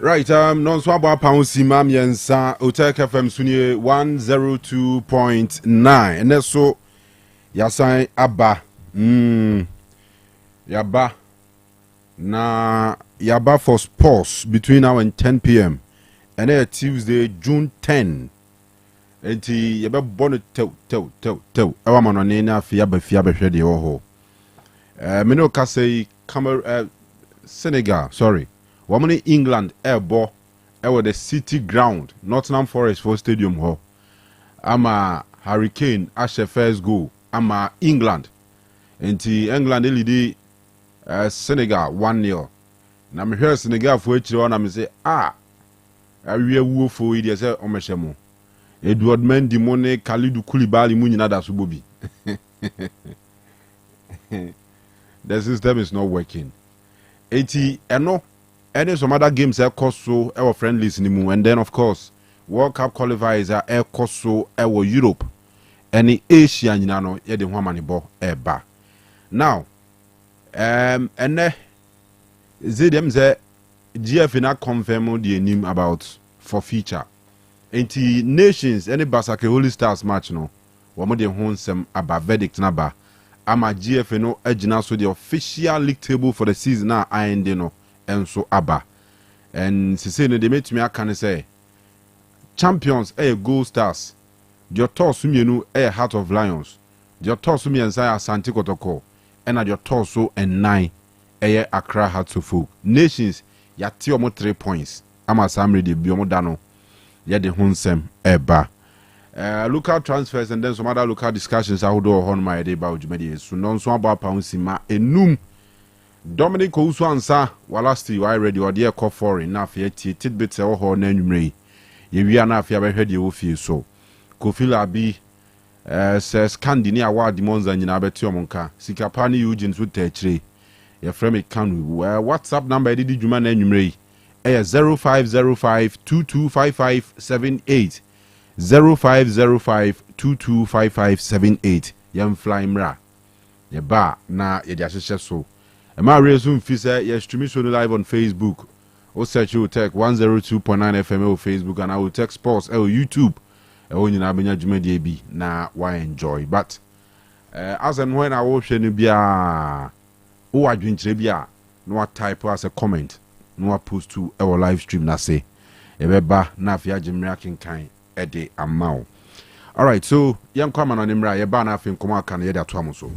Right, non so about pound simam yensa Otec FM sunye 102.9 and so yasan aba yaba na yaba for sports between now and 10 p.m. and then Tuesday June 10 enti yaba bonnet tew ewa manone na afia ba hwede ho me no ka say Senegal, sorry. Woman England airbo with the City Ground, Nottingham Forest for Stadium ho. Ama Hurricane Ashe first goal. Ama England. Enti England lead Senegal 1-0. Na me hear Senegal for each one am say awie wuo for idi say omehemo. Edward Mendy Mone Kalidou Koulibaly mu nyina da so bobi. The system is not working. Any some other games are cost so our friendlies in and then of course World Cup qualifiers are air cost so our Europe any Asia you know yeah the one money ball eba. Now and them say GF na confirm the name about for future. Enti nations any Basake Holy Stars match no one the home about verdict number. Ama GF no agina so the official league table for the season now and no and so aba and say no they make me can say champions Gold Stars the toss mienu Heart of Lions the toss mi answer Asante Kotoko and your torso and 9 Accra Hearts of Oak nations ya ti omo 3 points ama samre de bi omo dano ya de hunsem eba. Local transfers and then some other local discussions I would do on my day about Jumedi. So non so about Pouncima enum Dominic Ousu ansa walasti I ready or dear call foreign na fe tidbits or ho na nwumre. Ye wi na fe abehwe de wo fie so. Kofi Labi says Scandini award monza nyina beti omonka. Sikapani Eugene so techre. Ye frame Kanu. WhatsApp number didi djuma na nwumre. 0505225578 0505225578 yam fly mra ye ba na ye dia hyehyɛ so e ma resume fi say ye stream so live on Facebook o search Otec 102.9Fm on Facebook and Otec Sports on YouTube e o nyina benya dwumadie bi na why enjoy but as and when I watch no bia o adwenkyere bia no type as a comment no post to our live stream na say e be ba na afia gyemra kenkan Eddie Amao. All right, so young come on Nimra, your banner fin come out can hear that so.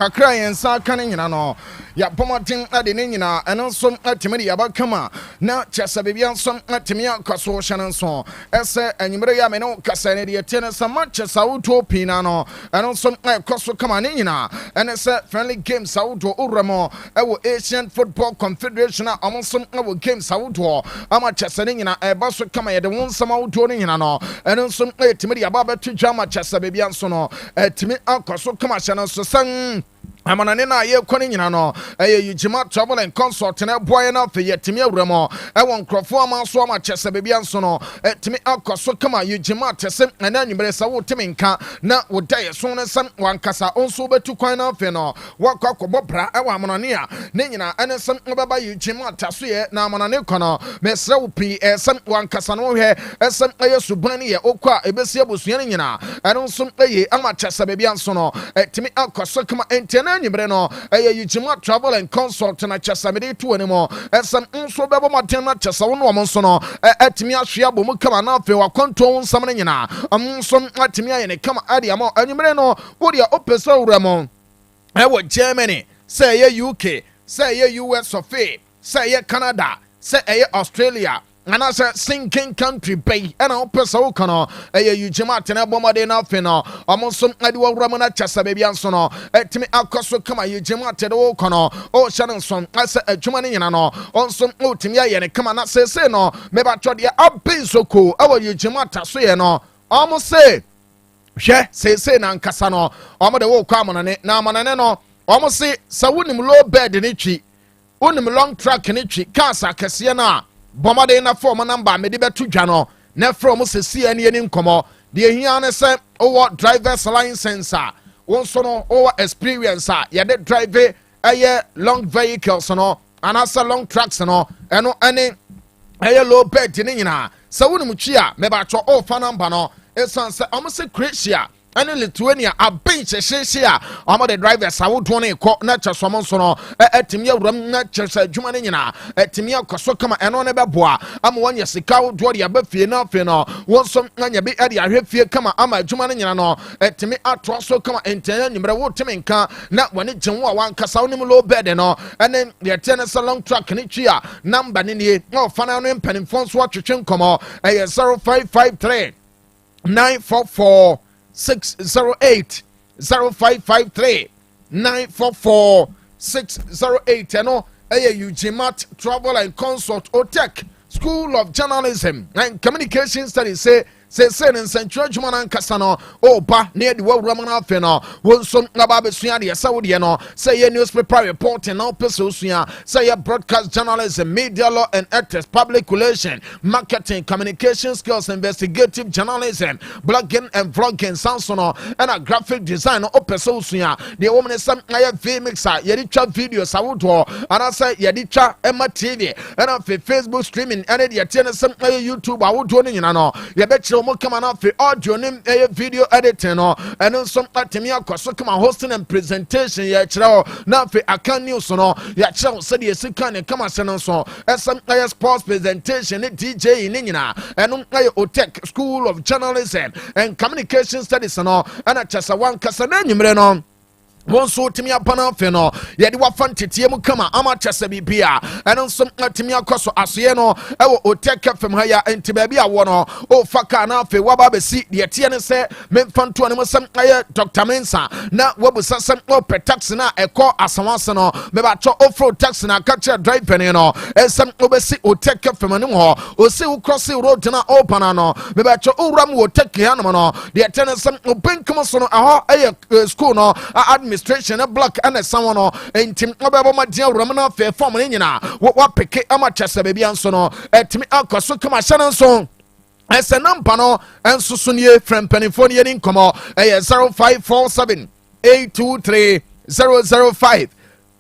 Akra yensa kan nyina no ya pomoten ade ne nyina eno nso atime de yabakama na chesa bebia nso atime akwaso hye nso ese anyimre ya me no kasa ne de tene sama chesa wuto pina no eno nso akwaso kama ne nyina ene se friendly games awuto uramo ewo Asian Football Confederation a amonso ewo games awuto ama chesa ne nyina eba so kama ye de wonsama awuto ne nyina no eno nso atime de yaba betu jama chesa bebia nso no atime akwaso kama hye nso san amanane na ye kwani nyina no yijima travel and consult na boy na fe yetimi awramo won krofo amanso ama chese bebia nso no timi akoso kama yijima tese na anwumere sa wo timi nka na wo daye so ne sam wankasa onso betu kwan na fe no wakwakobo bra wa amanane a ne nyina ene sam baba yijima taso ye na amanane kono mesre wo pi sam wankasa no hwe sam suban ye okwa ebesi abusua nyina ene nso ama chese bebia nso no timi akoso kama entena nyimbre no yijima travel and consult na chesamede to animo esam nso bebo maten na chesa wo no nso no atimi ahwea bom kama na afi wakonto nsam ne nyina nso atimi aye ne kama ade ama anyimbre no wo dia opesa wuramo wo Germany say ye UK say ye US of A say ye Canada say ye Australia and as a sinking country bay and our person cano yujima tena bomade na fino almost some idua ramana chasa baby ansono etimi akoso kama yujima tedo cano o shannon son as a jumani no on some ultimia yen kama na say no meba chodia abisoko our yujima taso ye no almost say say na nkasa no omo de wo kwa monane na monane no almost say sawunim low bed ni twi unim long track ni twi kasa kese na bomade na form number me de betu dwa no na from sesi ani ni nkomo de hia ne se owo driver's license wonso no owo experience ya de drive long vehicles no anasa long trucks no eno ane low bed ni nyina sawunim twi a me ba cho o fa number no esanse omse Croatia and Lithuania a bench a I'm the drivers. I would want to call natural summon sono at Timia Rum Natures Jumanina at Timia Kosokama and on a baboa. I'm 1 year sick out, Dwadia Buffy enough, you know. Once some Nanya be Eddie, I have fear come ama Jumanina at Timmy Atroso come and tell you, but I would Timinka not when it's one Casanim low bed and all, and then the tennis a long truck and each year number in the no fun and pen and phones watch your come on a 0553 944 608 0553 944 608 and Ujimat Travel and Consult Otec School of Journalism and Communication Studies say and Central Juman Casano, oh, ba near the world Ramana Feno, Wilson Nababe Suya, Saudiano, say a newspaper report and all Pesusia, say a broadcast journalism, media law and ethics, public relation, marketing, communication skills, investigative journalism, blogging and vlogging, Sansono, and a graphic design, or Pesusia. The woman is some V mixer, Yedicha videos, I would draw, and I say Yedicha Emma TV, and of Facebook streaming, and the attendance some YouTube, I would do, you know, you bet you. Come on up for audio name video editing no and then some atimia kwaso come hosting and presentation ya chiro na for akan news no ya chiro said ye sika ne come asen so some sports presentation DJ ni nyina and Otec School of Journalism and Communication Studies no and achasa wan kasa na nyimre no Wonso timi apana fe no ye de wafan tetie mu kama ama chasa bibia eno nso timi akoso asoye no ewo Otec FM ha ya enti ba bia wo no o faka na fe waba besi de tie ne se memfanto ne musam aye Dr. Mensa na wabusa sam o tax na eko asawanse no me ba cho offroad tax na catch driver ne no esam obesi Otec FM ne ho o se u cross road na open no me ba cho uram Otec ya no no de tie ne sam obenkum so no aho aye school no administration a block and someone intim obebo madia ramana fe form ne nyina wa peke ama chese baby anso no etimi akoso kama shana nso ese number no enso so nie from penifo ne ni nkomo 0547 823 005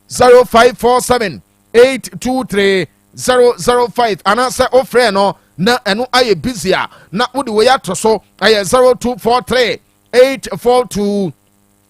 0547 823 005 anasa ofre no na eno aye busy na wode we ya to so aye 0243 842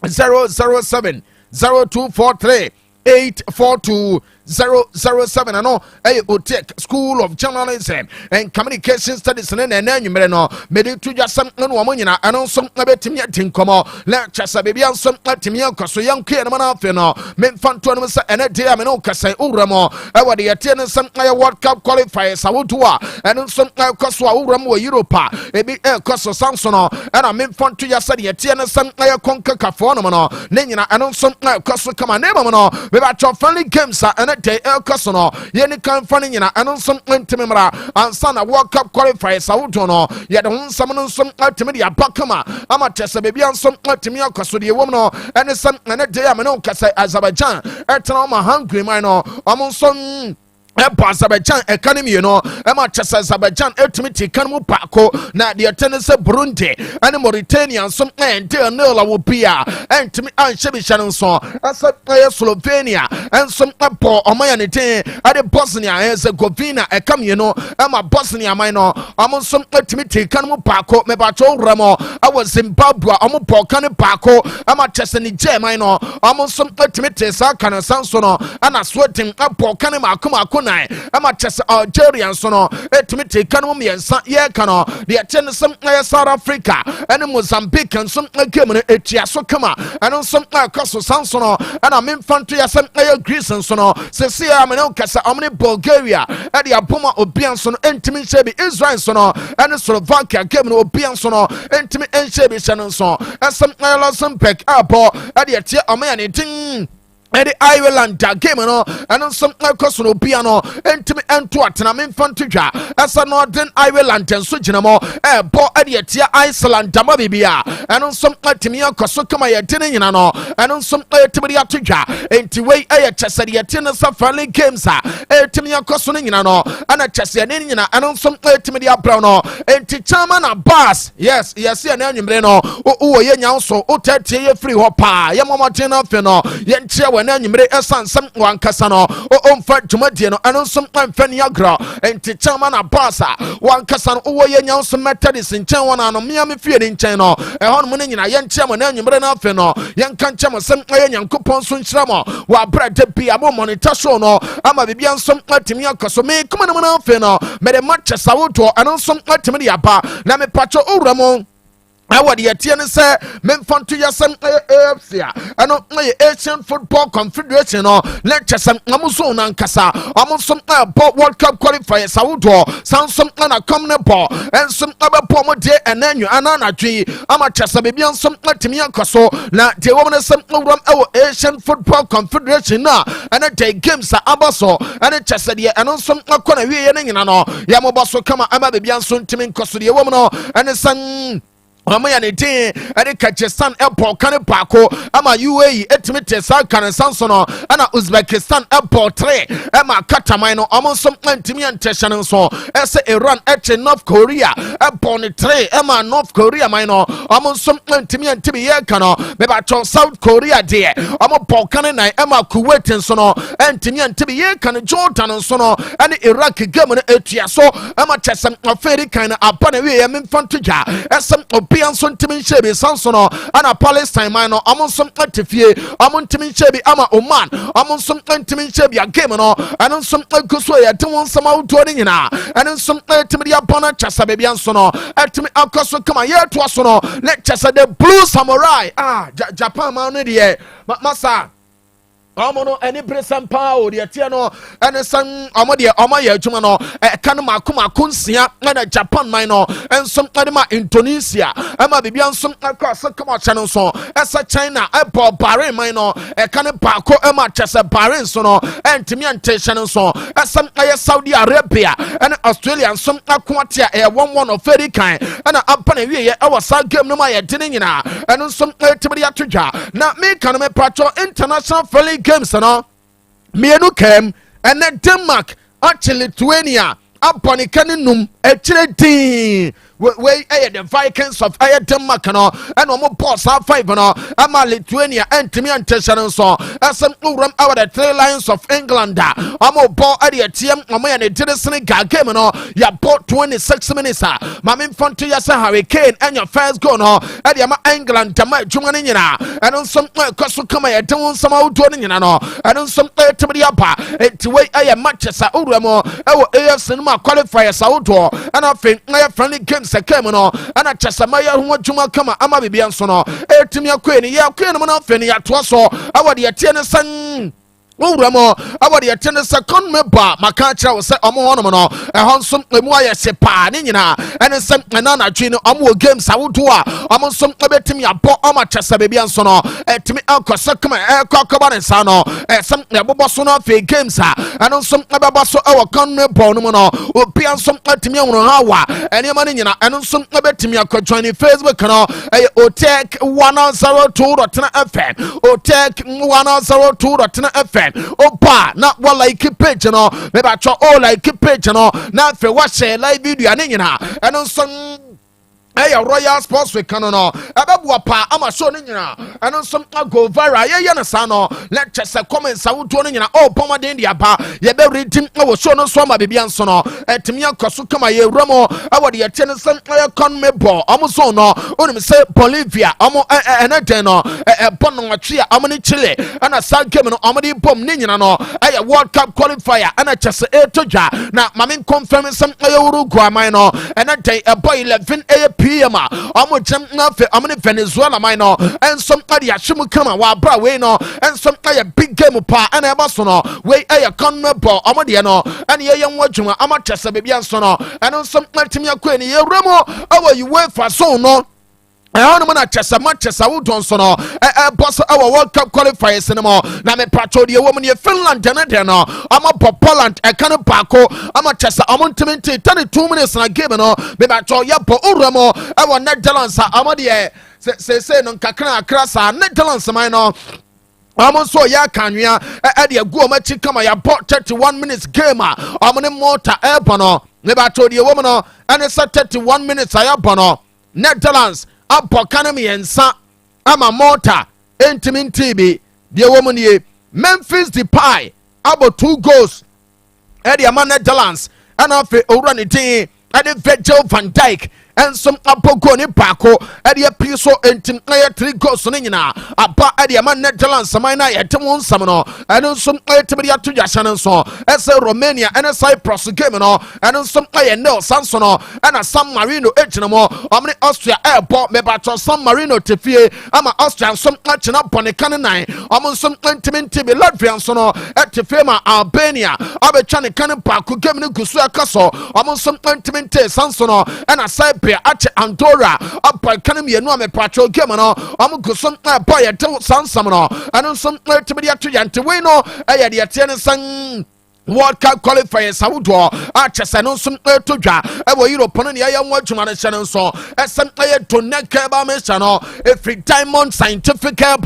007 0243 842 007 ano Otec School of Journalism and Communication Studies and enyumere no mede to jasam no wo nyina ano nso abetimi atinkomo lecture sa bebia nso atimi akoso yankwe no na afe no memfanto no sa ene de ame no kasa uramo e wode yete no sam World Cup qualifiers awoto a eno nso akoso a uramo wo Europe ebi akoso Samson and memfanto yasa de yete no sam konka kafo no no ne nyina eno nso akoso kama ne mo no be ba cho friendly games a ene de akoso no ye ni kan fani nyina eno nso ntimi mra ansa na World Cup qualifiers awoto no ye de nsam no nso atimi de abakama ama tese bebia nso atimi akoso de wom no ene sam ene de ame no kasa Azerbaijan etena ma hungry man no amo nso Azerbaijan economy Emma Chessa Azerbaijan ultimate Kanu Pako na the tennis Burundi and Mauritania some and Nila will be and to me and Chevy Shannon so as Slovenia and some Apo Omayanite at the Bosnia Herzegovina a come Emma Bosnia minor among some ultimate Kanu Pako Mebacho Ramo I was Zimbabwe Amupo Kanu Pako Emma Chessa Niger minor among some ultimate Sakana Sansono and a sweating Apo Kanima Kuma ama chese Algeria so no etimi take no miensa ye kano de chen some South Africa and Mozambique and some game no etia so kama and some akoso sanso no and memfanto ya some Greece so no se se am no kasa omni Bulgaria and the aboma obian so no entimi shebi Israel so no and Slovakia game no obian so no entimi shebi shannon so and some Luxembourg abo and the etia omani tin Eddie Ireland game no and some cost no piano entimi ento atena memfantwa asa Northern Ireland and so jinamo bo Eddie Iceland dama bibia and some atimi akoso kama ye tene nyina no and some etimi atwa enti we chese de tene sa friendly games a etimi akoso no nyina no ana chese ne nyina and some etimi de abra no enti chama na bus yes ye na anwumre no wo ye nyanso o tatie ye free ho pa ye momoten na fe no ye nche na nyimre esansam wankasa no omfa dwumadie no eno nsom amfa ni agra enti chama na basa wankasa no wo ye nyanso metadis nchen wona no mia me fie ni nchen no ehon mo nyina ye nche mo na nyimre na afe no ye nka nche mo sem aye nyankopon so nhyira mo wa brade bia mo monitor show no ama bibia nsom atimi akoso me kuma no na afe no me de match sawoto eno nsom atimi de aba na me pacho owramo I want the Etienne say, Memfanto Yasam AFC, and not my Asian Football Confederation or lecture some Amazon and Casa, almost some World Cup qualifiers, Saudo, sound some Anna Common Ball, and some other Pomo Day and then you Anana G, Amachasa Bibian some Latimia Coso, now the woman some our Asian Football Confederation now, and a day games are Abaso, and a Chesadia, and on some Akona, and no, Yamobaso Kama, Amabian Sun Timin Cosudia woman, and a son. Amaya ne tin ade Kyrgyzstan airport kan paako ama UAE etimite sa kan sansono ana Uzbekistan airport 3 ama Kataman no amonsom antimi antehyan so ese Iran eche North Korea airport 3 ama North Korea man no amonsom antimi antibi ye kan no beba chon South Korea de amo polkan na ama Kuwait so no antimi antibi ye kan Jordan so no ane Iraq game no etua so ama chesem aferi kan apana we ye memfanto ja esem Pianson Timin Shebi Sansono, and a Palestine minor, among some Antifie, among Timin Shebi, Ama Oman, among some Timin Shebi, a Gamano, and on some Kusway, at one some out dwelling in her, and on some Timidia Bona Chasabiansono, at Timi Alcoso come a year to Asono, let Chasa the Blue Samurai, Japan Mountie, Massa. Amono any present power the tiano and a son Amadia Amaya Jumano Kanuma Kuma Kunsia and a Japan minor and some Anima Indonesia Emma Bibian some across a come channel so as a China Apple Bahrain minor a Kanapako Emma Chesa Bahrain sono and Timian Channel so as some Saudi Arabia and Australia and some Aquatia a 1-1 of very kind and a Upani our side game no my dinner and some Timidia Tuja now me Kaname Patrol International Friendly Games no mienu kem and Denmark actually Lithuania upon a caninum Echire din we the Vikings of Denmark no and omo boss 5 no ama Lithuania entimi anteshan so asem uram our the 3 Lions of England omo ball at the team omo ya ne diresene game no ya bought 26 minutes mame mfonto ya say Hurricane and your first goal no at the England tama dwuma ne nyina and some kwaso kama ya dem some awdo ne nyina no and some tibidi apa etiwe matches uram AFC no qualifier awdo and afin friendly games came no ana chasamaya ho adwuma kama ama bibia nso no etimi akweni ya kweni no afeni ya to so awade ya tie ne san Uramo, our the attendance second member, Makacha was set among no, a handsome Lemoya Sepa, Nina, and a some Nana Chino, Amu games, Awudua, among some Abetimi, a poor Amachasa Babian Sono, and to me, Alco Sakama, Cocaban and Sano, and some Nabosono games, and on some Ababaso, our conme Bonomono, or Pian some Atimian Hawa, and Yamanina, and on some Abetimi, joining Facebook, a Otec 102.9Fm, Otec 102.9Fm. Opa na wala page no me ba cho all page no na fe wa share live video ani nyina eno nso Royal Sports Week no ababu pa ama show ni nyina eno nso go viral ye na sa no lecture se comments awuto ni nyina o poma den dia ba ye be redeem wo show no so ma bibia nso no etimi akoso kama ye wramo awade ye tene sem economy ball omo so no onim se Bolivia omo eneden no bono watwe omo ni Chile ana sa game no omo di bom ni nyina no World Cup qualifier ana chese etodwa na mame confirm sem Uruguay man no eneden boy 11 PM omo jam na fe omo ni Venezuela man no en some ade ahwemu kama wa bra we no en some big game pa ana eba so no we economy ball omo de no ana ye nwadwuma ama chese bebia nso no en some matimi akwa ni ye wremo awa UEFA so no I don't want to chess a match as I would do so. Boss our World Cup qualifiers anymore. Now, me patrol the woman in Finland, and I'm up for Poland, a can of Paco. I'm a chess, I'm on 32 minutes and I give it all. Maybe I told Yapo Uramo, our Netherlands, Amadia, say, no Kakana, Crassa, Netherlands, I know. So ya Kanu a go match come ya bought 31 minutes game. I'm on a motor airpano. Maybe I told the woman and it's 31 minutes I up Netherlands. Apo kanami ensa ama mota entimin TB the woman ye Memphis Depay about 2 goals Eddie Amane Netherlands and afe owrani tin Eddie Virgil van Dijk and some apoko ni pako Eddie piso entim 3 goals ni nyina apa Eddie Amane Netherlands samana yetem samno and some etibia to jashan so ese Romania and Cyprus game no and some no Sansono and San Marino ejinamo omni Austria airport me bacho San Marino tefie ama Austria some achina pone kanan omon some intimate be Latvian sono etefie ma Albania abechane kan pako game ni gusu akaso omon some intimate Sansono and a Cyprus ache Andorra apa kanam ye no me patrol game no am go some boy at sansam no and some to be at yante we no aya de ate ne san World Cup qualifiers awudo achese no some to dwa e Europe no ne ya nwadwuma ne hye so esem aye to neka ba me chano every Diamond Scientific Care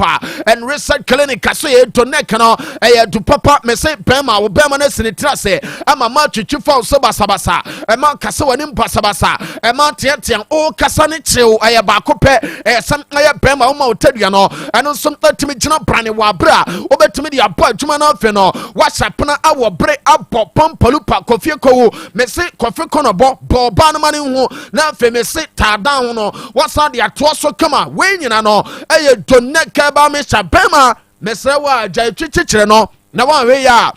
and Research Clinic so ye to neka no e do papa me say bema wo bema na sinitra se ama ma twetwe fa so basabasa e ma kase wani mpasabasa e ma tiatian o kasa ne chew aye ba kopɛ esem aye bema wo ma otadua no eno some tatimi gina brane wa bra obetimi de abo adwuma na afi no wa sapna awo Apo Pompalupa Kofi Kowu Messi Kofi Konobo Boba no mani hu na fe Messi tada hu no wasa de ato so kama we nyina no eye doneka ba me shabema mesre wa jai chichichire no na wa we ya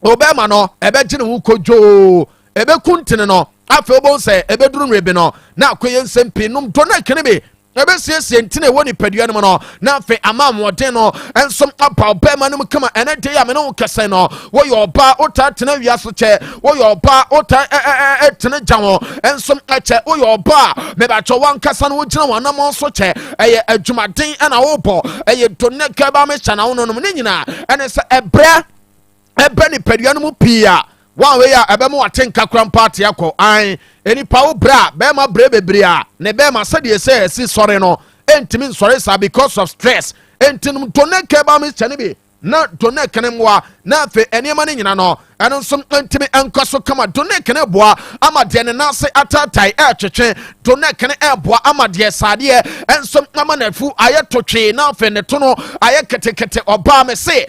obema no ebe gine hu kojo ebe kuntene no afe obon se ebe duru nrebe no na akoye nsempi num doneka ne be ebe siesie ntine woni padua no no na fe amamwoden no ensom apa obema no kama ene de ya me no kese no wo yo ba ota tena wiaso che wo yo ba ota tena janwo ensom ache wo yo ba me ba cho wan kasa no gina wana mo so che eye adwumaden ana wo bo eye doneka ba me chana wo no no nyina ene se ebra ebe ni padua no mu pia one way ebe mo atenka kram party akọ an eni pa wo bra be ma bre bebre a ne be ma sade ese esi sore no entimi sore sa because of stress entinum to ne ke ba me chane bi na done kene mwa na fe enema ne nyina no ɛno nso ntimi ɛnkɔ so kama done kene boa ama deɛ ne nase atatai ɛtwetwe done kene ɛboa ama deɛ sadeɛ ɛnso ama nafu ayɛ totwe na fe ne to no ayɛ ketekete ɔbaa me se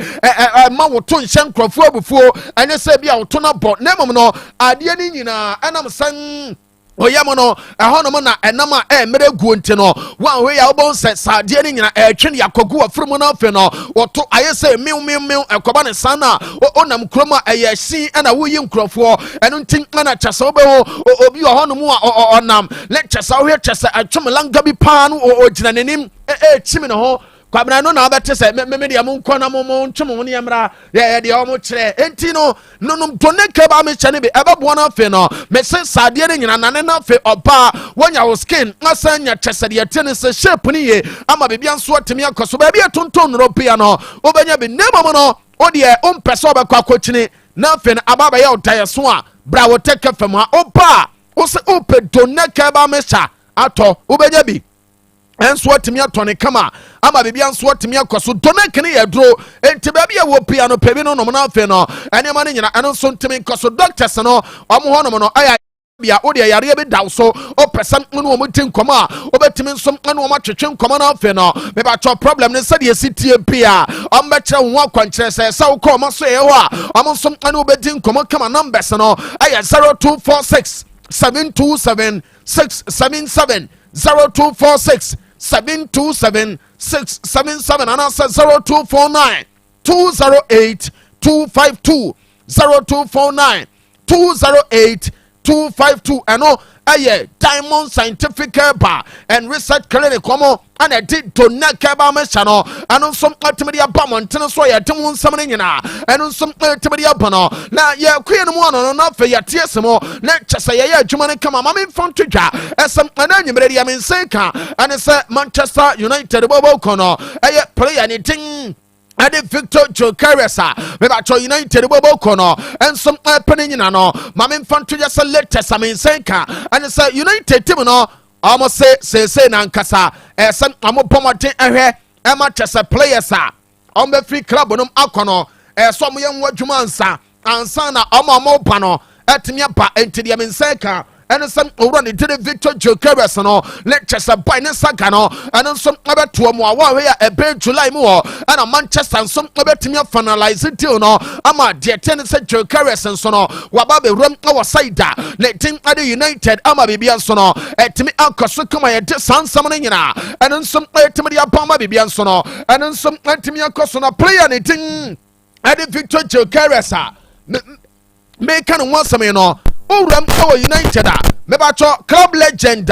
ma wo to nhyɛ nkrɔfoɔ abufuo ɛne sɛ bia wo to no bɔ na mmom no adeɛ ne nyinaa ɛnam san oyam no ɛhɔnom na ɛnam a ɛmmerɛ guo nti no wanhwɛ yɛ wobɛhu sɛ saadeɛ no nyina ɛtwe ne yɛakɔgu wafiri mu no afei no wɔto ayɛ sɛ mew ɛkɔba ne sa no a ɔnam kurom a ɛyɛ hyi ɛna woyi nkurɔfoɔ ɛno nti ɛna kyɛ sɛ wobɛhu obi wɔ hɔnom a ɔnam ne kyɛ sɛ wohwɛ kyɛ sɛ ɛtwom lanka bi paa no ɔgyina n'anim ɛkyimi ne ho kwabena no na wabɛte sɛ meme deɛ monkɔ na montwe mo ne yɛmmra deɛ ɔmo kyerɛ enti no done kaba mekyɛ ne bi ɛbɛboa no afei no mese saadeɛ no nyina nane no afei ɔbaa woanya wo skin asan nya kyɛ sɛ deɛ te ne sɛ shape no ye ama biribia nso atumi akɔ so baabi ɛtonton nnoro pia no wobɛnya bi na mmom no wodeɛ wompɛ sɛ wobɛkɔ akɔkyini na afei no aba bɛyɛ wo daeɛ so a bra wo Otec FM ha wobaa wo sɛ wopɛ done kaba mehyɛ atɔ wobɛnya bi ɛnso atumi atɔ ne kama ama bibia nso atumi akɔ so done kene yɛ duro enti baabi a wɔ pia no pɛbi no nom no afei no ɛnneɛma no nyina ɛno nso ntumi nkɔ so doctors no ɔmo hɔ nom no ɛyɛ bia wode yareɛ bi daw so wopɛ sɛ ne wɔm ti nkɔmmɔ a wobɛtumi nso ne wɔm atwetwe nkɔmmɔ no afei no mebatɔ problem ne sɛdeɛ si tie pia ɔmbɛkyerɛ wo ho akwankyerɛ sɛ sɛ wokɔ ɔma so ɛyɛ hɔ a ɔmo nso ne wobɛdi nkɔmmɔ kama numbers no ɛyɛ 0246 727 677 0246 727 677 and answer 0249 208 252 0249 208 252 and no aye Diamond Scientific Bar and Research Clinic como and I did Done Kaba Meshano and on some ultimately Bamontan so ya Timun summoning and on some ultimately Abano now ya queen one on enough for your TSMO lecture say ya Jumani come I'm in front to ja as some anonymity I'm in Seka and it's Manchester United Bobo Kono aye play anything Ade Victor Jokeresa, Mebacho United Bobo Kono, and some opening in ano, Mammy Fantu just a letter, some in Senka, and it's a United Timono, almost say Nankasa, as some Amopomate ahe, Emma Chessa players, on the free club on Akono, as some young Wajumansa, and Sana Amamo Pano, at Miapa, and Tidiam in Senka. And some run into the Victor Jokeres no lectures a by Nesakano and some other two more a bed July more and a Manchester and some other team finalize it till no ama dear tennis at Jokeres and sono Wababe run our side let team at the United ama Bibian sono at me Uncle Sukuma at San Samanina and then some Timothy Apama Bibian sono and then some Timia Cosona play anything at the Victor Jokeres make an once a man. Uram our United mebacho club legend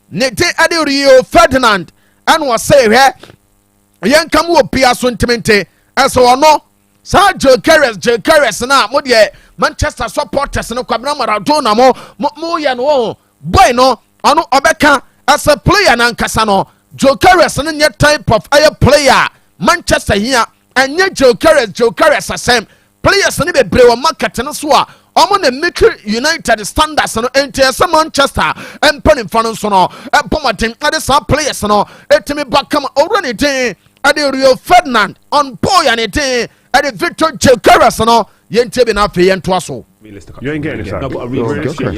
Nete Adi Rio Ferdinand and was say he yan come wo pia so ntimente eso no sa Jokeres na mo de Manchester supporters no kwabna Maradona mo ya no boy no ono obeka as a player na nkasa no Jokeres no nye type of a player Manchester here and nye Jokeres asem players ni bebre wo market no so a omo na make United standards no enti some Manchester and pen in front so no pomoten ade some players no etimi bakam already dey ade Rio Ferdinand on boy and it ade Victor Jokeres no yente be na fe yento aso. You ain't getting this out. No, but we watched him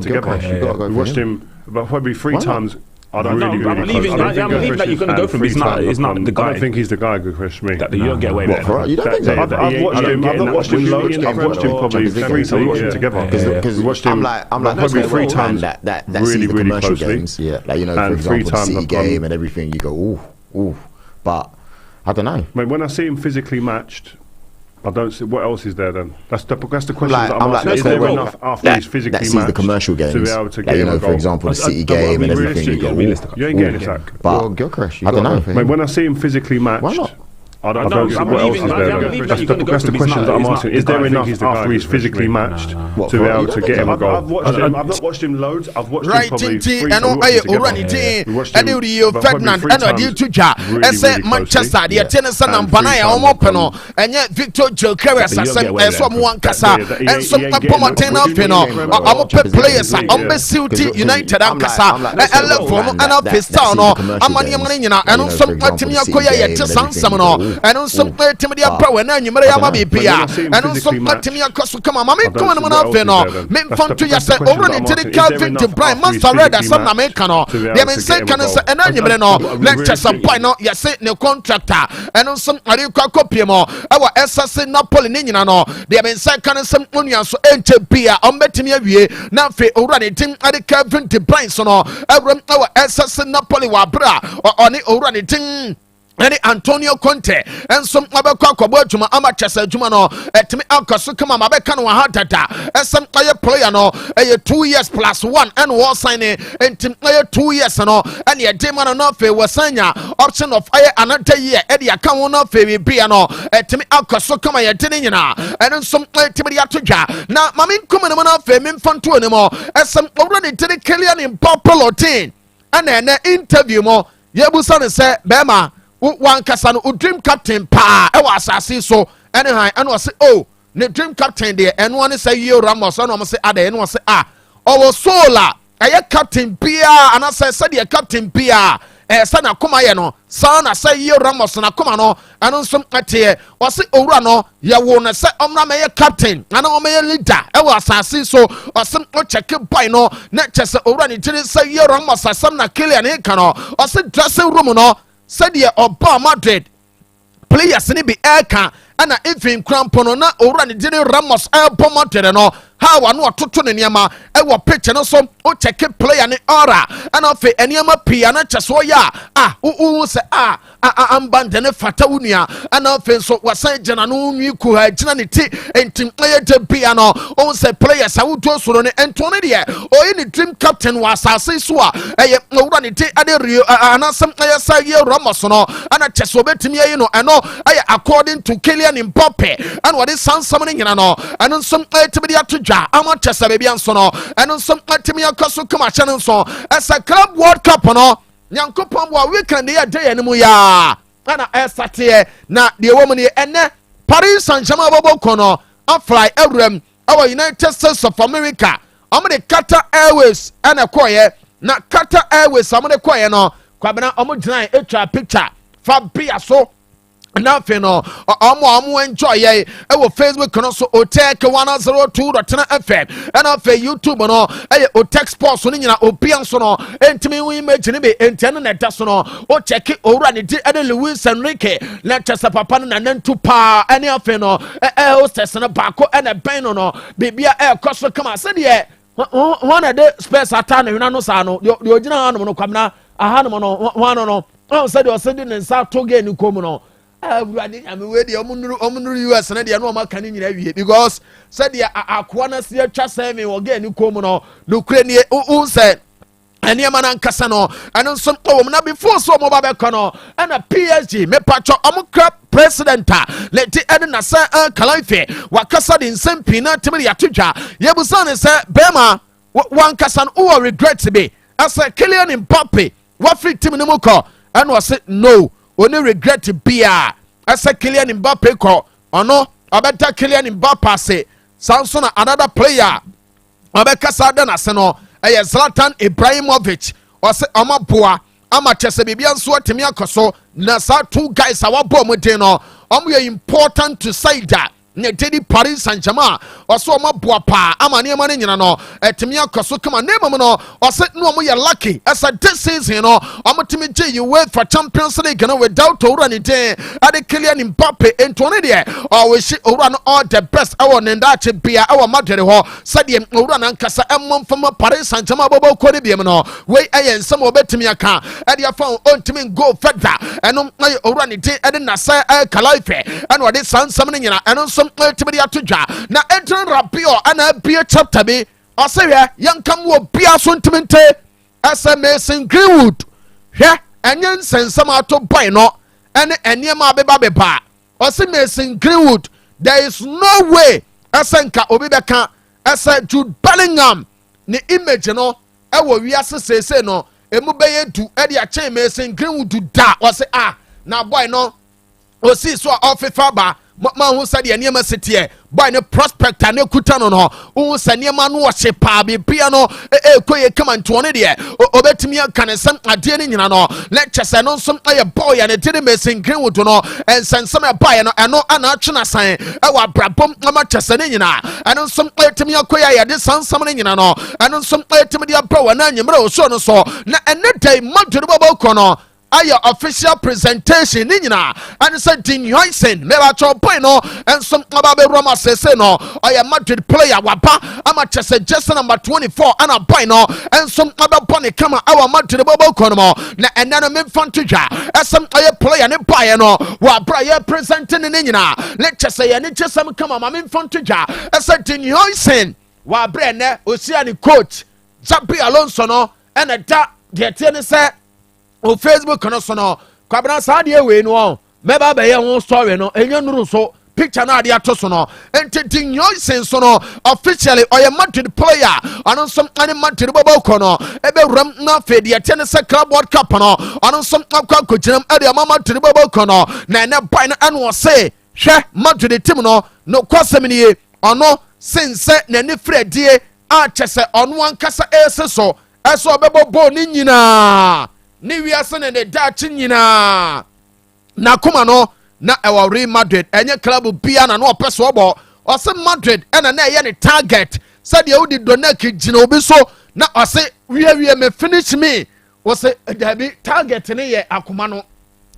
together. We watched him about probably 3 times. I'm believing that you're going to go from he's not the guy. I don't think he's the guy, good Chris. Me. That you don't get away with it. You don't think so? I've watched him loads. I've watched him probably 3 times. We watched him together. Because we watched him probably 3 times. That really closely. Yeah, like you know, for example, the City game and everything. You go ooh, but I don't know. Mate, when I see him physically matched, I don't see what else is there then. That's the question that I'm asking. Is there enough athletes physically matched the commercial games to be able to get you know, for example, the City game and everything? You go, you ain't getting it, Zach. But I don't know. Mate, when I see him physically matched, why not? I don't see what else is there. That's the question that I'm asking. Is there enough athletes physically matched to be able to get him a goal? I've not watched him loads. I've watched him probably 3 times. We watched him Rio Ferdinand and Adi Tuja. Ese Manchester, the Tennessee and Banaya Omopeno, and yet Victor Jokeres as someone Casa and some Pomatena Peno. I'm players on City United and Casa and Lephone and Pistano. Amani Marina and some Timia Koya San Samano. ɛno nso timi de aba wɔ na anwumere ya ma bibia ɛno nso timi akɔso kama ma me kɔma no na afi no me mfanto ya sɛ owura ne tiri Calvin De Bruyne Master Red asam na me ka no de me se kan sɛ ɛna anwumere no Leicester boy no ya se ne contractor ɛno nso ari kwa kopie mo ɛwɔ SSC Napoli ne nyina no de me se kan sɛ onua so enche bia ɔmbɛtimi awie na afi owura ne tin ade Calvin De Bruyne so no ɛwura ɛwɔ SSC Napoli wa bra ɔne owura ne tin Any Antonio Conte and some abeka kwabo adwuma ama chese adwuma no etimi akaso kama mabeka no ha dada esem aye player no 2 years plus 1 and war signing entim aye 2 years no and ye dey man no fe wasanya option of aye another year e dey aka won no fe bia no etimi akaso kama ye dey nyina and some etimi dey atodwa na mame nkoma no na fe memfanto ne mo esem owura ne dey Kylian Mbappe and ene interview mo yebusa ne se bema one kasa no dream captain pa e wa asase so anyhow and was say oh ne dream captain there and one say you Ramos and one say ade and one say our sola aye captain bia and I say the captain bia sana kuma ye no sana say you Ramos na kuma no and nso ate was say owura no ye wo na say omra me captain and o me leader e wa asase so osem o check boy no na chese owura ni tiri say you Ramos asam na Kylian e kan no o say dressing room no said ye oba Madrid players ni bi eka ana even crampono na owura ni dire Ramos ebo Madrid no ha wa no atoto ne niama e wo picture no so o check player ni aura ana fe eniama pia na cheso ya se ambande ne fata wunia ana fe so wasan gina no nwi ku ha gina ne ti entim aye de bia no o se players a wuto soro ne ento ne de o yi ni dream captain wa asase so a eye owura ni ti ade rio anasem aye sa ye Ramos no ana cheso betimi aye no eno aye according to Kylian Mbappe and what is sansam ne nyina no eno nsem etimi de atodwa ama chesa bebi anso no eno nsem etimi akoso kama chane nso esa club world cup no nyankopon bo weekend ye dey ene mu ya ana esate na de womu ne ene Paris Saint-Germain bobo kono afly awram our United States of America amde Qatar Airways ana koye na Qatar Airways amde koye no kwabena omo gina etwa picture fa bia so na fe no omo enjoy ye ewo Facebook no so Otec 102.9Fm and fe YouTube no Otec Sports no nyina obian so no entimi wi image ne be enten na da so no o check owura ne di ade Luis Enrique na chesa papa na nantu pa ene afe no hostess na bako ene ben no bibia koso kama se de one de space ata na no sa no de ogina hanom no kwamna ahanom no one no o se de o se de nsa to ge ni komu no everybody I mean where the omunuru US na de no ma kan nyina wie because said the akwa na se atwa same wo ge ni komu no nokure ne u se eniema na nkasa no eno nso wo na before so mo ba be kono na PSG me pacho omukra president let the ed na sa kalaife wakasa de nsempin na temiri atodwa yebusa ne se bema wan kasa no regret be asa Kylian Mbappe wa free team no moko and was say no only regret bia asa Kylian Mbappe ko ono abeta Kylian Mbappe say Samson another player abeka sada na se no Zlatan Ibrahimovic or say amaboa ama chese bibia nso atemi akoso na sa two guys awabo mo den no important to say that ne dedi Paris Saint-Germain oso amaboa pa ama ne ma ne nyina no atemi akoso kama ne mom no ose no mo ye lucky as a this season no amotemi je you wait for Champions League no without owura ne den ade Kylian Mbappe ento ne de we shi owura no all the best awo ne ndache bia awo Madrid ho sade owura na nkasa emmom fama Paris Saint-Germain bobo ko de biem no we ensem obetemi aka ade afa ontimi go further eno owura ne den ade na sa kalaife eno de sansam ne nyina eno ultimately atodwa na entering rapio ana bia chapter be osehwe yankam wo bia so ntimente asa Mason Greenwood hwe enye nsensam ato boy no ene eniema beba ose Mason Greenwood there is no way asa nka obi beka asa Jude Bellingham ni image no ewo wiase sese no emu beye du e de achen Mason Greenwood da ose na boy no osi so offifa ba ma hu sa de niema setie boy ne prospect ane kuta no no hu sa niema no ohye pa bibia no koye kama ntone de obetimi aka ne sam ade ne nyina no lecture no nso aye boy ane tiri mesin greenwood no ensensem e boy no eno ana atwena san e wa brabom ama chese ne nyina eno nso etimi akoya ye de sansam ne nyina no eno nso etimi de abra wa na nyimre o so no so na ene dai maduru bobo kono aya official presentation ni nyina and say Dean Hoysen me ba cho point no and some aba be Roma say no aya Madrid player waba ama chese just number 24 and a point no and some aba bone kama our Madrid bobo kono mo na enana me fantija some aya player ne buy no wa bra ya presenting ni nyina let chese ya ni chese kama ma me fantija say Dean Hoysen wa bra ne osia ni coach Zabi Alonso no and a da de tiene say o Facebook no so no kwabra sa de we no meba be ye ho story no enye nuru so picture na de ato so no enti Dean Hoysen so no officially oye Madrid player anon some ani Madrid bobo ko no ebe ram na fe de tiene say club world cup no anon some akwa koginam ade mama Madrid bobo ko no na na boy no an wo say hwe Madrid team no kwasem ni ono sense na ni fredie a chese ono ankasa ese so eso bebo bo ni nyina ni wiase ne de dachi nyina na kuma no na ewa Real Madrid enye club bia na no opeso obo ose Madrid ena na ye ne target said ye udi donaki gina obi so na ose wie me finish me ose dabi target ne ye akuma no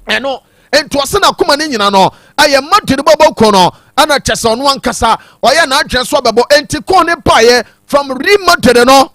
eno ento ose na kuma ne nyina no aye Madrid bobo ko no ana chese ono ankasa oye na adwen so bebo enti ko ne paye from Real Madrid no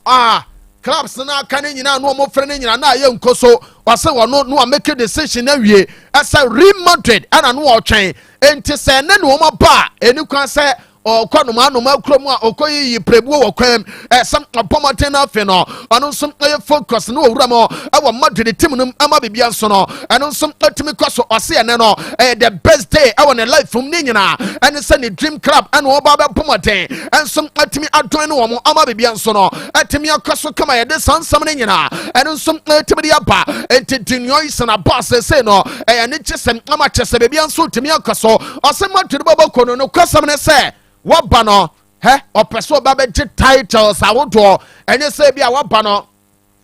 clubs na aka ne nyina no mo frɛ ne nyina na ye nkoso wase wono no make decision na wie asa Real Madrid ana no otwen enti se ne no mo ba eni kwan se okonoma anoma krom a okoyi prebuo wokwam sam abomoten na fe no ono nso focus no owura mo awo Madrid team no ama bibia nso no eno nso atimi kwaso ose ene no the best day awo ne life from ne nyina ene se ne dream club ene oba be pomoten enso atimi adon no wo ama bibia nso no atimi akwaso kama ye de sansam ne nyina ene nso atimi de aba enti Dean Hoysen aba se no ne chesem ama chese bibia nso atimi akwaso ose Madrid bobo kono no kwasam ne se waba no opeso ba be titles awodo enye se bia waba no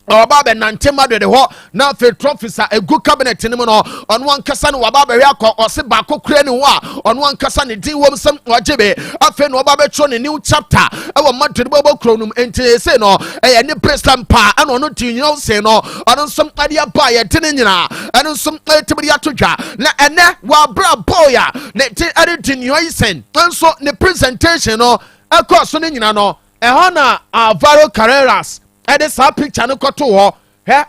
oba be nante Madrid ho na fe trophies a egu cabinet ni mu no ono ankasa no waba be yakọ ose ba kokura ni ho a ono ankasa ne din wom sem wajebe afe no oba be tro ne new chapter e Madrid bobo kronum enti se no ne president pa ana ono Dean Hoysen no ono som ade aba ye tene nyina ono som tibiri atodwa na ene wa bra boya ne ti ade Dean Hoysen enso ne presentation no akọ so ne nyina no ho na Alvaro Carreras ede sa picture no koto ho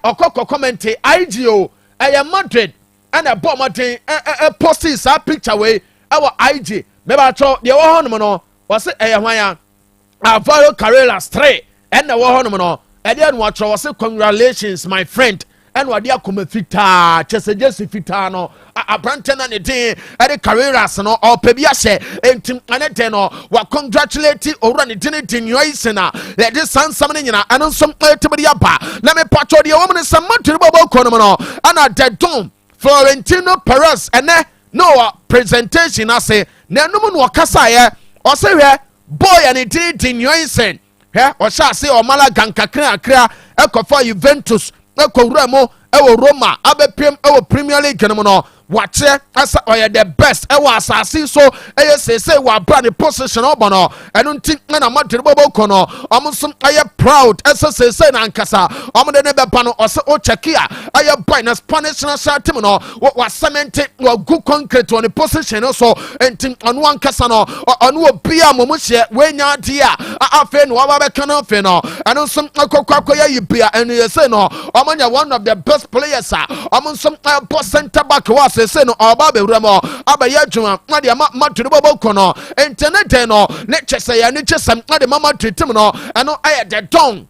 okoko comment IGO Madrid and a bomardin post sa picture we our IG meba cho de wo hono no wose hwan Alvaro Carreras 3 and the wo hono no ede no watch wose congratulations my friend and wade akoma fita chese jesi fita no abrante na ne din ede Carreras no opebia hye entim anete no wa congratulate owura ne din Dean Hoysen na le de sansam ne nyina eno nsom etibidi aba na me pacho de wo ne Madrid bobo kono no ana de don Florentino Perez ene no presentation ase na enum no kasa ye o se hwe boy ane Dean Hoysen o sha se o Malaga kakra akra ekofa Juventus ekowura mo ewo Roma abepiem ewo Premier League no wache asa oye the best ewo asasi so eye say wa bra ne position obono eno nti na Madrid bobo kono omso aye proud esa say na nkasa omde ne beba no ose o chekia aye boy na Spanish national team no wa cement wa good concrete on the position so enti onu ankasa no onu obia momuhye wenya dia afa no wa be kana afa no eno nso akokwa ya yibia eno ye say no omanya one of the best players omso boss center back was say no oba be wuramo aba ya dwuma na de Madrid bobo kono internet no ne chese ya ne chesam na de Madrid team no eno aye de don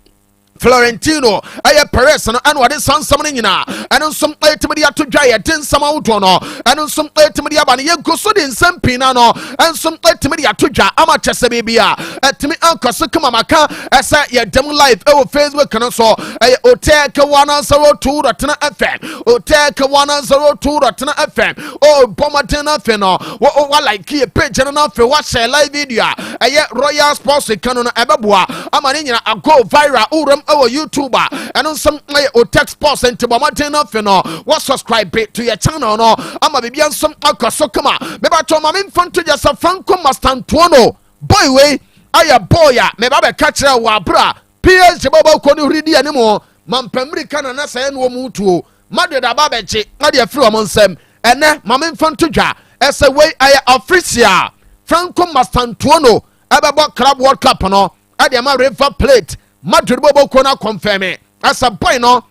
Florentino aye Perez no and wade sansam no nyina eno nsom etimi dia to dwa ye den sam awdo no eno nsom etimi dia ba ne ye goso de nsam pina no ensom etimi dia to dwa ama chese bibia etimi ankoso kama maka esa ye dem live e wo Facebook no so aye Otec 102.9Fm Otec 102.9Fm oh bomadena fe no wa like ye page no fe wa share live video aye Royal Sports Kanu no ebeboa ama ne nyina go viral uram our YouTuber and some Otec Sports and Tibomatina Feno was subscribe to your channel no ama bibian some akosokama beba to ma infant to just a Franco Mastantuono boy way aya boya me ba be catch wa bra PSG baba ko ni ridi animo mampamri kana na say no mutuo made da ba beche na de afri o nsem ene ma infant to dwa ese way aya official Franco Mastantuono ababa club World Cup no ade ma River Plate Madrid bobo kona confirm as a boy no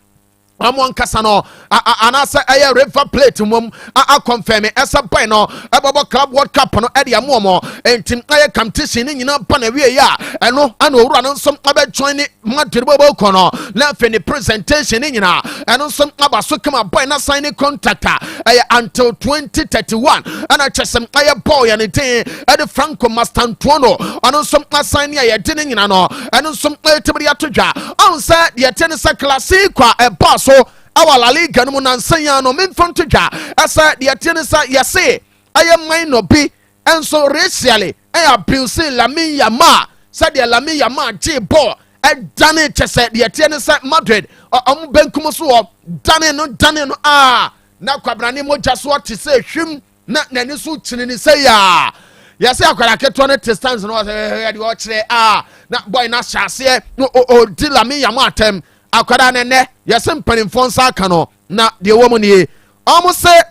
amon kasa no anasa aye River Plate mum a confirm as a boy no ababa club World Cup no e dia mo entim aye competition ni nyina pa na wie ya eno ana owura no nsom abe join Madrid bobo kono na fe ni presentation ni nyina eno nsom abaso kama boy na sign contract aye until 2031 ana chesem aye boy ya ne tin e de Franco Mastantuono eno nsom sign ya ye din nyina no eno nsom tibiri atodwa on say de tennis classic e boss so our La Liga no nansanya no memfam to dwa asa de tenisa yese aye man no bi enso racially abuse Lamine Yamal said de Lamine Yamal J ball e dane chese de tenisa Madrid om benkum so dane no na kwabrane moja so te se hwim na nani so chini ni se ya yase akwara keto ne distance no de o kire na boy na hyase o di Lamine Yamal atem akwada nene yese mpanimfo nsa aka no na de wo mu nie omo se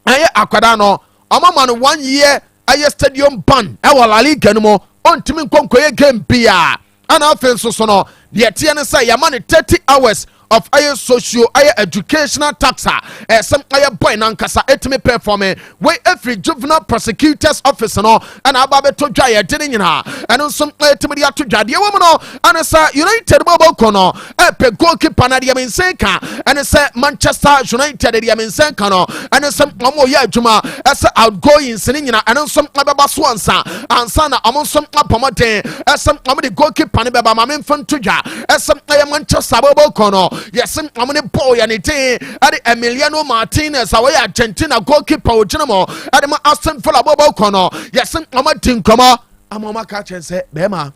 aye akwada no omo ma no 1 year aye stadium ban e wa La Liga no mo ontimi nkonkoye game bia ana afen so no de tie ne say yama ne 30 hours of aye socio aye educational taxa some aye boy nankasa etimi performing we every juvenile prosecutors office no and ababe to dwa ye dene nyina and some etimi dia to dwa de wo no and sa United bobo kono epe goalkeeper na de mensenka and say Manchester United de mensenka no and some omo ye adwuma esa outgoing sene nyina and some ababa so ansa na omo some apomoden some omo de goalkeeper ne beba ma memfan to dwa some aye Manchester bobo kono yes amone boy anything at Emiliano Martinez away Argentina goalkeeper ojinamo at ma Aston Villa bobo kono yes amatin koma amoma ka chense bema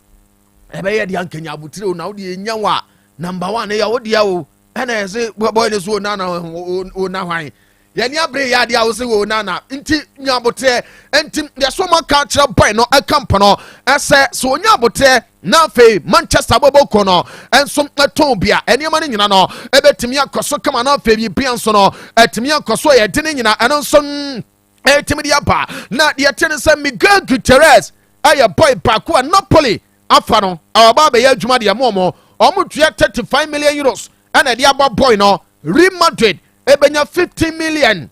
ebe ye de ankanya abutire na wode nyanwa number 1 ya wode ya o ena yese boy ne so na hwan yani abre ya dia wo se wo na nti nyabote enti yeso maka kire boy no akampo no ese so nyabote na fe Manchester bobo kono enso eton bia eniema ne nyina no ebetimi akoso kama na fe bi bia nso no etimi akoso ye de ne nyina enso etimi dia ba na de tene se Miguel Gutierrez aye boy baako a Napoli afa no aba be ya adwuma de momo omo tua 35 million euros ana de aba boy no Real Madrid ebenya 50 million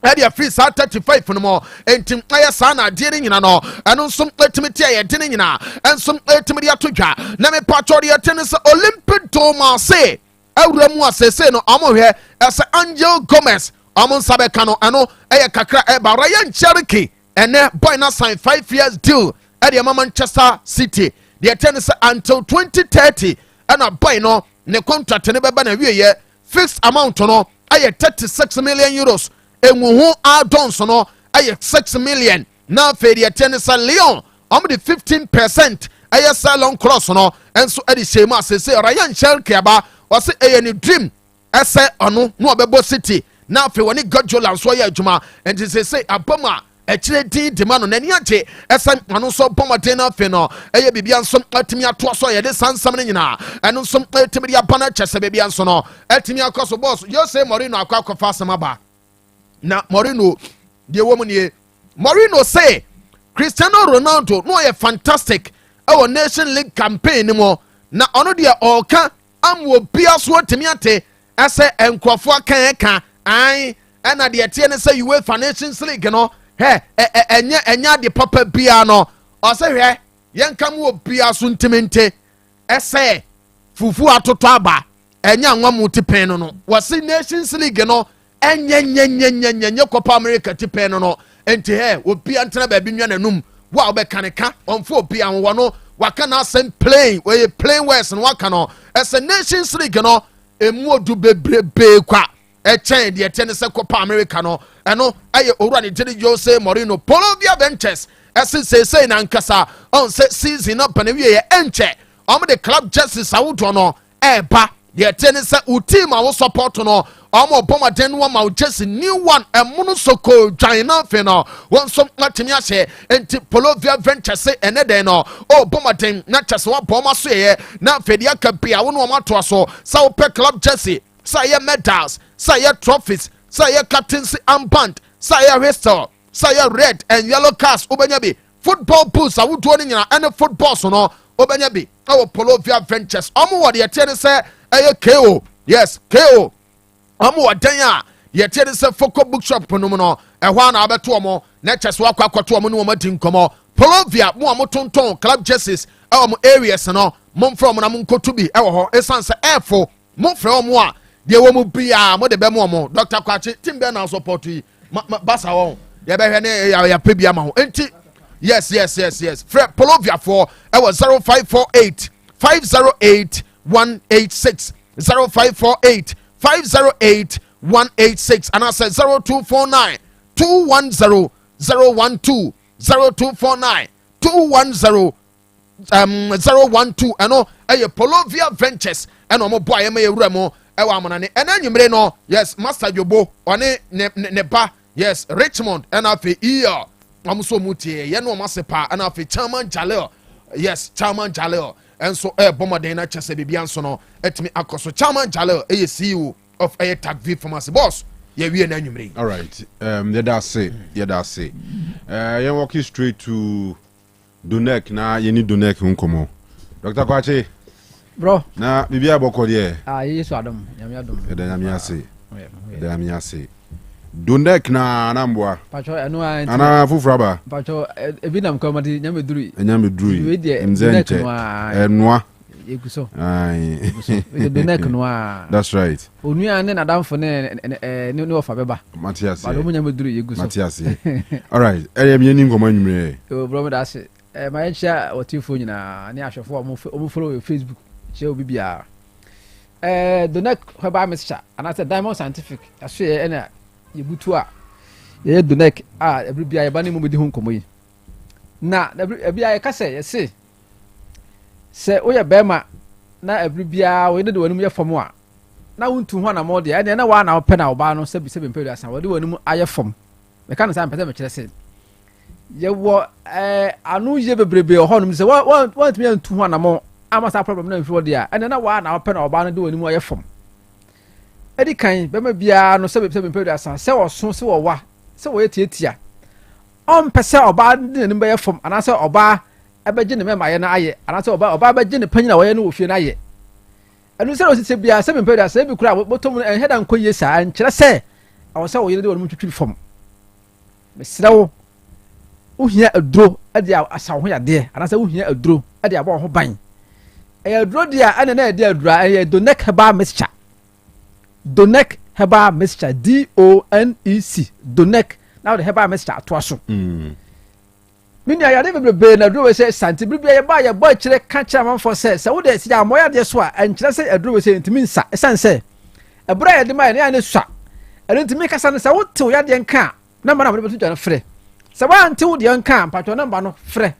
ade free sa 35 no mo entim aye sa na de nyina no eno nso etimi tie ye de nyina enso etimi de atodwa na me patro de tennis Olympic Tomase awuramu asese no amohwe ese Angel Gomez amon sabeka no eno eye kakra e ba Ryan Cherokee ene boy na sign 5 years deal ade Manchester City de tennis until 2030 and boy no ne contract ne beba na wieye fixed amount no aye 36 million euros enwuhu add-ons no aye 6 million na fe de tennis Lyon am de 15% aye salon cross no enso ade shema sese Ryan Cherokee aba wase eye ni dream ese ono no obebo City na fe woni Guardiola so ya adwuma enti sese abama ekire din de mano nani ache esa anu so bomade na fe no eye bibia nso atimi ato so ye de sansam ne nyina anu nso atimi ya bana chese bibia nso no atimi akoso boss Jose Mourinho akwakofa asema ba na Mourinho de womu nie Mourinho say Cristiano Ronaldo no ye fantastic our Nation League campaign ni mo na ono de oka amwo bia so atimi ate ese enkrofo kan ai ena de tie ne say UEFA Nations League no enya de papa bia no o se hwe yenkam wo bia so ntimente ese fufu atoto aba enya nwa mu tipen no wasi Nations League no enye Copa America tipen no enti he obi antena ba bi nwa nanum wa obekaneka onfo obi anwo no waka na asem playing we playing west no waka no as a Nations League no emu odu bebrebe kwa echen de etene se Copa America no eno aye owura ne tiri Jose Mourinho Polovia Ventures say na nkasa on say season up and we enche the club justice awudo no eba de etene se team awo support no bomba den one ma just new one emuno soko dwan fe no won so matimi ahye enti Polovia Ventures say ene den no bomba den na chese wa bomba so ye na fe de aka bia wo no mato so sa club jersey say medals say trophies say captaincy armband say whistle say red and yellow cards obenya bi football boots awudo ni nyina ene football so no obenya bi Polovia Ventures wo de etene say KO yes KO wadan a yɛte se Foco bookshop no mu no ɛhɔ na abeto omo na kyese akwato omo no madi nkomo Polovia mo amotonton club jerseys mo areas no mo from na mo nkotu bi ɛwɔ hɔ esanse ɛfo mo frɛ omo a de wo mu bia mo de be mo omo Dr. Kwachi team be na support yi basa won ye be hwe ne ya pe bia ma ho enti yes frɛ Polovia for ɛwɔ 0548 508 186 0548 508 186 and I said 0249 210 012 0249 210 012 and no Polovia Ventures and no boy me remo ewa amanane and anwumre no yes Master Jobo one ne ba yes Richmond and afi ear amso mutie ye no masepa and afi Chairman Jaleo yes Chairman Jaleo and so bomba de na chese bibia nso no etimi akoso Chairman Jaleo CEO of a tag v from us boss yeah we na anwumre. All right that's it you walking straight to Dunek na you need Dunek nkomo Dr. Kwachi bro na bibia boko de yesu adam nyame adom eda nyame ase Dunek na namboa pacho eno ana fufraba pacho ebi nam komadi nyame duru mzenche enwa yeguso Dunek noa that's right onua ne nadamfo ne ofa beba Matias ba do nyame duru yeguso Matias all right ere mi ngoma nwumre bro me da se my chia otifo nyina ne ahwefo omo follow Facebook chia obi bia Dunek heba mesha ana say Diamond Scientific aso ye na yebutu a ye Dunek a every bia ye ba ne mo bedi ho nkomo yi na bia ye kase ye se oye bema na every bia we de wanum ye fom a na wontu ho na mo de ene na wa na ope na oba no sebi mpedu asan we de wanum aye fom me kan say mpese me kire se ye wo anu ye bebrebe ho no se wa tumi antu ho na mo amasa problem na mfi de a ene na wa na ope na oba no de wanum aye fom edi kan bema bia no sebi mpedu asan se wo so se wo wa se wo ye tietia on pese oba de wanum be ye fom ana se oba abeje ne mema ye na aye anase oba abeje ne panyina wo ye no ofie na aye anu se osise bia se mpedu ase bi kura botom heda nkoye sa ankire se awo se wo ye de wo twitwi fom mesrawo uhia aduro ade asa ho yade anase uhia aduro ade aba ho ban aduro dia ane na ade aduro Dunek heba mixture Dunek heba mixture DONEC Dunek now the heba mixture to aso minya ya de bebrebe na aduro we say santi bibia ye ba ye boy kire ka kira man for say wo de si ya moya de so a enkire say aduro we say ntimi nsa esan say ebra ye de ma ne swa ntimi kasa ne say wo te ya de nka na ma na betu jana frɛ sɛ wa ante wo de nka patro na mba no frɛ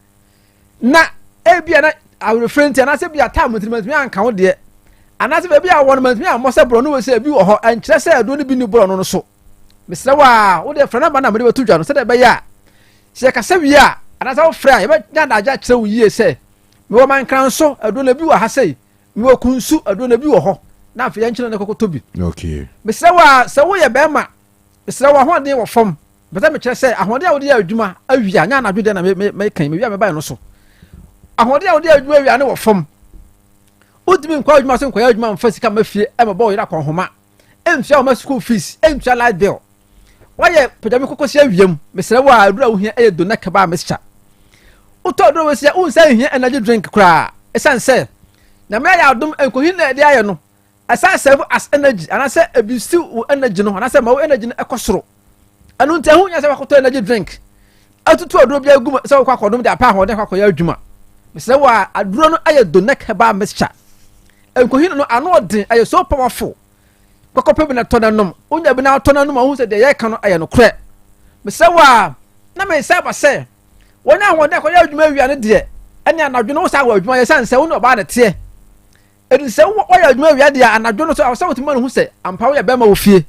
na ebia na awre frɛnti na sɛ bia ta mutimi anka wo de ana sɛ bia wo no mutimi a mo sɛ bro no we say bi wo hɔ enkire say aduro ne bi ni bro no so mesrɛ wa wo de frɛ na mba na me betu jana sɛ de be ya sɛ kasa wi a ana sa ofra ye ba nya da aja kire wo yie se me wo man kran so ado na bi wo ha sei me wo kunsu ado na bi wo ho na afi yan kire na kokoto bi okay me se wa se wo ye be ma me se wa ho de wo fom beta me kire se ahode a wo de adwuma awia nya na dwede na me kan me wia me ba no so ahode a wo de adwuma awia ne wo fom udimi nkwa adwuma so nkwa adwuma mfa sika mafie e me ba wo yira kon homa emfia wo ma school fees emfia light bill waye pejami kokosi awiem me se wa adura wo hia e Dunek heba mesha uto do we se un say hia energy drink kra esan say na me ya adom enkohin na de aye no asa serve as energy anase abuse energy no anase ma energy no ekosoro anu nti ahu nya se wakoto energy drink atutu aduro bia gum se wakọ akodom de apa ho de kwakọ ya adwuma se wa aduro no aye donek heba mixture enkohin no ano odin aye so powerful kwakọ bi na tonanom onya bi na tonanom ahu se de ye ka no aye no kre se wa na me se ba se wonya ho de kwakọ ya adwuma wi ane de ene anadwo no sa wa adwuma ye san se wo no ba na te edi se wo ya adwuma wi ade anadwo no so awsa wotima no hu se ampa wo ya be ma wo fie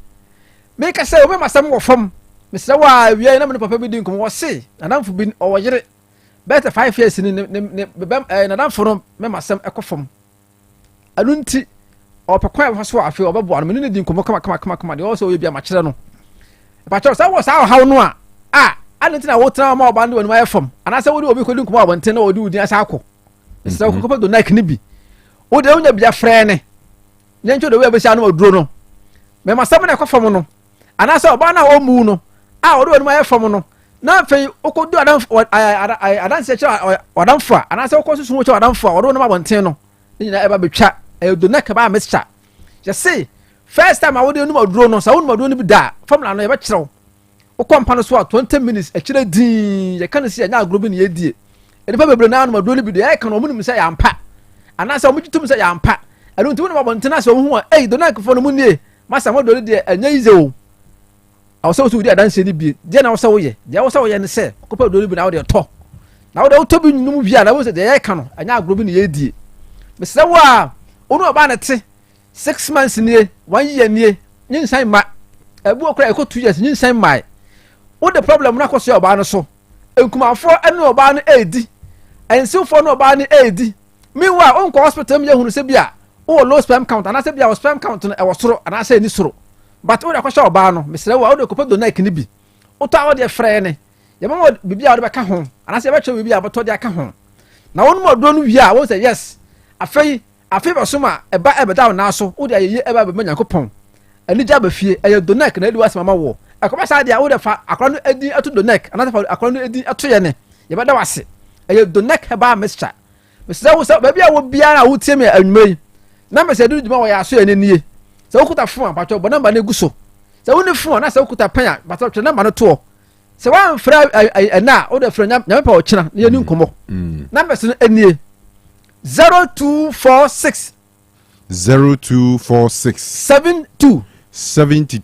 me ka se wo be masam wo fam Mr. Wa we na me papa bi din kom wo se nadamfo bi o yere better 5 years ni nadamfo no me masam ekofam anunti o pekwan fa so afi obebo anu me ni din kom kama de o so we bia ma kire no pa cho sa wo sa haw no a anunti na wo tra ma oba ndi wonu ma fam anasa wo di obi ko din kom abonten na wo di udi asa akọ Mr. Ko papa do Nike ni bi wo de onya bia frɛ ne nyencho de we be sha no aduro no me masam na ekofam no anasa oba na o mu no odo wonu ma fam no na fe okodu adan se kira wadan fa ana se okosu sun wo kira wadan fa odo no ma bonten no nyina eba betwa do na ka ba mixture je say first time awode wonu ma duro no sa wonu ma duro no bi da formula no ye be kirew okompa no so 20 minutes e kire din ye kan se anya agro bi ne ye die e pa bebre na no ma duro no bi de e kan omunum se ya ampa ana se omugitum se ya ampa anu nti wonu ma bonten na se ohu do na ka fo no mu nie masa mo do de anya yize o awso so di adanse ni bi de na awso wo ye de awso wo ye ne se kopa do bi na wo de to na wo de wo to bi num bi na wo se de ye ka no anya agro bi ne ye die me se wo a onu oba na te 6 months nie 1 year nie nyinsan ma ebu okra eko 2 years nyinsan mai wo de problem na koso oba no so enkumafo ene oba no edi ensifo no oba no edi meanwhile onko hospital me hunu se bia wo low sperm count ana se bia wo sperm count no e wo soro ana se ni soro but wo de kwasha oba no mesre wo de kopa do Nike ni bi wo to wo de frɛ ne ye ma bibia wo de beka ho ana se be twa bibia bo to de aka ho na wonu mo do no wi a wo say yes afei ba soma eba da na so wo de ye eba be Nyankopɔn ani ja ba fie eye do Nike na edi wasema ma wo akoba sa de a wo de fa akora no edi ato do Nike ana fa akora no edi ato ye ne ye be da wase eye do Nike heba mixture mesre wo sa ba bia wo bia na wo tie me anwumai na mesre du djuma wo ya so ye ne nie se okuta fun apacho bo namba na guso se woni fun na se okuta panya bato twa namba no to se wan fra na o de fra nyame pa o kina ne ni nkomo namba se no enie 0246 72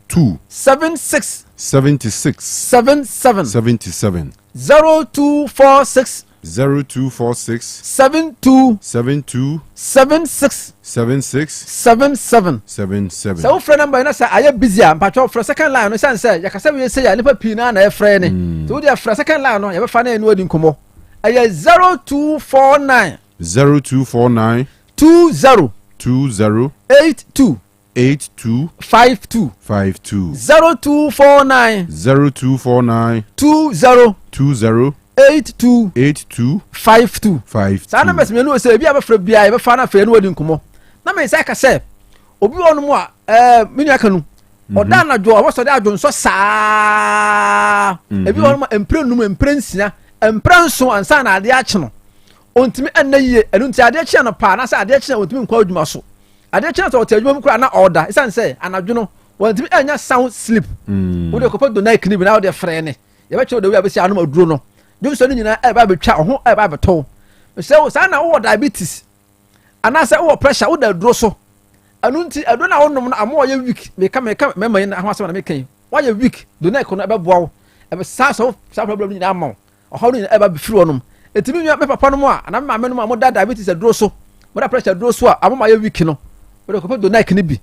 76 77 0246 72 76 77 so friend number na say aye busy am patcho for second line no san say yakasa we say ya nipa pi na e frɛ ne so we dey for second line no ye be fa na enu odi nkomo aye 0249 20 82 52 0249 20 82 52 sa na mes me no say bia be fra bia ye be fa na fa enu odi nkomo na me say ka say obi wonu mu a menu Kanu oda na jo wo so de adwo nso saa ebi wonu mu emprenum emprensia emprenso ansa na ade ache no ontimi anaye enu nti ade ache no pa na say ade ache na ontimi nkwa adwuma so ade ache na so adwuma mu kura na order isan say anadwo no ontimi anya sound sleep wo de kopa do Nike ni bi na wo de frɛ ne ye be che do wi abesi anu aduro no dum so ni nyina e ba betwa ho e ba beto se wo sa na wo diabetes ana se wo pressure wo da duro so anu nti ado na wonom na amo ye weak me ka mema na ho asema na me kan wo ye weak do na ikono e ba boa wo e be sa problem ni na ama o ha ni e ba be firi wonom etimi nwa me papa no mo a na me ma no mo da diabetes duro so mo da pressure duro so a amo ye weak no wo de ko do na ikini bi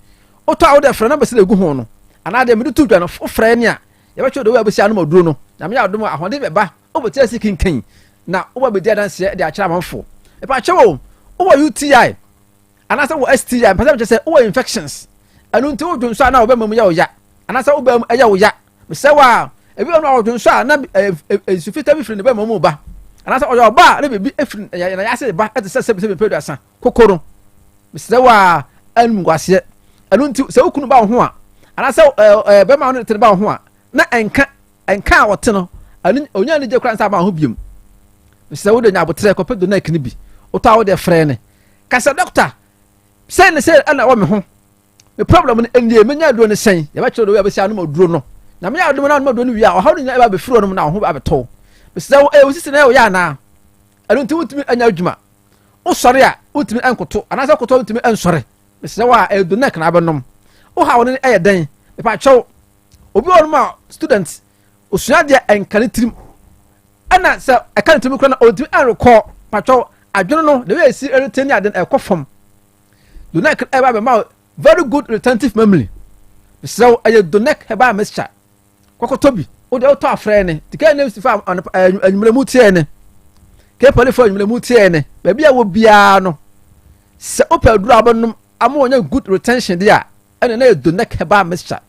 o to a wo da frɛ na be se egu ho no ana de me do tu dwa no frɛ ne a ye be che do we abesi anu maduro no na me ya do mo ahode be ba obotia sikinkan na oba be dia danse de akira manfo e pa chewo oba UTI anasa wo STI pasa be say oba infections anu nti wo dwonso na oba mamu ya oya anasa oba ya oya me say wa ebi ono wo dwonso na sufita bi firi ne ba mamu ba anasa oya oba na bebi efiri na ya se ba ete se pedu asa kokoro me say wa anu ngwase anu nti se okunu ba ho a anasa be ma no te ba ho a na enka wote no onya ni je kran sa ba ho biem se wo de nya botre ko pedo na kini bi o ta wo de frɛ ne kasa doctor Say ne say ana wa me ho. The problem no endie menya do ne sen. Ya ba kire do we abesi anu maduro no. Na me ya do na maduro no wi a o hawo nya e ba be firo no na ho ba beto. Be say o sisi na o ya na. Anu nti wutumi anya adwuma. O sori a wutumi enkoto. Ana sa koto wutumi ensori. Be say wa e do nek na abenom. O hawo ne e ye den. Me pa chew. Obi won ma student osua de enkane tirim. Ana sa e kan tumi kro na o tumi enrekọ pa chew adwono no the way si retain aden e kofom. Do nek e ba be ma very good retentive memory. So aye do nek e ba mixture. Kokoto bi o de o to afre ne. Tika ne si fa anwumlemu tie ne. Ke pole for anwumlemu tie ne. Ba bia wo bia no. Se opaduru abonum ama onya good retention dia. Ene na do nek e ba mixture.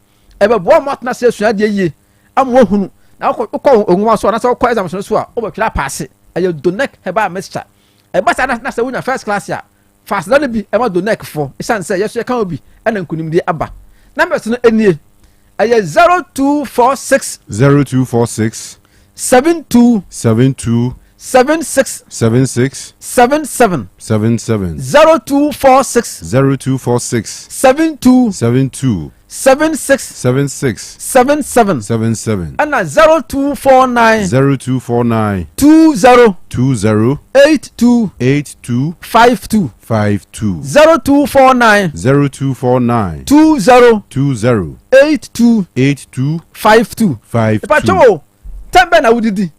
E be bo mo atna se sua de yie. Ama wo hunu. Na ko onwa so na se ko exam so a o ba twira pass. Aye do nek e ba mixture. E ba sa na se wunya first class ya. Fast that be e ma do nek for. Isan say yes you can obi. Ena nkunim de aba. Numbers no enie. Aye 0246 0246 72 72 76 76 77 77 0246 0246 72 72 76 76 77 77 and 0249 0249 20 20 82 82 52 52 0249 0249 20 20 82 82 52 52 Pacho tembe na udidi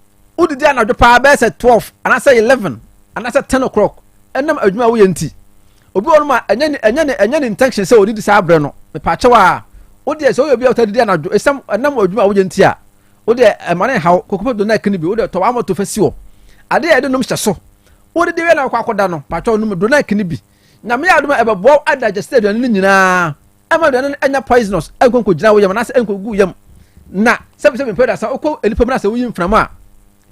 anadwo pa be say 12 and say 11 and say 10 o'clock enam adwuma wo yenti obi won ma enya ni intention say odidi sa abre no me pacho a odi say obi otadidi anadwo esam enam adwuma wo yenti a odi emane hawo kokopo do na kini bi odi to wa moto fasi wo ade ya de num hyeso odidi we na akoda no pacho num do na kini bi na me aduma ebebo adagest aduane ni nyina ama aduane enya poisonous enkonko gina wo yam na se enkogu yam na sebe me peda sa okọ elipam na se wo yim frama a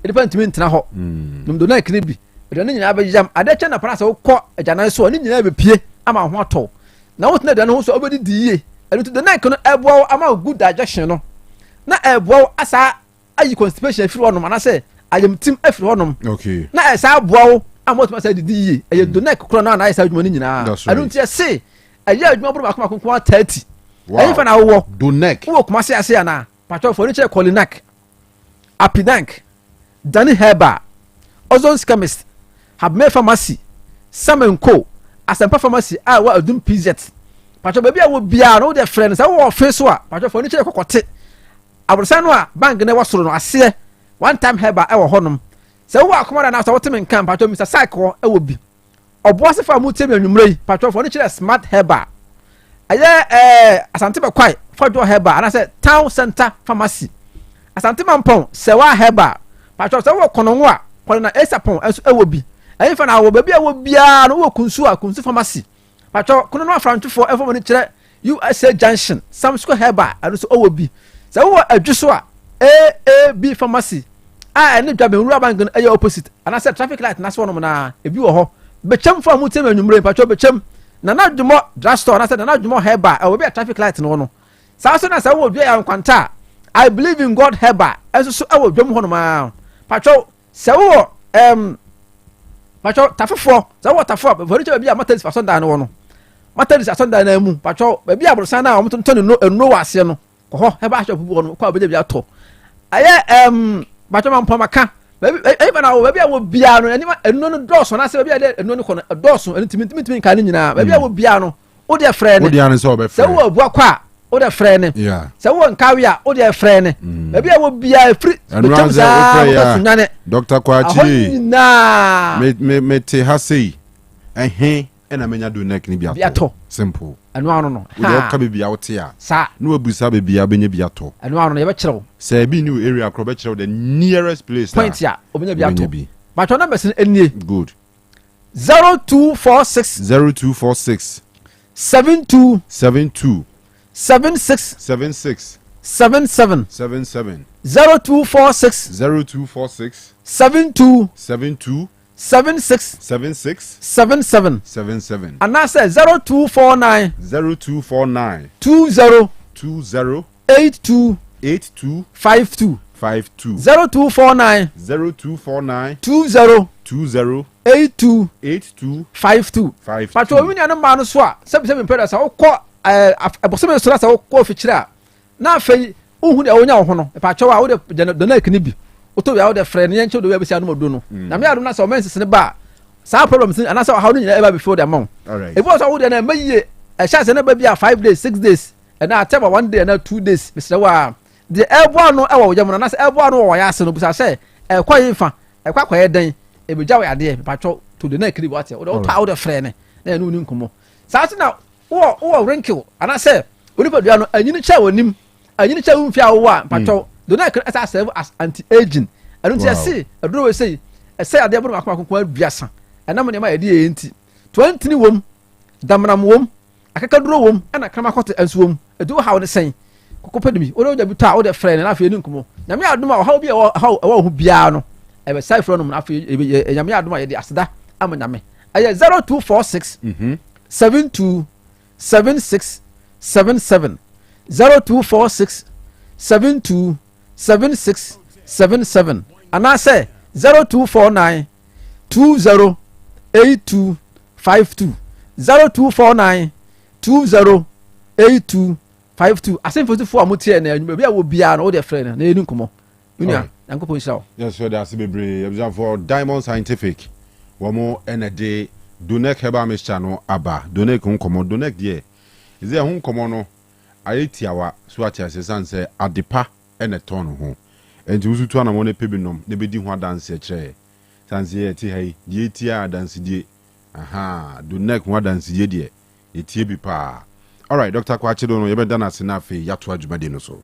elipa ntimi ntena ho num do na kini bi aduane nyina ba yam ade che na pra sa okọ ajanan so ni nyina be pie ama ho ato na wo tena aduane ho so obedi diye elu to do na kono ebo ama good digestion no na ebo asa ayi constipation afiri wonom na se ayam tim afiri wonom okay na esa abo amotuma sa didi ye aye do na kokro na esa adwuma ni nyina elu ntia se aye adwuma bro makoma konkon 30 ayi fa na wo do neck wo kuma se ase ana patro for niche Colinac Apidank Dani Herba Ozone Chemist Habme Pharmacy Samenko Asempa Pharmacy a wa adum PZ patro baby a wo bia no de friend sa wo fe so a patro for niche kokote abrosa no a bank ne wasoro no ase one time Herba e wo honom se wo akoma na so wotem nkan patro Mr Cycle e wo bi obo ase fa mu tem anwumrei patro for niche smart Herba aye asante ba kwai fodwo Herba ana se town center pharmacy asante mampon sewa Herba patro se wo kono ho a kono na esapon enso e wo bi ayi fa na wo ba bia wo bia no wo kunsu pharmacy patro kono no afrantufo e fo mo ni kire USA Junction Samsco Herba anu so wo bi se wo adwuso a AAB pharmacy a ene dwa be nru abangan aye opposite ana se traffic light na so no na ebi wo ho bechem fa mu tem anwumre patro bechem na dwumo drugstore na say na dwumo Herba e wo be traffic light no sa so na sa wo dwa ya nkwanta I believe in God Herba enso so e wo dwom ho no ma patro se wo patro tafofo se wo tafo before che bia matters fa sonda no no matters asonda na mu patro bia abrosan na o mtonto no wase no ko ho Herba shop bu no ko abeje bia to aye patro man pomaka baby na wo baby wo bia no anima enu no doso na se baby de enu no ko doso enu timi kan nyina baby wo bia no wo de frɛ ne wo de an se wo be frɛ se wo abu akwa wo de frɛ ne se wo nkawe a wo de frɛ ne baby wo bia free betam za Dr. Kwachi na me te ha sei ena menya do neck ni bia to simple anu anu no wo de ka be bia wo te a sa no abusa be bia benya bia to anu anu no ye be kyerɛw say be new area akro be kyerɛw the nearest place point ya obenya bia to but your numbers enie good 0246 0246 72 72 76 76 77 77 0246 0246 72 72 76 76 77 77 and I said 0249 0249 20 20 82 82 52 52 0249 0249 20 20 8252 but o minya no ma no so a sebi impeda sa wokɔ abosome so sa wokɔ fikyire a na afei uhu de onya wo ho no pa kyɛw a wo de donate ni bi oto ya wo de frɛ ne yɛnkyɛ do we bɛsia no modo no na me adom na sa o mense ne ba sa problems ana sa how no nyina eba before the amount e bo so wo de na maye chance na ba bia 5 days 6 days and na tell 1 day na 2 days Mr. Wa the elbow no e wo yam no na say elbow no wo ya ase no busa say e kwa yinfa e kwa kwa den e be gya wo ade pa twɔ to the neck what o ta wo de frɛ ne na no ni nkomo sa ase na wo wrinkle ana say onipa dua no anyini kyɛ wonim anyini kyɛ wo mfia wo a pa twɔ the neck as serve as anti aging I don't see aduro we say ade bo no akoma aduasa ɛna mo ne ma yɛde yɛ nti 20 ni wom damnam wom akakaduro wom ɛna krama kɔte ansu wom edu hawo ne sɛn kokopɛ de bi o de bi ta o de frɛ ne na afei ni nkomo nyame adom a hawo bi ɛwɔ ho biara no ɛbɛ sai frɛ no na afei nyame adom a yɛde aseda ama nyame ɛyɛ 0246 72 76 77 0246 72 76 77 anase 0249 20 8252 0249 20 8252 asemfo amutie na anwuma bia wo bia no de frɛ na enu nkomo unia yankopon hira. Yes, so that's bebre observe for Diamond Scientific womo enede donek heba mixture no aba donek nkomo donek de is there nkomo no ayetiawa so atiase sanse adepa ene ton ho enti usutu na mo ne pebinom ne bedi ho adanse kyerɛ sanse eti hai die etia adanse die aha donek ho adanse die de etie bi pa. All right, Dr. Kwachido no yebeda na senafe yato adwumade no so.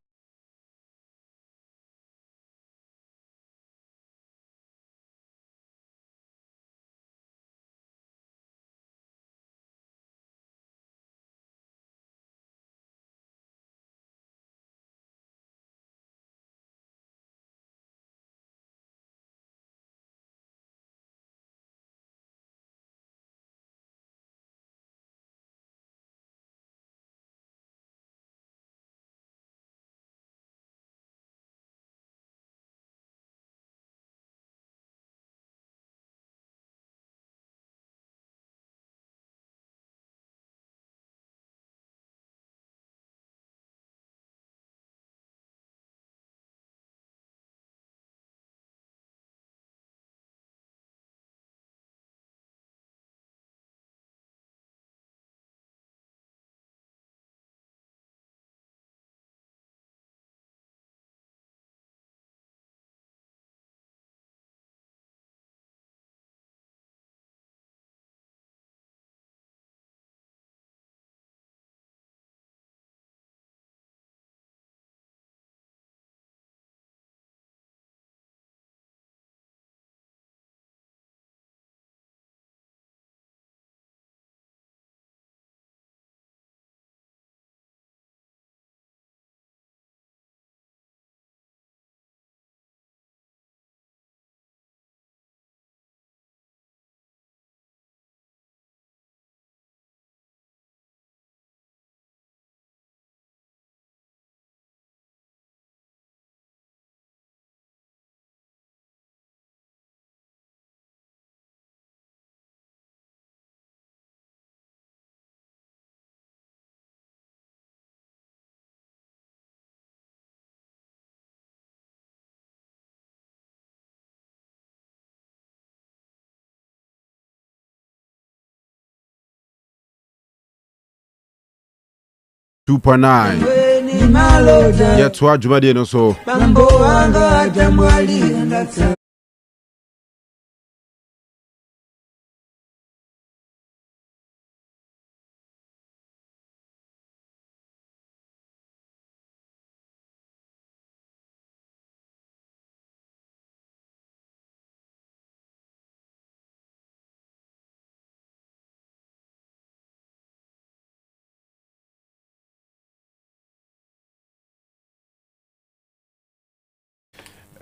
.9 yato adwumade no so.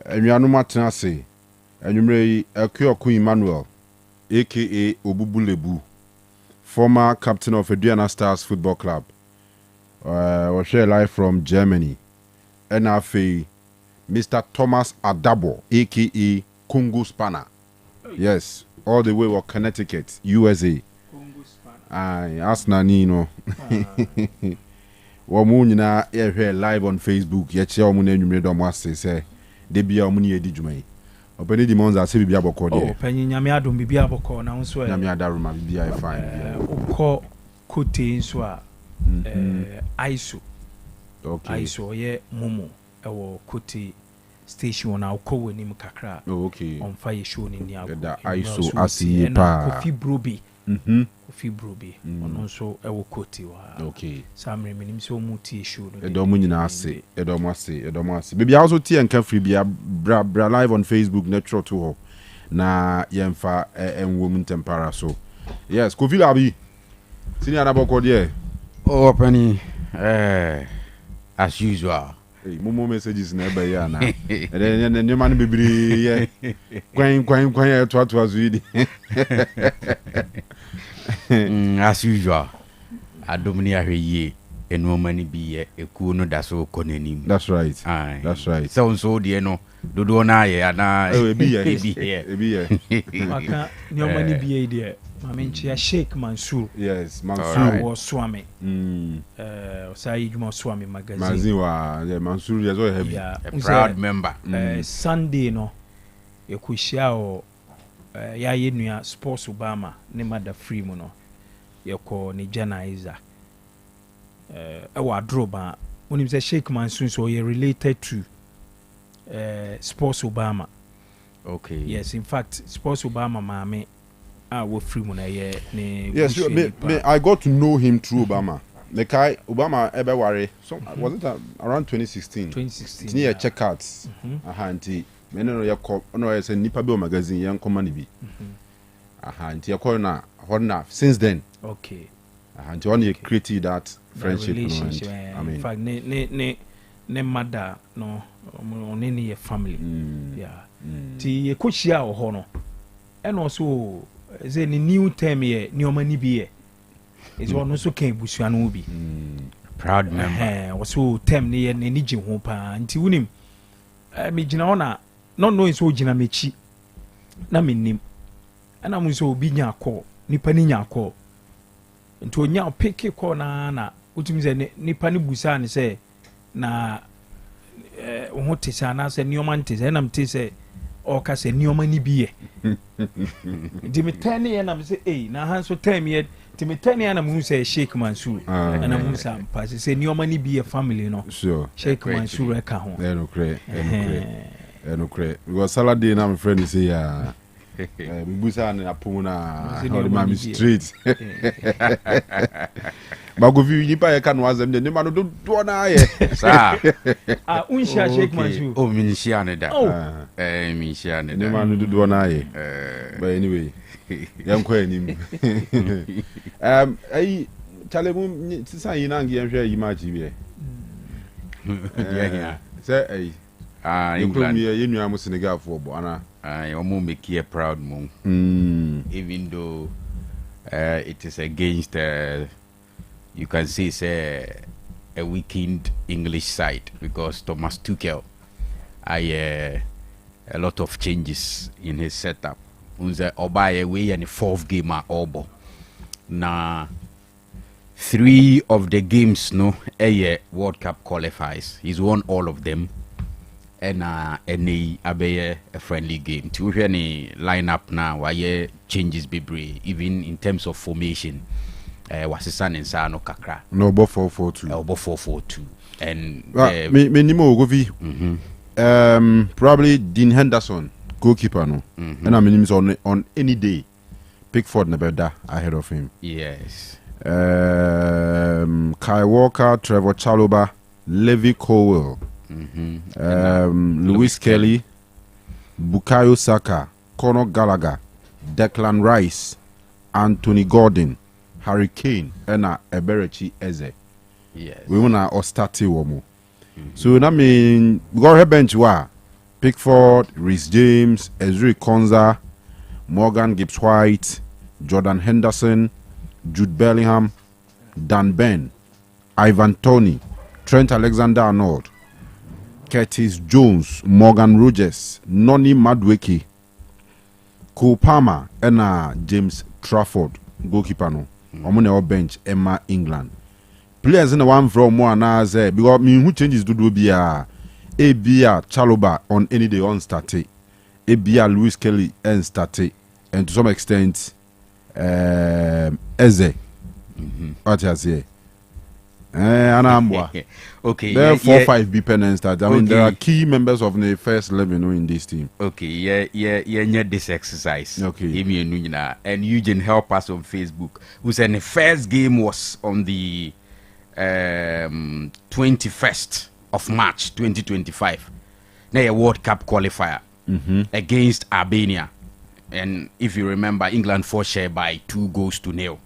Enyanum atenase enwumre Akoto Emmanuel aka Obubulebu, former captain of Aduana Stars Football Club, was share live from Germany. NFA Mr. Thomas Adabo aka Congo Spanner. Yes, all the way to Connecticut, USA. Arsenal ni no. Womu nyina here live on Facebook. Ye che omu na enwumre do mo ase say de bia omu ni edi dwuma yi. Opani di monza se bibia bokọ de. Oh, panyi nyame adom bibia bokọ na nso e. Nyame adaruma bibia e fine. Ukọ kote nso a ISO. Okay. ISO ye momo ewo kote station na ukọ wani mu kakra. Oh, okay. On fire show ni ni ago. Da ISO asiye pa. Kofi Brobi. Kofi Brobi. Ono nso ewo kote wa. Okay. Samre minim so mu tie show no. Edomu nyina ase, edomu ase. Baby also tie enka free bia bra live on Facebook netro to ho. Na yemfa enwom ntempara so. Yes, Kofi Labi. Sini anaboko de. Oh, Penny. As usual. Hey, momo messages na ebe ya na. Ne man bibiri ye. Kwan ya to azuidi. As usual. Adomni ahwe eno mani bi ye eku no da so konanim. That's right. That's right. So de no dodo na ye ana ebi ye. Maka nyoma ni bi ye de. Mamenchi Sheikh Mansour. Yes, Mansour was swami. Osei Juma Swami magazine. Magazine wa Mansour is so heavy. A proud member. Sunday no yekushia o ya yenua Sports Obama ne mother free mu no yeko ne janaiza. Ewa droba when say Sheikh Mansour so you related to Sports Obama. Okay. Yes, in fact Sports Obama mame free mo na ye ne. Yes, I got to know him through Obama. The guy Obama ebe ware. So was it around 2016? 2016. Tini ye checkouts. Ahanti. Me no ye ko no ye say nipa be magazine ye nkoma ni bi. Ahanti ye ko na honna since then. Okay. Ahanti on ye created that friendship. Relationship. I mean, in fact ne mother no on any your family. Yeah. Ti ye ko shia o ho no. And also say ni new term ye ni o mani bi ye is one so can busua no bi proud member so term ni ye ni gye ho pa nti wunim me gina ona no no so gina mechi na menim ana mu so obi nya call nipa ni nya call nti onya pick call na utimi se nipa ni busa ni se na ho tesa na se ni o man tesa na mte se o ka se ni o mani bi ye di me tani ye na me say na han so time ye di me tani ye na mu say Sheikh Mansour na mu say pass say ni o mani bi ye family no sure Sheikh Mansour e ka ho no cre because Saturday na my friend say ya we busa na apuna na mami street bago vi ni pa ye kan wazem de ma no do na ye sa unsha Sheikh Mansour o minshia ne da minshia ne da ni ma no do na ye but anyway yanko anim ai chale mu sisa yi na ngi yanhwe yi ma ji bi yeah say England ye nua mu Senegal fo bo ana omo make you proud mo even though it is against you can say it's a weakened English side because Thomas Tuchel a lot of changes in his setup. Unze obaye we and the fourth game at Obo. Na 3 of the games no World Cup qualifies. He's won all of them. And any abeye a friendly game. To any lineup now why changes be even in terms of formation. Wasisan and Sano Kakra. No, bo 4-4-2. Bo 4-4-2. And me nimo govi. Probably Dean Henderson, goalkeeper no. And I mean on any day. Pickford Nebeda ahead of him. Yes. Kai Walker, Trevor Chalobah, Levi Colwell, Lewis Kelly, Bukayo Saka, Conor Gallagher, Declan Rice, Anthony Gordon, Harry Kane, and Eberechi Eze. Yes. We wanna Ostati Womo. So that mean we got her bench wa Pickford, Reece James, Ezri Konza, Morgan Gibbs White, Jordan Henderson, Jude Bellingham, Dan Ben, Ivan Toney, Trent Alexander-Arnold, Curtis Jones, Morgan Rogers, Noni Madueke, Cole Palmer and James Trafford goalkeeper no omo na bench Emma England players in the one from one as because me who changes do bia Chaloba on any day on started Louis Kelly and started and to some extent Eze what you say okay, there are 4-5 BP start. I mean, there are key members of the first 11 in this team. Okay, this exercise. Okay, and Eugene help us on Facebook. Who said the first game was on the 21st of March 2025. Now a World Cup qualifier against Albania, and if you remember, England fought share by 2-0.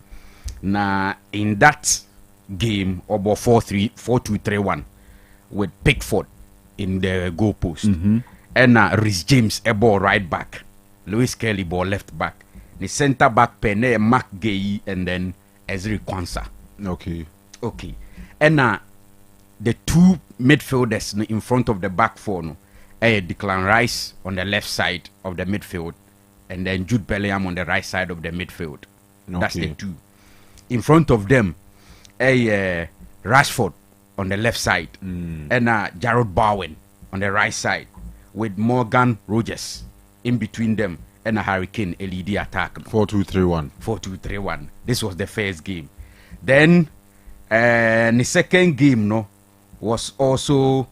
Now in that game about 4-2-3-1 with Pickford in the goalpost and Rhys James a ball right back, Lewis Kelly ball left back, the centre back Pene Mark Gay and then Ezri Kwanzaa. Okay, and the two midfielders in front of the back four Declan Rice on the left side of the midfield and then Jude Bellingham on the right side of the midfield. That's the two. In front of them Rashford on the left side and Jarrod Bowen on the right side with Morgan Rogers in between them and a Harry Kane LED attack. 4-2-3-1. This was the first game. Then the second game was also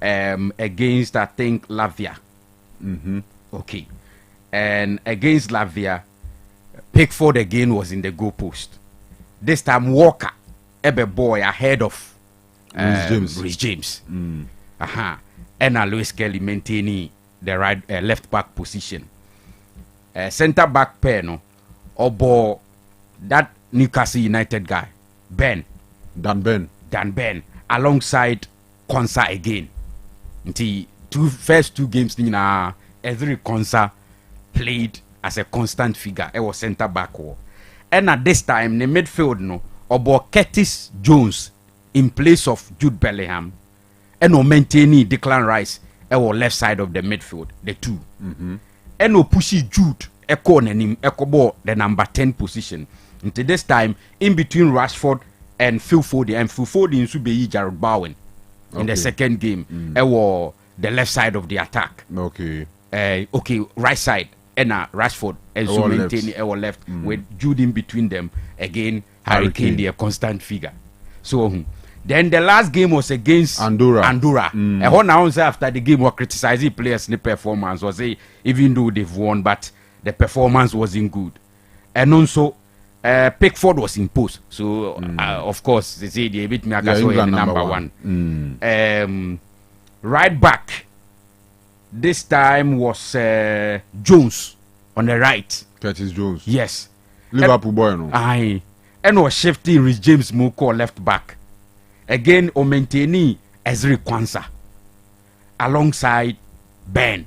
against I think Latvia. Okay, and against Latvia, Pickford again was in the goalpost. This time Walker Ebe boy ahead of Rhys James. And Lewis Kelly maintaining the right left back position. Centre back pair Obo that Newcastle United guy Dan Ben alongside Kwanzaa again. The first two games every Kwanzaa played as a constant figure. It was centre back. And at this time the midfield Obo Curtis Jones in place of Jude Bellingham and maintaining Declan Rice left side of the midfield, the two. And pushy Jude ball the number 10 position. Until this time, in between Rashford and Phil Foden should be Jarrod Bowen in the second game. The left side of the attack. Right side. And Rashford and so maintaining our left with Jude in between them again. Harry Kane, the constant figure. So then the last game was against Andorra. And now after the game, we criticizing players' performance. Was even though they've won, but the performance wasn't good. And also, Pickford was imposed. So of course, they say they beat me number one. Right back. This time was Jones on the right. Curtis Jones. Yes. Liverpool boy no. Aye. And was shifting Rhys James Moko left back. Again, o maintaining Ezri Kwanzaa alongside Ben.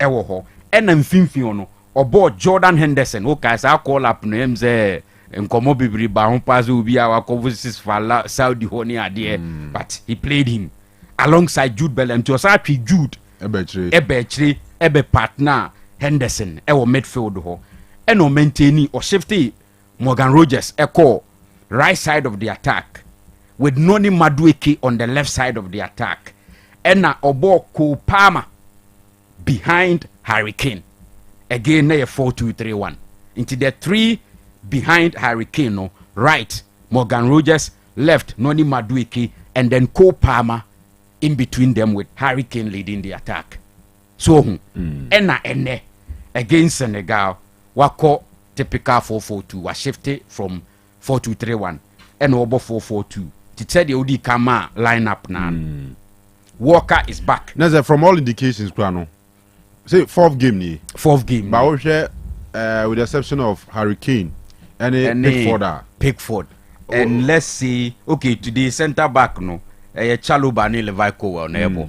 Ewo ho. And mfimfini no obo Jordan Henderson. Okay, so I call up name say nkomo bibiri ba ho pass obi a wakovusis for Saudi honi ade. But he played him alongside Jude Bellingham. To say Jude Ebe partner Henderson ewo midfield ho. And o maintaining or shifting Morgan Rogers right side of the attack with Noni Madueke on the left side of the attack and Obo Cole Palmer behind Harry Kane. Again, 4-2-3-1. Into the three behind Harry Kane, right Morgan Rogers, left Noni Madueke, and then Cole Palmer in between them with Harry Kane leading the attack. So ene against Senegal wako typical 4-4-2 was shifted from 4-2-3-1 and over 4-4-2. It said the OD Kama lineup now. Walker is back. Now, from all indications, Plano, say fourth game. But with the exception of Harry Kane and Pickford. And let's see, okay, today centre back no, Chaloba ni Levi Cowell nebo.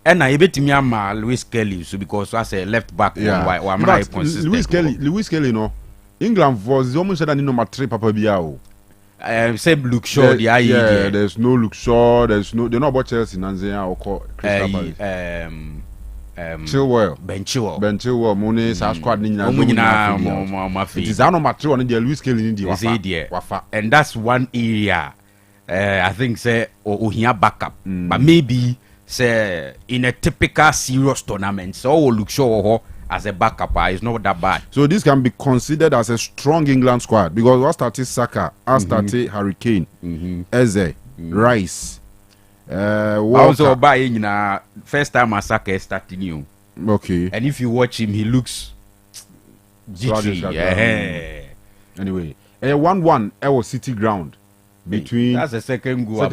And I bet me Lewis Kelly so because as a left back Lewis Kelly no. England was almost said that number 3 Papa Biao. Same Luke Shaw, there's no Luke Shaw, they're not about Chelsea, Nanzea or Crystal Palace. Chilwell Ben Chilwell Mone sa squad ni nyina mo it is ano matro on the Luis Kelly ni wafa and that's one area I think say ohia backup but maybe say in a typical serious tournament so we look sure as a backup is not that bad. So this can be considered as a strong England squad because what started Saka, started Harry Kane, Eze, Rice, also by first time Saka starting new. Okay. And if you watch him, he looks jittery. Anyway, 1-1 was City ground between. That's the second goal.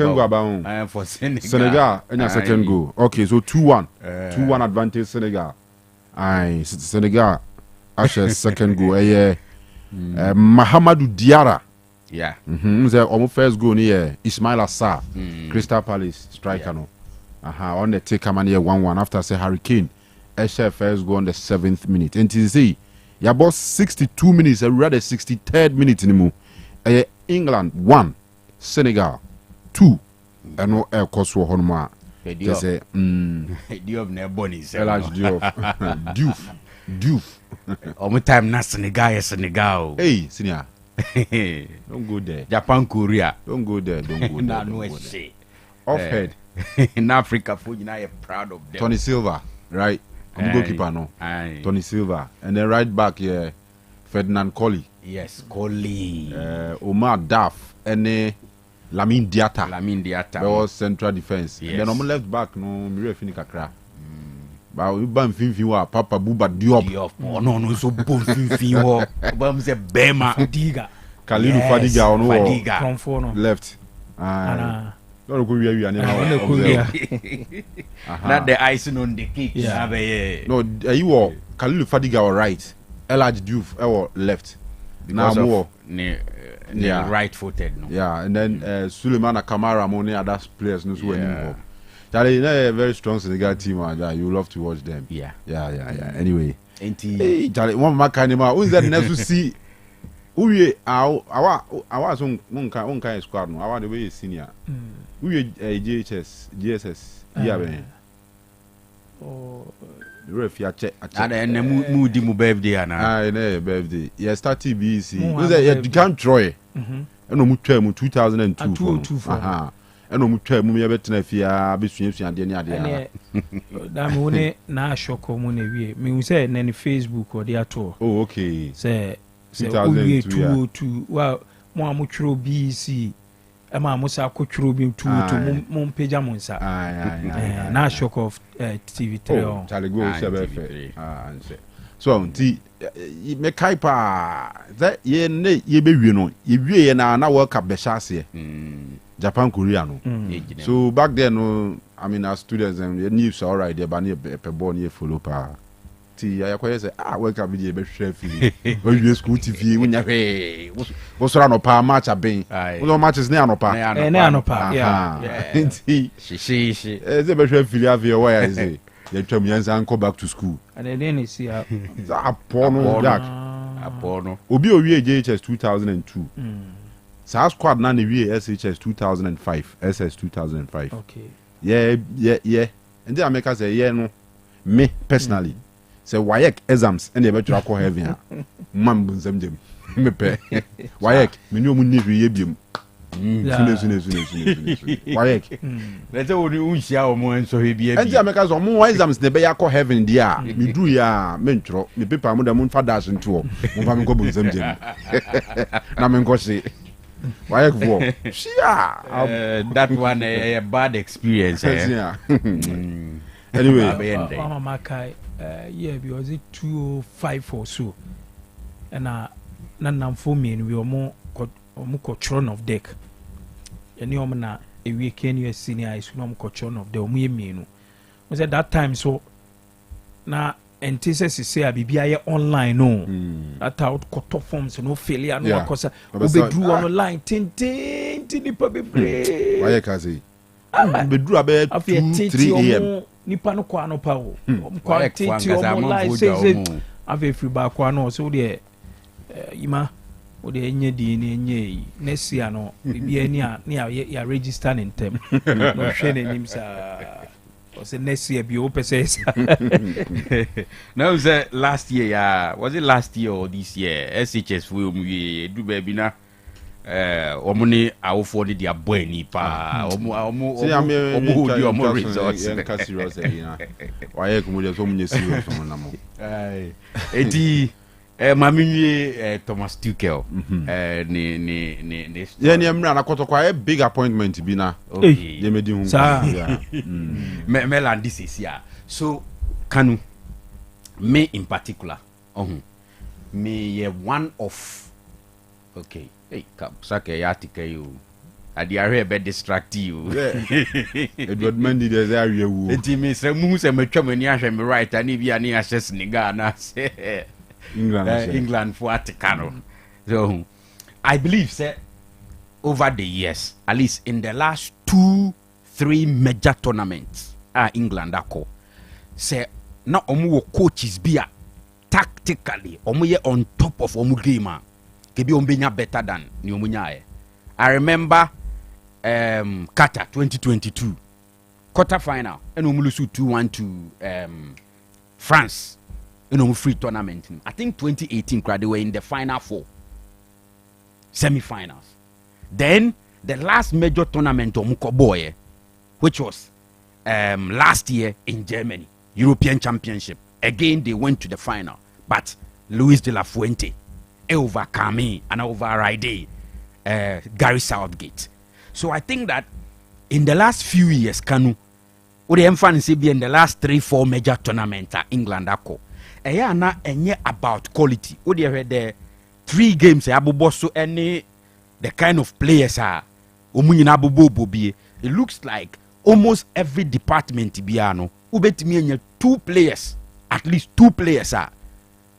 For Senegal and a second goal. Okay, so 2-1, 2-1 advantage Senegal. Aye, Senegal Asher's second goal. Mahamadou Diarra. Yeah. The first goal near Ismail Assar, Crystal Palace striker. No. On the take a man here 1-1 after say Harry Kane. Asher first goal on the 7th minute. And to see, you about 62 minutes. Rather 63rd minute in the England 1, Senegal 2, and no air cost for Honma. Just say, Diouf ne boni se. Diouf. All time na Senegal. Hey, senior. Don't go there. Japan, Korea. Don't go there. Nah, no shit. Off head. In Africa, for you are proud of them. Tony Silva, right? I'm goalkeeper no. Tony Silva, and then right back here, Ferdinand Colley. Yes, Colley. Omar Daf and Lamine Diatta. That was central defense. Yes. And then on left back, no, Mire Finikakra. But we ban Finfiwa, Papa Buba Diop. Oh no, so bon Finfiwa. Bam se Bema. Fadiga. Khalilou Fadiga on Fadiga. Left. Not the icing on the cake. No, you were Khalilou Fadiga were right. Elhadji Diouf left. Because of right footed. No? Yeah, and then Suleiman Kamara, Mone, other players no so anymore. Charlie, a very strong Senegal team, you love to watch them. Yeah. Anyway, Charlie, one more kind of who's that next to see? Uye, I was one kind of squad. No, I want the way senior. Uye, GSS. Yeah, the ref ya check. And moody mu birthday ana. Birthday. Yeah, start TBC. Who's that? You can't try. And no mu 2002. And no twa mu yebetena fia besuasua de ne ade da me woni na shoko mu na wie me say na ni Facebook or dey ato. Oh, okay. Say 2002 wa mo amotwero BC ama mo sa akotwero bi 22 mo page mo nsa. Na shoko of TV3 on. Charlie go say so nti me kai pa that ye ne ye be wi no ye wie na World Cup be chance Japan, Korea, no. So back then, no, I mean, as students, and the news all right there, but near born here follow pa. See, I quite say, World Cup video be chef. When you school TV, when you hey, what's around no pa match a been. No matches near no pa. No pa. Yeah. See, she. It's a better video via where I say. You tell me and go back to school. And then you see a porno jack. A porno. Obi Owie JHS 2002. Sa squad na ne wie SHS 2005 SS 2005. Okay. Yeah. And then America say yeah no me personally say WAEC exams and they better go heaven. Man bunzam dem. Me pe. WAEC me no mu ni hwe biem. WAEC. Let's say we unhia o mo enso hwe bia. And then America say mo exams ne be ya go heaven dia. Me do ya me ntro me paper mo da mo fa dash nto. Mo fa me go bunzam dem. Na me go say that one a bad experience. Anyway, Mama Makai, yeah, because it 205 or so, and none for me, and we are more coachron of deck. And you are a weekend, you senior is no coachron of the Omiemino. Was at that time so now. And this is say I be online no that out cut forms no failure no cause we drew online tin nipa bebre why can say be drew about 2-3 am nipa no kwa no pa o kwa tin online say ave free back kwa no so there yima o de enye di ni enye next year no bibia ni ya register in term no hwe na nim sa Say next year be open says. Now say last year, was it last year or this year? SHS we do baby na omuni awofo dia boy ni pa omo di omo results en serious na why ko mo so munye serious mo na mo eti maminye Thomas Tuchel ni yeah ni amra na kotokwa a big appointment bi na ye medi hu Meland this is here. So Kanu, me in particular, me one of okay. Hey, sake ya tika you. Adi are be distract you. Edward Mendy dey area wu. Enti me se mu se metwa mani ahwe me right ani bia na access ni Ghana say England for Kanu. So I believe say over the years, at least in the last 2-3 major tournaments, England ako say na omu coaches bia tactically omu ye on top of omu game. Kebi ombenya better than ni omunyae. I remember Qatar 2022 quarter final and omulusu 2-1 to France in omu free tournament. I think 2018 they were in the final 4 semi-finals. Then the last major tournament omuko boy, which was last year in Germany, European Championship. Again they went to the final, but Luis de la Fuente overcome and override Gary Southgate. So I think that in the last few years, Kanu, what the emphasis be in the last 3-4 major tournaments England ako. Na enye about quality. What they heard the 3 games abuboso any the kind of players are omunyina abubo be. It looks like almost every department biano ubetimi enye 2 players, at least 2 players are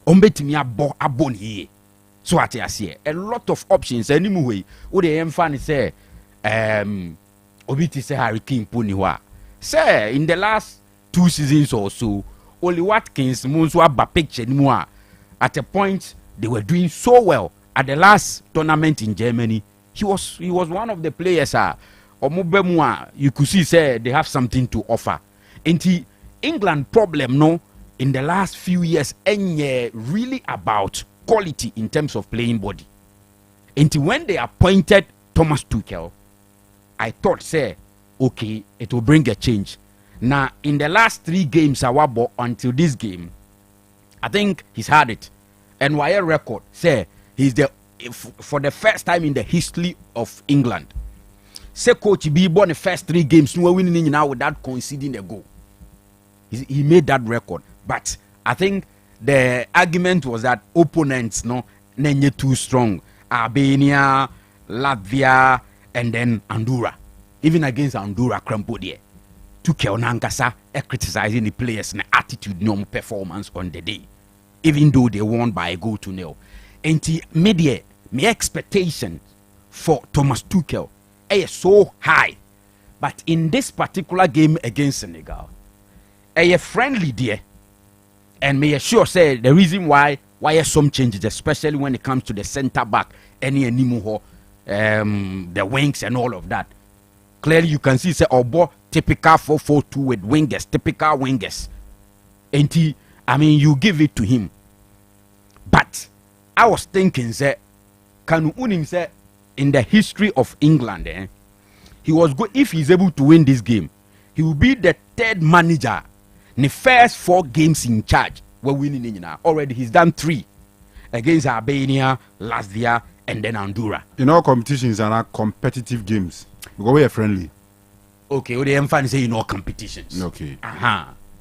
ombetimi abon here. So what I say, a lot of options anyway. What the emphasis say, obiti say Harry Kane puniwa. Say in the last 2 seasons or so, only Watkins Munzwa ba picture anymore. At a point they were doing so well at the last tournament in Germany. He was one of the players. You could see say they have something to offer. And England problem no in the last few years really about quality in terms of playing body. Until when they appointed Thomas Tuchel, I thought say okay, it will bring a change. Now in the last 3 games until this game, I think he's had it. And why a record say he's for the first time in the history of England. Say coach be born the first 3 games no winning now without conceding a goal. He made that record. But I think the argument was that opponents no nenye too strong. Albania, Latvia, and then Andorra. Even against Andorra, Cambodia. Tuchel Nankasa criticizing the players' attitude, no performance on the day. Even though they won by a goal to 0. And media, my expectation for Thomas Tuchel is so high. But in this particular game against Senegal, a friendly day. And may sure say the reason why some changes, especially when it comes to the center back, the wings and all of that. Clearly you can see say Obo typical 4-4-2 with wingers, typical wingers. And you give it to him. But I was thinking say Kanu Unim say in the history of England, he was good if he's able to win this game, he will be the 3rd manager. In the first 4 games in charge, we're winning now. Already he's done 3 against Albania, Latvia, and then Andorra. In all competitions are not competitive games. Because we are friendly. Okay, what the emphasis say in all competitions. Okay.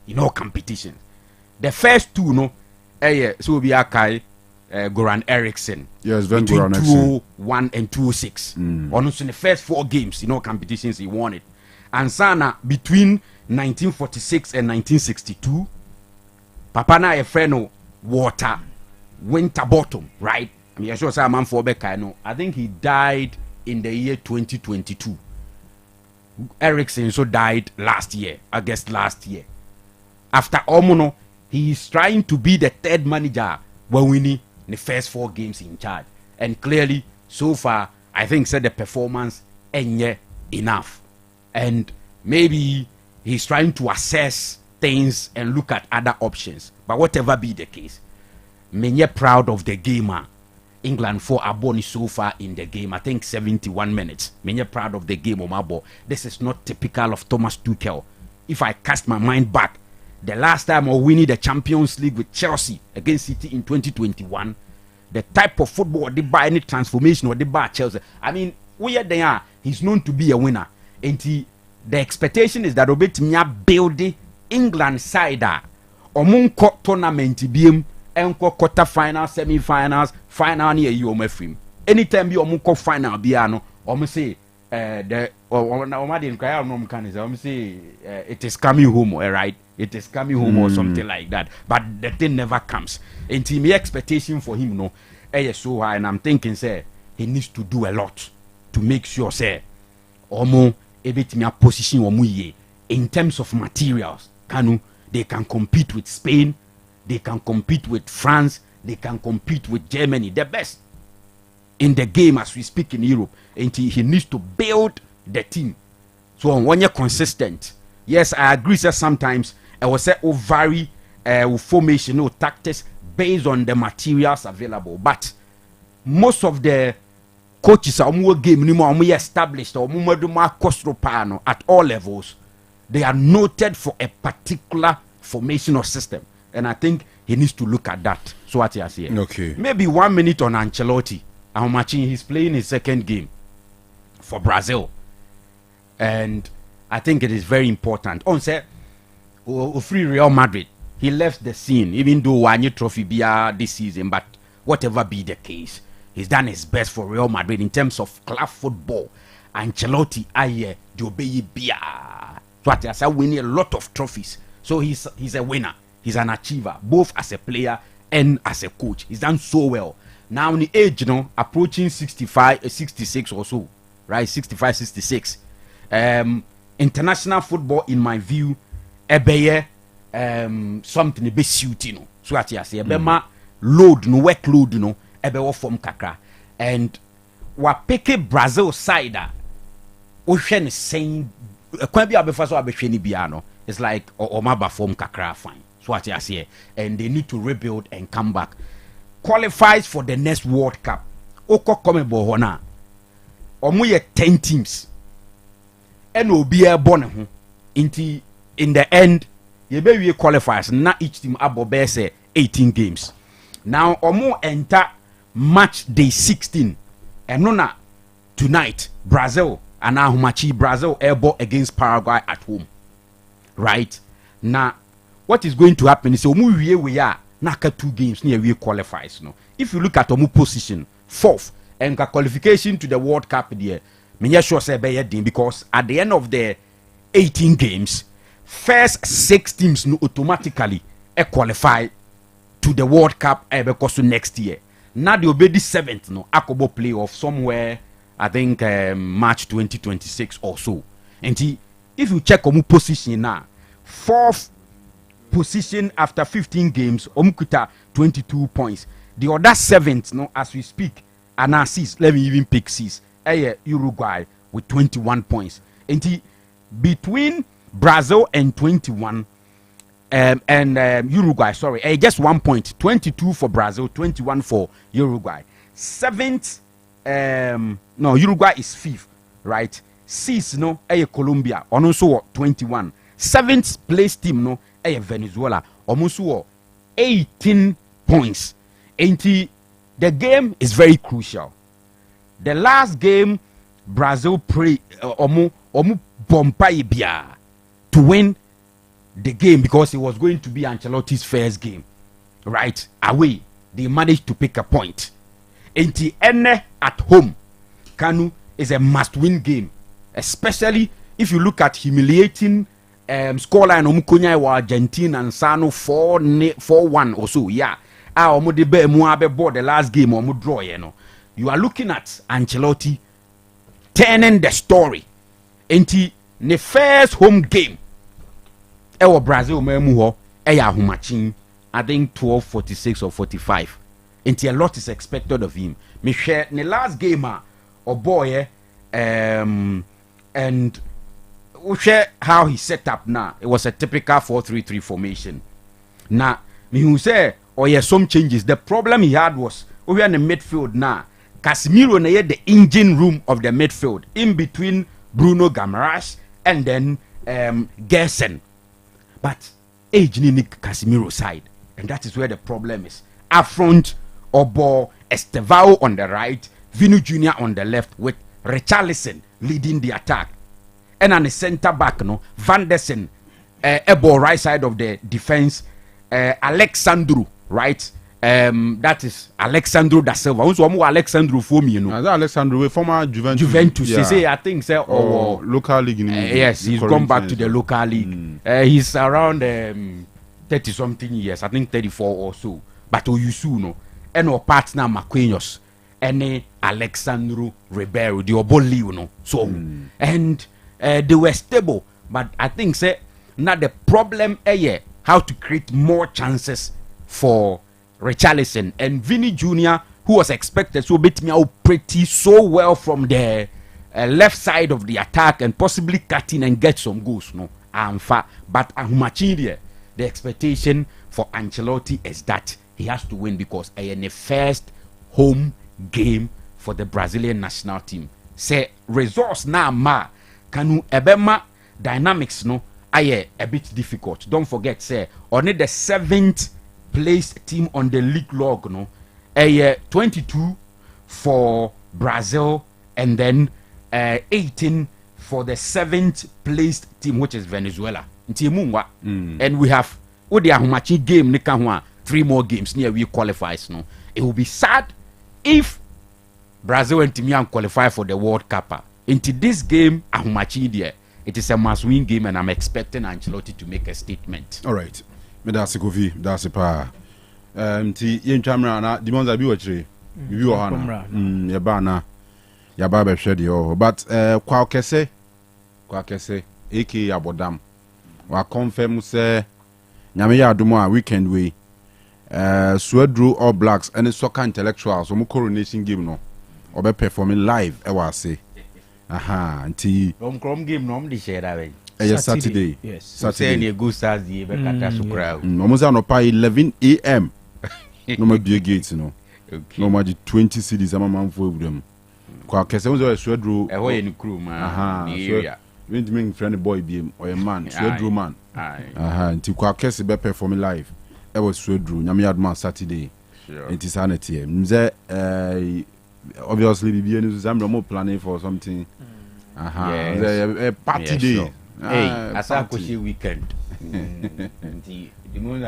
In all competitions. The first 2, no, so we are Kai Goran Eriksson. Yes, Sven Goran Eriksson. 201 and 206. Also in the first 4 games in all competitions he won it. And Sana between 1946 and 1962, Papa na a friend water winter bottom, right? I mean, I sure say man for Bekano. I think he died in the year 2022. Ericsson so died last year, August last year. After Omono, he is trying to be the 3rd manager when winning the first 4 games in charge. And clearly, so far, I think said the performance ain't enough. And maybe he's trying to assess things and look at other options. But whatever be the case, me proud of the gamer. England for Aboni so far in the game. I think 71 minutes. Me proud of the game, Omabo. This is not typical of Thomas Tuchel. If I cast my mind back, the last time I winning the Champions League with Chelsea against City in 2021, the type of football they buy, any transformation or they buy Chelsea. I mean, we are there. He's known to be a winner. And the expectation is that Obetimia build the England side or tournament BM enko quarter final, semi-finals, final near you frame. Anytime you omunko final biano, say the it is coming home, right? It is coming home or something like that. But the thing never comes. And my expectation for him, no, so high, and I'm thinking, say, he needs to do a lot to make sure, say, omo ebetimi position omo ye in terms of materials. Kanu, they can compete with Spain. They can compete with France. They can compete with Germany. The best in the game as we speak in Europe. And he needs to build the team. So when you're consistent, yes, I agree that sometimes I will say vary formation or tactics based on the materials available. But most of the coaches are more game established or more at all levels. They are noted for a particular formation or system. And I think he needs to look at that. So what he has here. Okay. Maybe 1 minute on Ancelotti. I'm matching. He's playing his second game for Brazil. And I think it is very important. On say, free Real Madrid. He left the scene, even though won a trophy this season. But whatever be the case, he's done his best for Real Madrid in terms of club football. Ancelotti, aye, Jobe Bia. So I say winning a lot of trophies. So he's a winner. He's an achiever, both as a player and as a coach. He's done so well. Now in the age, approaching 65, 66 or so, right? 65, 66. International football, in my view, something a bit suiting. So I say, load, workload, ebe form kakra. And what pick Brazil side, ocean saying, it's like Omaba form kakra fine. So what I say, and they need to rebuild and come back. Qualifies for the next World Cup. Oko come bohona. Omuye 10 teams. And will be a bonnet. In the end, you be qualifiers. Not each team abobe say 18 games. Now omu enter match day 16. And nona tonight Brazil and Ahumachi Brazil airborne against Paraguay at home. Right now, what is going to happen is we are naka 2 games near we qualifies. No, if you look at omu position 4th and qualification to the World Cup there, me sure say because at the end of the 18 games, first 6 teams no automatically qualify to the World Cup because next year. Now they will be the 7th no Akobo playoff somewhere. I think March 2026 or so. And if you check omu position now, 4th position after 15 games, Omukuta 22 points. The other 7th, no, as we speak, and now 6, let me even pick 6. Uruguay with 21 points. And between Brazil and 21 and Uruguay, sorry, just 1 point. 22 for Brazil, 21 for Uruguay. 7th, no, Uruguay is 5th, right? 6th, no, Colombia, on also 21. 7th place team, no, Venezuela, almost 18 points. And the game is very crucial. The last game, Brazil pray omu bompai bia to win the game because it was going to be Ancelotti's first game, right? Away, they managed to pick a point. And the end at home, Kanu is a must-win game, especially if you look at humiliating scoreline omukonya wa Argentina and Sano 4-1 or so. Yeah, omu de be mu abe board the last game omu draw you are looking at Ancelotti turning the story into the first home game. Ewo Brazil memu ho humachin. I think 12:46 or 45. Into a lot is expected of him. Me share the last game or boy and how he set up now, it was a typical 4-3-3 formation. Now, me say, some changes. The problem he had was over in the midfield now. Casemiro na the engine room of the midfield in between Bruno Guimaraes and then Gerson. But age ni Casemiro side, and that is where the problem is. Up front, Obo Estevao on the right, Vinu Jr. on the left, with Richarlison leading the attack, and on the centre back, Van der Sen, Ebo right side of the defense, Alexandru right. That is Alexandru da Silva. Also, Alexandru for me, Alexandru, former Juventus. Juventus, I think, sir, or local league. Yes, he's gone back to the local league. He's around 30 something years, I think 34 or so. But Oyusu, and our partner Marquinhos, and Alexandru Ribeiro, the Oboli, so and they were stable. But I think, sir, now the problem is how to create more chances for Richarlison and Vinny Jr., who was expected to beat me out pretty so well from the left side of the attack and possibly cut in and get some goals. But the expectation for Ancelotti is that he has to win because in the first home game for the Brazilian national team. Say results now Kanu ebema dynamics aye a bit difficult. Don't forget, say only the 7th placed team on the league log, 22 for Brazil and then 18 for the 7th placed team, which is Venezuela. And we have game 3 more games near we qualifies. It will be sad if Brazil and Timian qualify for the World Cup. Into this game, it is a must-win game, and I'm expecting Ancelotti to make a statement. All right. That's a govi, that's a pa. Yen camera na the ones I be watching. You are Yabana, Yababa shed yo. But kwa kese, aka Abodam. Wa confirm say Nyame Aduma weekend way. Swedru All Blacks and soccer intellectuals. So coronation game no. Obe performing live. I say. Aha, nti. Chrome game no di share that way. Saturday. Yes. Saturday a good Saturday be kata sukra. Almost no pa 11 a.m. No ma be gate no. Okay. No ma di 20 cities ama manfo ebudam. Kwa kese mo so swedru. E ho ye ni crew man. Aha. Area. When the main friend boy be or a man, swedru man. Aha, nti kwa kese be perform live. E was swedru nyame adman Saturday. Sure. It is sanity. Mze obviously be any Zambia more planning for something. Aha. A party day. Sure. Hey, Asakoshi weekend. The moon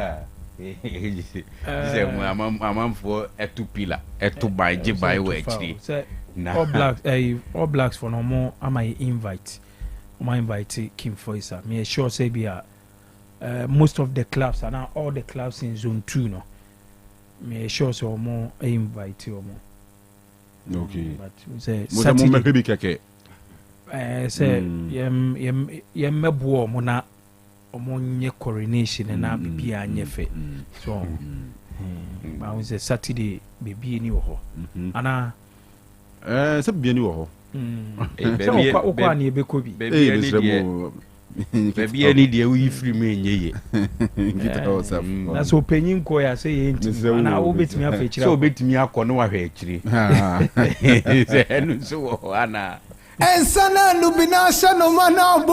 I'm for a 2 pillar, a 2 by J by way. All Blacks for no more. I might invite Kim Foysa. Me sure say be most of the clubs and now all the clubs in Zone 2 no. Me sure so more invite you more. Okay. But say Saturday. Say yemmebuo mo na omonye coronation na bibia anyefe so ba we say Saturday baby ni wo ho ana say baby ni wo ho baby okwa na ebe ko bi baby ani de we free me nyeye na so penyin ko ya say ye nti ana wo betimi afa chira so betimi akọ no wa hwe chiri say enu so ana Ensana lubinasha no manabo.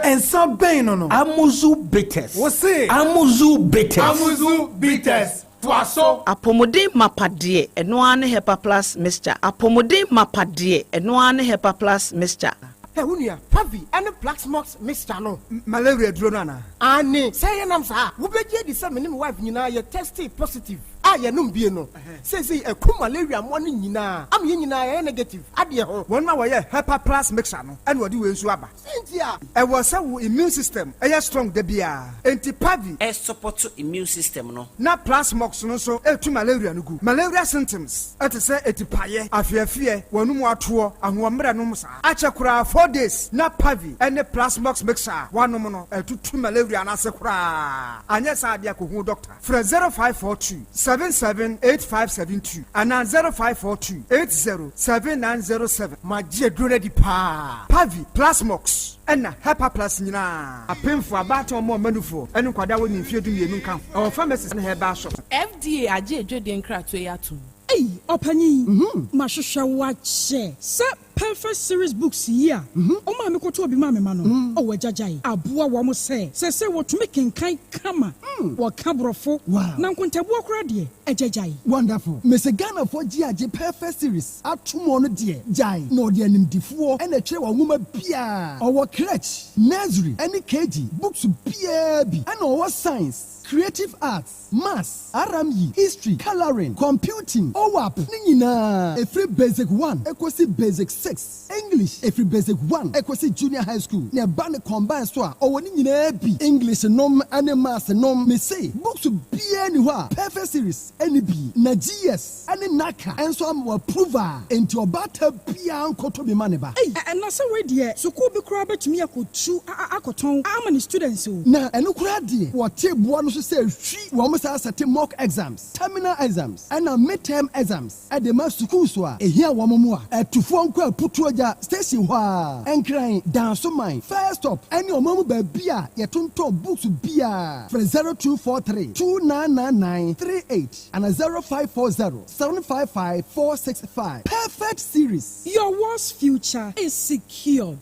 Ensa bem no. Amuzu bitters. Você? Amuzu bitters. Amuzu bitters. Tuaso. Apomode mapade eno ane hepa plus mixture. Apomode mapade eno ane hepa plus mixture. Hey, unia, Pavi, and the Black Smokes Mr. No, malaria dronana. Anne, say an answer. Who be the same wife, you know, you're tested positive. Ah, you know, be no. Says a cool malaria morning, you know. I'm in negative. Adia, 1 hour, Hepa plus mixer, and what do you swabba? Cynthia, I was so immune system, a strong debia. Anti Pavi, a support to immune system, no. Not plus mox, no, so, to malaria, no good. Malaria symptoms, at a say, at the paye, I fear, one more tour, and 1 minute, Achakura 4 days, not Pavi, and the plasmox mixer, 1 mono, and 2 malaria and asakura. And yes, I be a doctor. From 0542 7 778572 and 0542 807907. Magie drone di pa. Pavi Plasmox. Ena Hepa Plus nyina. Apemfo abato mo manufo. Enu kwada woni mfie du mienu kan. Our pharmacies na heba shop. FDA aje edwede nkrato yato. Hey, Opani. Mashusha wache. Se Perfect Series books here. Oma me koto obi ma me ma no. O wajajai. Aboa wo mo se wo to make kan kama. Wo kabrofo. Na nkontabu okra de ejajai. Wonderful. Mese Ghana for GAG Perfect Series. Atumo no de jai. No de animdifo e na kire wo nwoma bia. Owo crèche, nursery, any KG, books bia bi. And owo science, creative arts, maths, RME, history, coloring, computing, OWAP, nina. Every basic 1, equals basic 6. English, every basic 1, equals junior high school. Ne bane combine so or nina bi. English nom and maths nom me say. Books be anywhere. Perfect Series, any B, na GS, any NACA, and so am approval into a batter bia koto be maneba. Hey, and na say we there. So ko be kura bet me akotu akoton. How many students o? Na eno kura de. What table no say she we almost set mock exams, terminal exams, and midterm exams at the mass school so e here wo mo a tufo nko aputu oja station hwa enkran dan so mine first stop any omamu ba bia ye tonto books bia for 0243 299938 and 0540 755 465. Perfect Series. Your world's future is secured.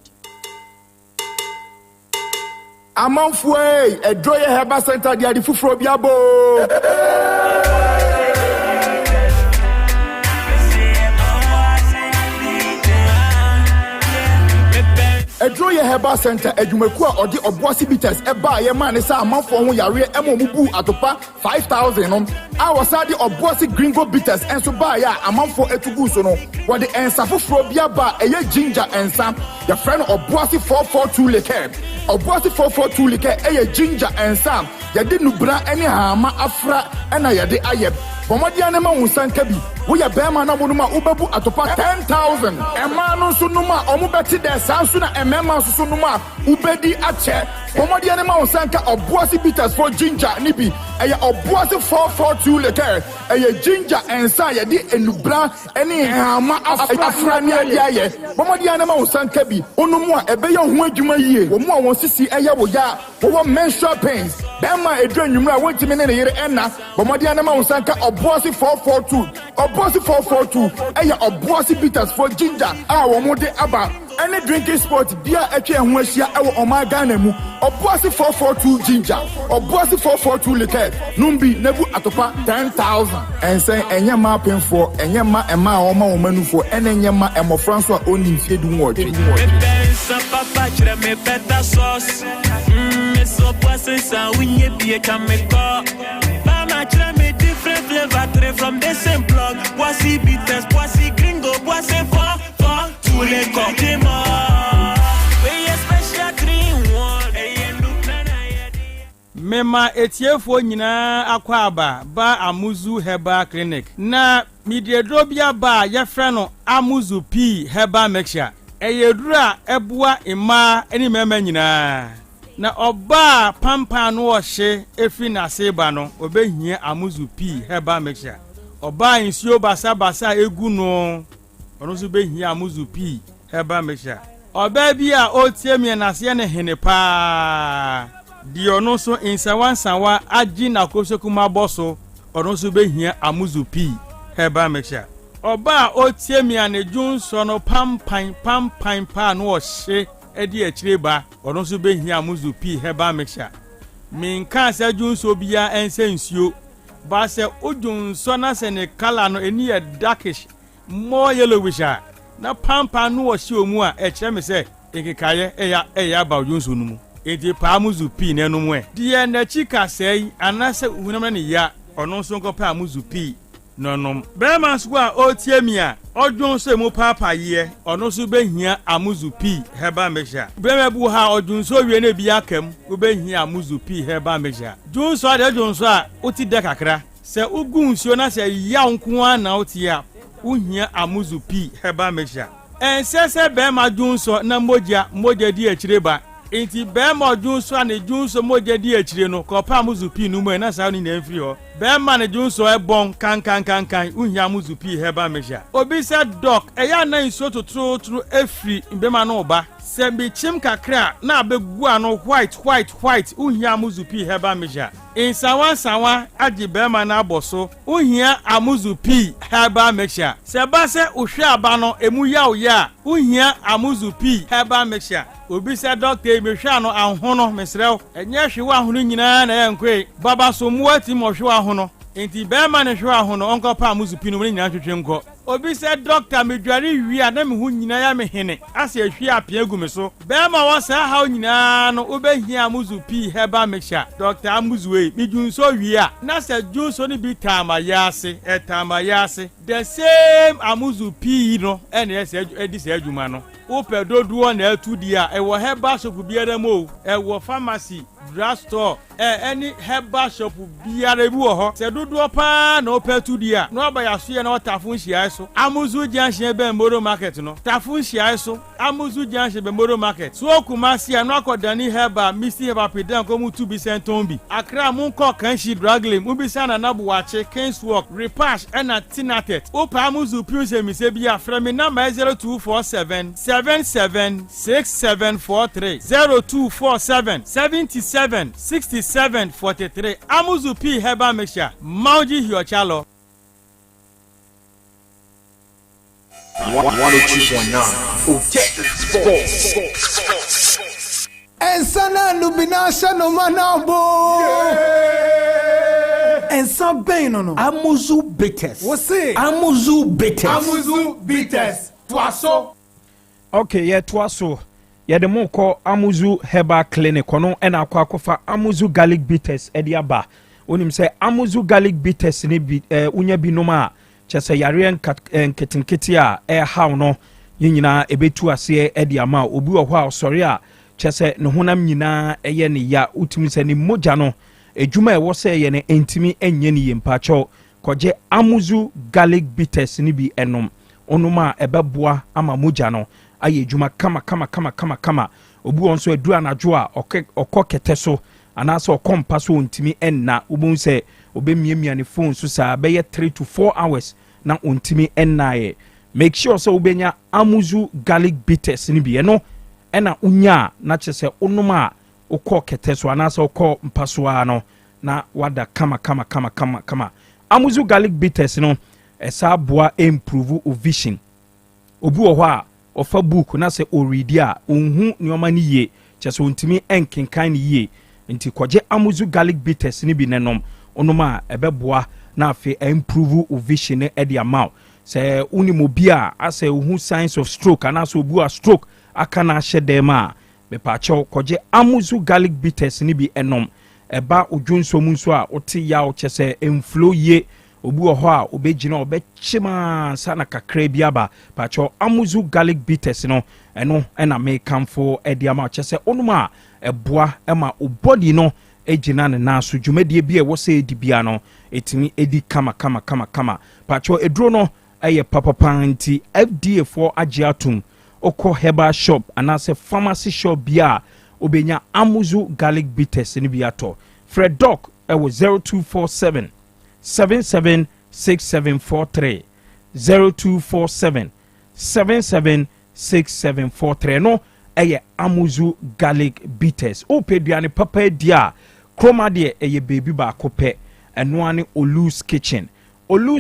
Amanfwe Edroye Heba Center dia di fufuro biabo. Edroye Heba Center edwumaku a odi oboasi bitters eba ye man sa amanfo ho yare emomubu atopa 5000 no a wasade oboasi gringo bitters enso ba ya amanfo etugu so no wode ensa fufuro biaba eye ginger ensa your friend oboasi 442 liquor oboasi 442 liquor eye ginger ensa yade nubra ene hama afra ena yade ayeb Bomadi anema unsanka bi wo ya bema na wonuma ubebu atopa 10,000 ema no so numa omu beti de sansu na emema so numa ubedi ache Bomadi anema unsanka oboasi bitters for ginger nibi eye oboasi 442 liquor eye ginger ensa ye di enubra ene hama afra ni aye Bomadi anema unsanka bi onumu a ebe ye ho adwuma yie wo mu a won sisi eye wo ya wo menstrual pains bema edwa nwumra wontimi ne yere enna Bomadi anema unsanka Oboasi 442 eya oboasi bitters for ginger womode aba any drinking sport bia etwe ho ahia ewo Omagana mu Oboasi 442 ginger Oboasi 442 liquor numbi nebu atopa 10,000 ensen enyama penfo enyama ema oma omanufo enyama emofranso a oni mfiedu wodwe papa chira me beta sauce so poisson sa unye bie kameko mama chira me different flavor three from the same blog boissy bitters boissy gringo boissy for tous les compliments we special green one mema etiefo nyina akwaba ba amuzu herbal clinic na midiedrobia ba yefra no amuzu p herbal mixture eyedura ebua ima eni mema nyina na oba pampa no ohye efi na seba no obehia amuzu p herbal mixture oba insuo basa egu no ono so behia amuzu p herbal mixture oba bi a otiemie na se ne hene pa di ono so insawansawa agi na kosokuma boso ono so behia amuzu p herbal mixture oba otiemie na junso no pampan pa no ohye edi akireba ono so behia amuzu p herbal mixture minka se junso bia ense nsuo ba se ojunso na se ne color no eni e darkish more yellowish na pampa no ohye omu a ekire me se ekikaye eya ba ojunso no mu edi pa amuzu p na enum e die na chika sei anase uhunam na ya ono so nkopa amuzu p nonom brema so a otiemia odwonso emu papa ye ono so behia amuzu p herbal mixture brema bu ha odwonso wie na bi akam obehia amuzu p herbal mixture dwonso ade dwonso a oti de kakra se ugunsuo na se ya nko a na oti a uhia amuzu p herbal mixture ensese brema dwonso na moja di akireba enti brema dwonso a ne dwonso moja di akire no kopa amuzu p no mu na sa ni na mfiri ho be man junso e bon kan uhia muzu pi heba measure obi said doc eya na nso totro efri mbema na oba se bi chim kakra na abegu ano white uhia muzu pi heba measure insawa agi be man na aboso uhia amuzu pi heba measure se ba se uhwe aba no emu ya uhia amuzu pi heba measure obi said doctor emehwe ano ahono mesrew enye hwe ahono nyina na yankwe baba so muati mo hwe ahono enti be man hwe ahono onko pa amuzu pi no nyina twetwe nko obi said doctor medware wi na me hu nyina ya me hene ase ahwi apia gu me so be ma wo sa ha nyina no obehia amuzu pi heba measure doctor amuzu we midunso wi a na se junso ni bi tamayase the same amuzu pi no ene ese edise adwuma no ope doduo na atudi a ewo heba shop biara mo ewo pharmacy drugstore any herbal shop biara bi wo ho se doduo pa na ope atudi a no ba yaso ye na otafun hia so amuzu junction be moro market no tafun hia so amuzu junction be moro market so kumasi a no akodani herbal misi herbal pedan ko mu 2 bi senton bi akra mu ko kan shi draglem mu bi sana na bo wache kens work repash na tinatet opa amuzu piuse mi se bi afra mi na 0247 776743 0247 776743 amuzu pi heba mixture mauji hiochalo 102.9 Otec Sports. Ensana lubinasha no manabo. Ensa bem no. Amuzu bitters. Você? Amuzu bitters. Amuzu bitters. Tuaso. Okay, yeah, tuaso. Yeah, the mo call Amuzu Herbal Clinic kono ena akwa Amuzu garlic bitters ediaba. Onim say Amuzu garlic bitters ni bi unya bi noma chese yare nketinketi a haw no nyina ebetu ase ediama obi wo ho a sori a chese ne honam nyina eye ne ya utimi se ni moja no ejuma e wo se ye ne entimi enye ni yempacho koje Amuzu garlic bitters ni bi enom onuma ebeboa ama moja no aye ejuma kama obi won so edu anajo a okokete so anase okompa so ontimi enna obun se obemiamia ne phone so sa be 3 to 4 hours na ontimi enna ye make sure so obenya Amuzu garlic bitters ni bi eno ena unya na chese onuma okokete so anase okompaso ano na wada kama Amuzu garlic bitters no esa boa improve o vision obi wo ho a ofa book na se already a onhu nioma ni ye chese ontimi enkenkan ni ye nti koje Amuzu garlic bitters ni bi nenom onuma ebeboa na afi improve o vision e dia maw se unimo bia ase ohu signs of stroke ana so obu a stroke aka na hyedema me pa cho koje Amuzu garlic bitters ni bi enom eba odwonso mu nso a oti ya o chese enflow ye obu ho a obegina obechima sana kakra bi aba pa cho Amuzu garlic bitters no eno na me kamfo ediama chese onuma eboa ema o body no ejina ne na so dwumadie bi e wo se edi bia no etimi edi kama pa cho edro no eye papa nti FDA for agiatum oko herbal shop anase pharmacy shop bia obenya Amuzu garlic bitters ni biato Fred Doc ewo 0247 776743 0247 776743 no eye Amuzu garlic bitters opeduane papa dia kroma de eye baby ba kope eno ane Olu's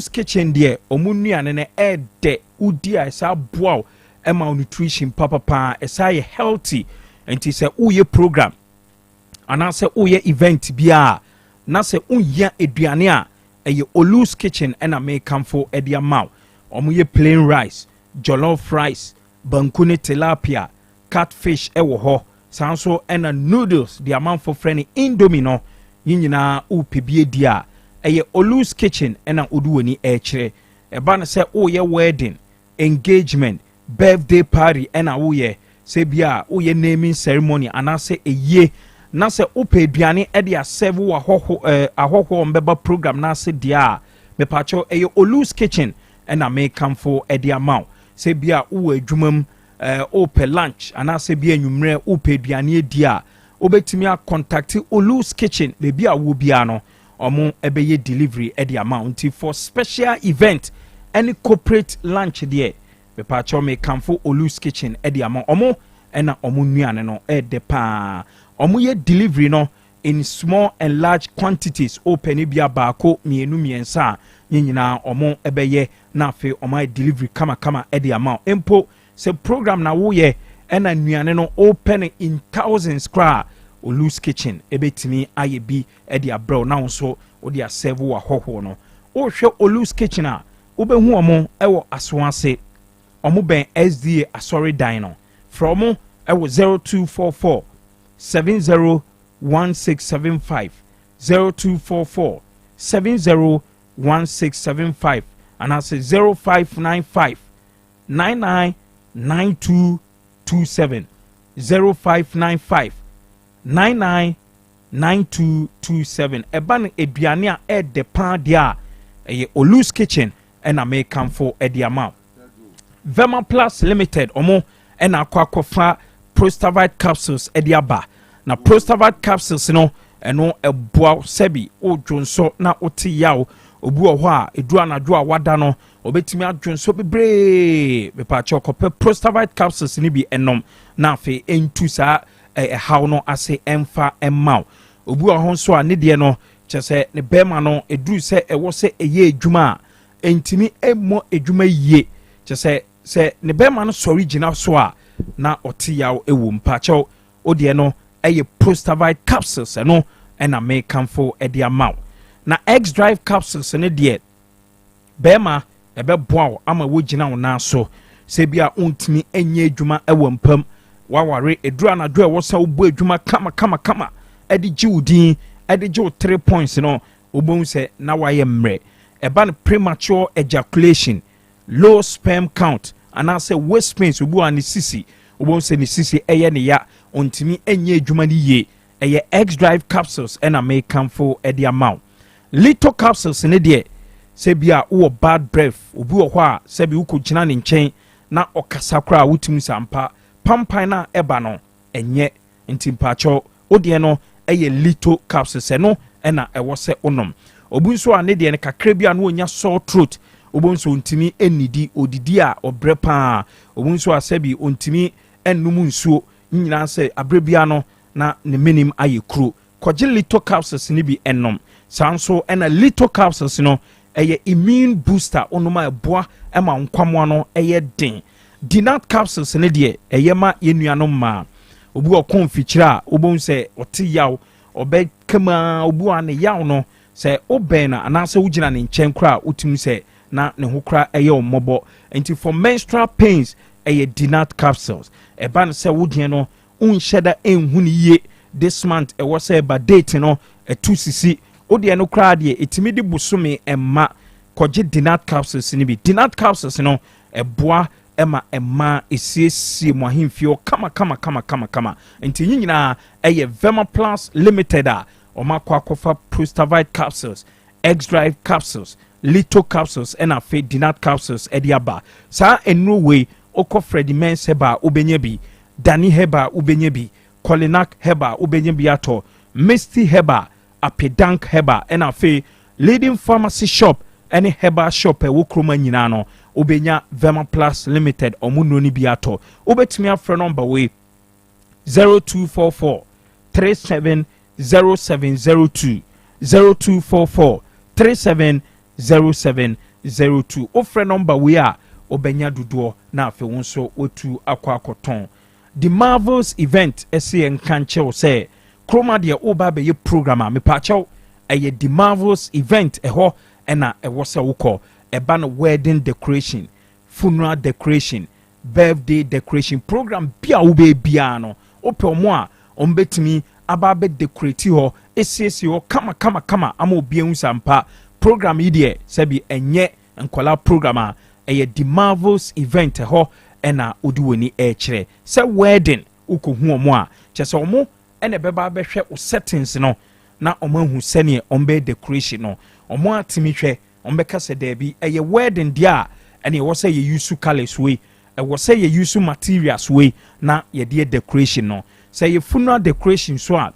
kitchen de omunuane ne ede udia esa boa ema nutrition papa esa ye healthy enti se uye program anase uye event bia na se unya eduane a eye Olu's kitchen ena me kamfo edia maw omuye plain rice jollof rice bankune tilapia catfish ewo ho sanso ena noodles the amount for friend indomie no yinyina upebie dia eye Olu's kitchen ena oduwoni ekire eba na se uye wedding engagement birthday party ena uye se bia uye naming ceremony anase eye na se upeduane e dia serve wa ahoho mbeba program na se dia me pacho eye Olu's kitchen ena me kamfo e dia maw se bia uwe adwumam ope lunch anase bia nwumre upeduane dia obetimi a contact Olu's kitchen be bia wo bia no ɔmo ɛbɛyɛ delivery ɛde amount for special event any corporate lunch there mepacho me kamfo Olu's Kitchen ɛde ama ɔmo ɛna ɔmo nuane no ɛde pa ɔmo yɛ delivery no in small and large quantities open bia baako mienu miensa nyina ɔmo ɛbɛyɛ na afi ɔmo delivery kama ɛde ama empo se program na wo yɛ ɛna nuane no open in thousands kra Olu's Kitchen ebetimi ayɛ bi ɛde abrow na nso odi aserve wa hoho no o hwɛ Olu's Kitchen a obehu ɔmo ɛwɔ Aswase ɔmo bɛn SDA asɔre dan no from ɛwɔ 0244 701675 0244 701675 and I say 0595 999227 0595 999227 Eban eduane a ɛde pan dia ɛyɛ Olu's Kitchen ɛna me kamfo ɛde ama Vema Plus Limited omo ɛna akɔfa Prostavite capsules ɛde aba na Prostavite capsules no ɛno ɛboa sebi odwonso na oti yaw obu hɔ a edu anadwo a wada no obetimi adwonso bebree bepacho kɔpɛ Prostavite capsules ni bi ɛnom na afi entu saa how no ase emfa emmaw obu hɔ nso a ne de no kyese ne bema no edu se ɛwɔ se eye adwuma entimi emmo adwuma yie kyese se ne bema no original so a na ɔte yaw ewu mpacho odie no ɛyɛ Prostavite capsules no ɛna me kamfo ɛde amaw na X Drive capsules ne de bema ɛbɛboa ama wogina wo na so se bia ontimi enye adwuma ɛwɔ mpam waware edura na do ɛwɔ sa obo adwuma kama ɛde giwudin ɛde giw 3 points no obon se na wayɛ mmerɛ ɛba no premature ejaculation low sperm count anase waist space obu ani sisi obon se ni sisi ɛyɛ ne ya ontimi enye adwuma ni ye ɛyɛ X Drive capsules ɛna me kamfo ɛde amaw little capsules ne de se bia wo bad breath obi wɔ hɔ a se bi wukɔgyina ne nkyɛn na ɔkasa kora wutimi sampa pampan na ɛba no ɛnyɛ ntimpacho odie no ɛyɛ little capsules ɛno ɛna ɛwɔ se onom obu nso a ne de ne kakra bia no onya sore throat obu nso ontimi enidi odidi a obrɛ pa obu nso a se bi ontimi ennum nsuo nyina se abrebia no na ne minim aye kro kɔgye little capsules ni bi ennom sanso ɛna little capsules no ɛyɛ immune booster onoma ɛboa ɛma nkwamwa no ɛyɛ den dinat capsules ne de ɛyɛ ma yenuanom ma obu ɔkɔn fikyira a obon sɛ ɔte yaw ɔbɛ kama obu an yaw no sɛ obɛn na anase wugina ne nkyɛn kra utim sɛ na ne ho kra ɛyɛ ɔmmɔbɔ enti for menstrual pains ɛyɛ dinat capsules ɛba no sɛ wodie no unhyɛda enhu ne yie this month ɛwɔ sɛ ba date no ɛtu sisi odie no kra de etimi de busumi ɛma kɔgye dinat capsules ne bi dinat capsules no ɛboa ɛma ɛma esiesie mo ahemfio kama enti nyina ɛyɛ Vema Plus Limited a ɔmakɔ akɔfa Prostavite capsules X Drive capsules little capsules ɛna fe dinat capsules ɛde aba saa enro we okɔ Freddie Mens heba obenya bi Danny heba obenya bi Kolinak heba obenya bi ato Misty heba Apedank heba ɛna fe leading pharmacy shop any heba shop ɛwɔ kroma nyina no obenya Vema Plus Limited omuno ni bi ato obetumi afrɛ number we 0244 370702 0244 370702 ofrɛ number we a obenya dodoɔ na afi wonso otu akwakoton the Marvels event ɛsi enkanche sɛ kroma de oba be ye program a mepakyɛw ɛyɛ the Marvels event ɛhɔ ɛna ɛwɔ sɛ wokɔ ɛba no wedding decoration funeral decoration birthday decoration program bia wo be bia no opɛ ɔmo a ɔmbetimi aba be decorate hɔ esiesie hɔ kama ama obi ehu sampa program yi de sɛbi ɛnyɛ nkwala program a ɛyɛ the Marvels event ɛhɔ ɛna odi woni ɛkyerɛ sɛ wedding ukohu ɔmo a kyerɛ sɛ ɔmo ɛna bɛba bɛhwɛ o settings no na ɔmo ahu sɛne ɔmbe decoration no ɔmo atimi hwɛ ɔmbe kasa dabi ɛyɛ wedding dia ɛne ɛwɔ sɛ yɛ use colors we ɛwɔ sɛ yɛ use materials we na yɛ de decoration no sɛ yɛ funeral decoration so a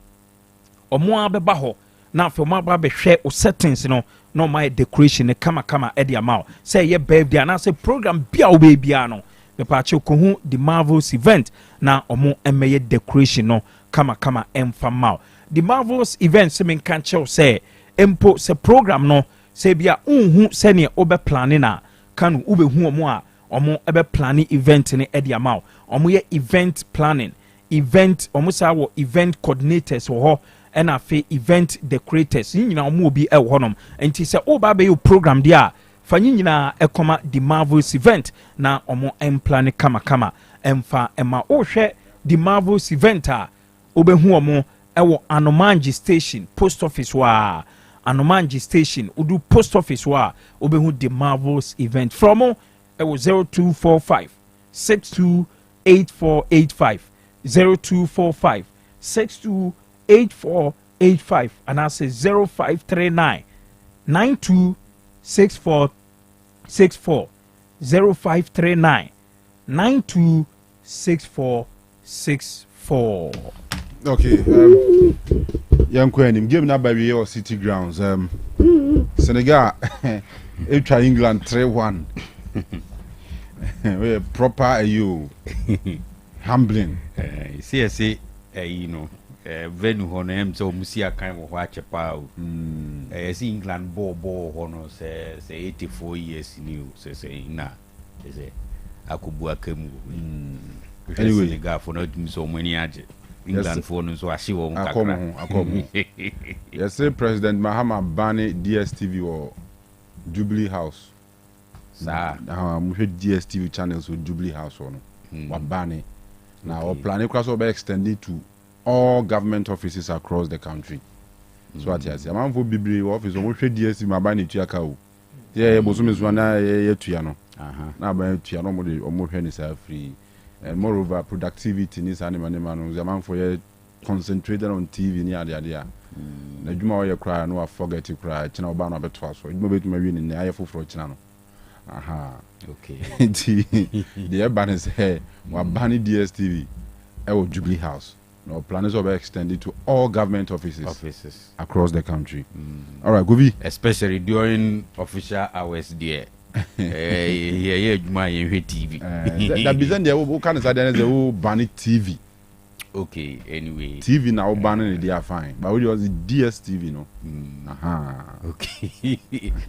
ɔmo abɛba hɔ na afei ɔmo aba bɛhwɛ o settings no na ɔmo ayɛ decoration ne kamakama ɛde ama wo sɛ ɛyɛ birthday anaasɛ program bi a wobɛyɛ biara no mepaakyɛ kohu the Marvels event na ɔmo ɛmɛyɛ decoration no kamakama ɛmfa ma wo the Marvels event sɛ menka kyɛw sɛ mpo sɛ program no sɛ bia wonhu sɛneɛ wobɛplane na Kanu wobɛhu ɔmo a ɔmo ɛbɛplane event ne ɛde ama wo ɔmo yɛ event planning event ɔmo saa wɔ event coordinators wɔ hɔ ɛna afei event decorators yi nyinaa ɔmo obi ɛwɔ hɔnom nti sɛ woba bɛyɛ program deɛ a fa yi nyinaa ɛkɔma the Marvels event na ɔmo ɛmplane kamakama ɛmfa ɛma wohwɛ the Marvels event a wobɛhu ɔmo ɛwɔ Anomangi station post office wa Anomangi station udu post office wa wobɛhu the Marvels event from ɛwɔ 0245 628485 0245 628485 and I say 0539 926464 0539 926464. Okay, young Queen, give na baby or City Grounds. Senegal, try England 3-1. We proper you humbling. See, you know, venue honem so musia kind of watch a pow. See England ball honor say 84 years new. Say na, say Akubua Kemu. Anyway, the guy for not so many ages. England phone so I won't come. Yes, say President Mahama Bani DSTV or Jubilee House. Sir, DSTV channels with Jubilee House on Bani. Now, our plan is to extended to all government offices across the country. So, I say, I'm for Bibi office, almost DSTV, my Bani Tiakao. Yeah, Bosum is one Tiano. Now, by Tiano, almost any free. And moreover, productivity in this animal, the man for you concentrated on TV near the idea. The Juma you cry, no, I forget to cry. Channel Bana Betwas, so it may be maybe in the IFO for channel. Aha, okay. The urban is here, what Bani DSTV, Jubilee House. No plans are extended to all government offices across the country. All right, Gubi. Especially during official hours, dear. My TV. That bizarre the kind of the banning TV. Okay, anyway. TV now banning they are fine. But we was the DSTV, no. Okay.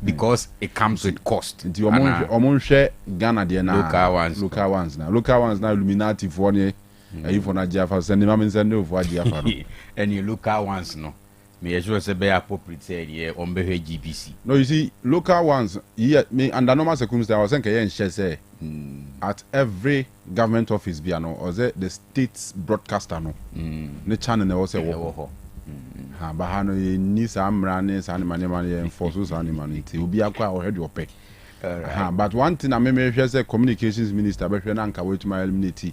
Because it comes with cost. Omon share Ghana there now. Local ones now. Local ones now Illuminati for ne. You for Najafa send them and send over Jafa. And you local ones no. Me as well say be appropriate say here on be GPC. No, you see, local ones here me under normal circumstances I was saying here in share say at every government office be no or the state's broadcaster no. The channel they also work. Ha ba ha no ni sam rane san mane enforce san mane ti obi akwa already ope. But one thing I me share say communications minister be hwe na nka we tuma eliminate.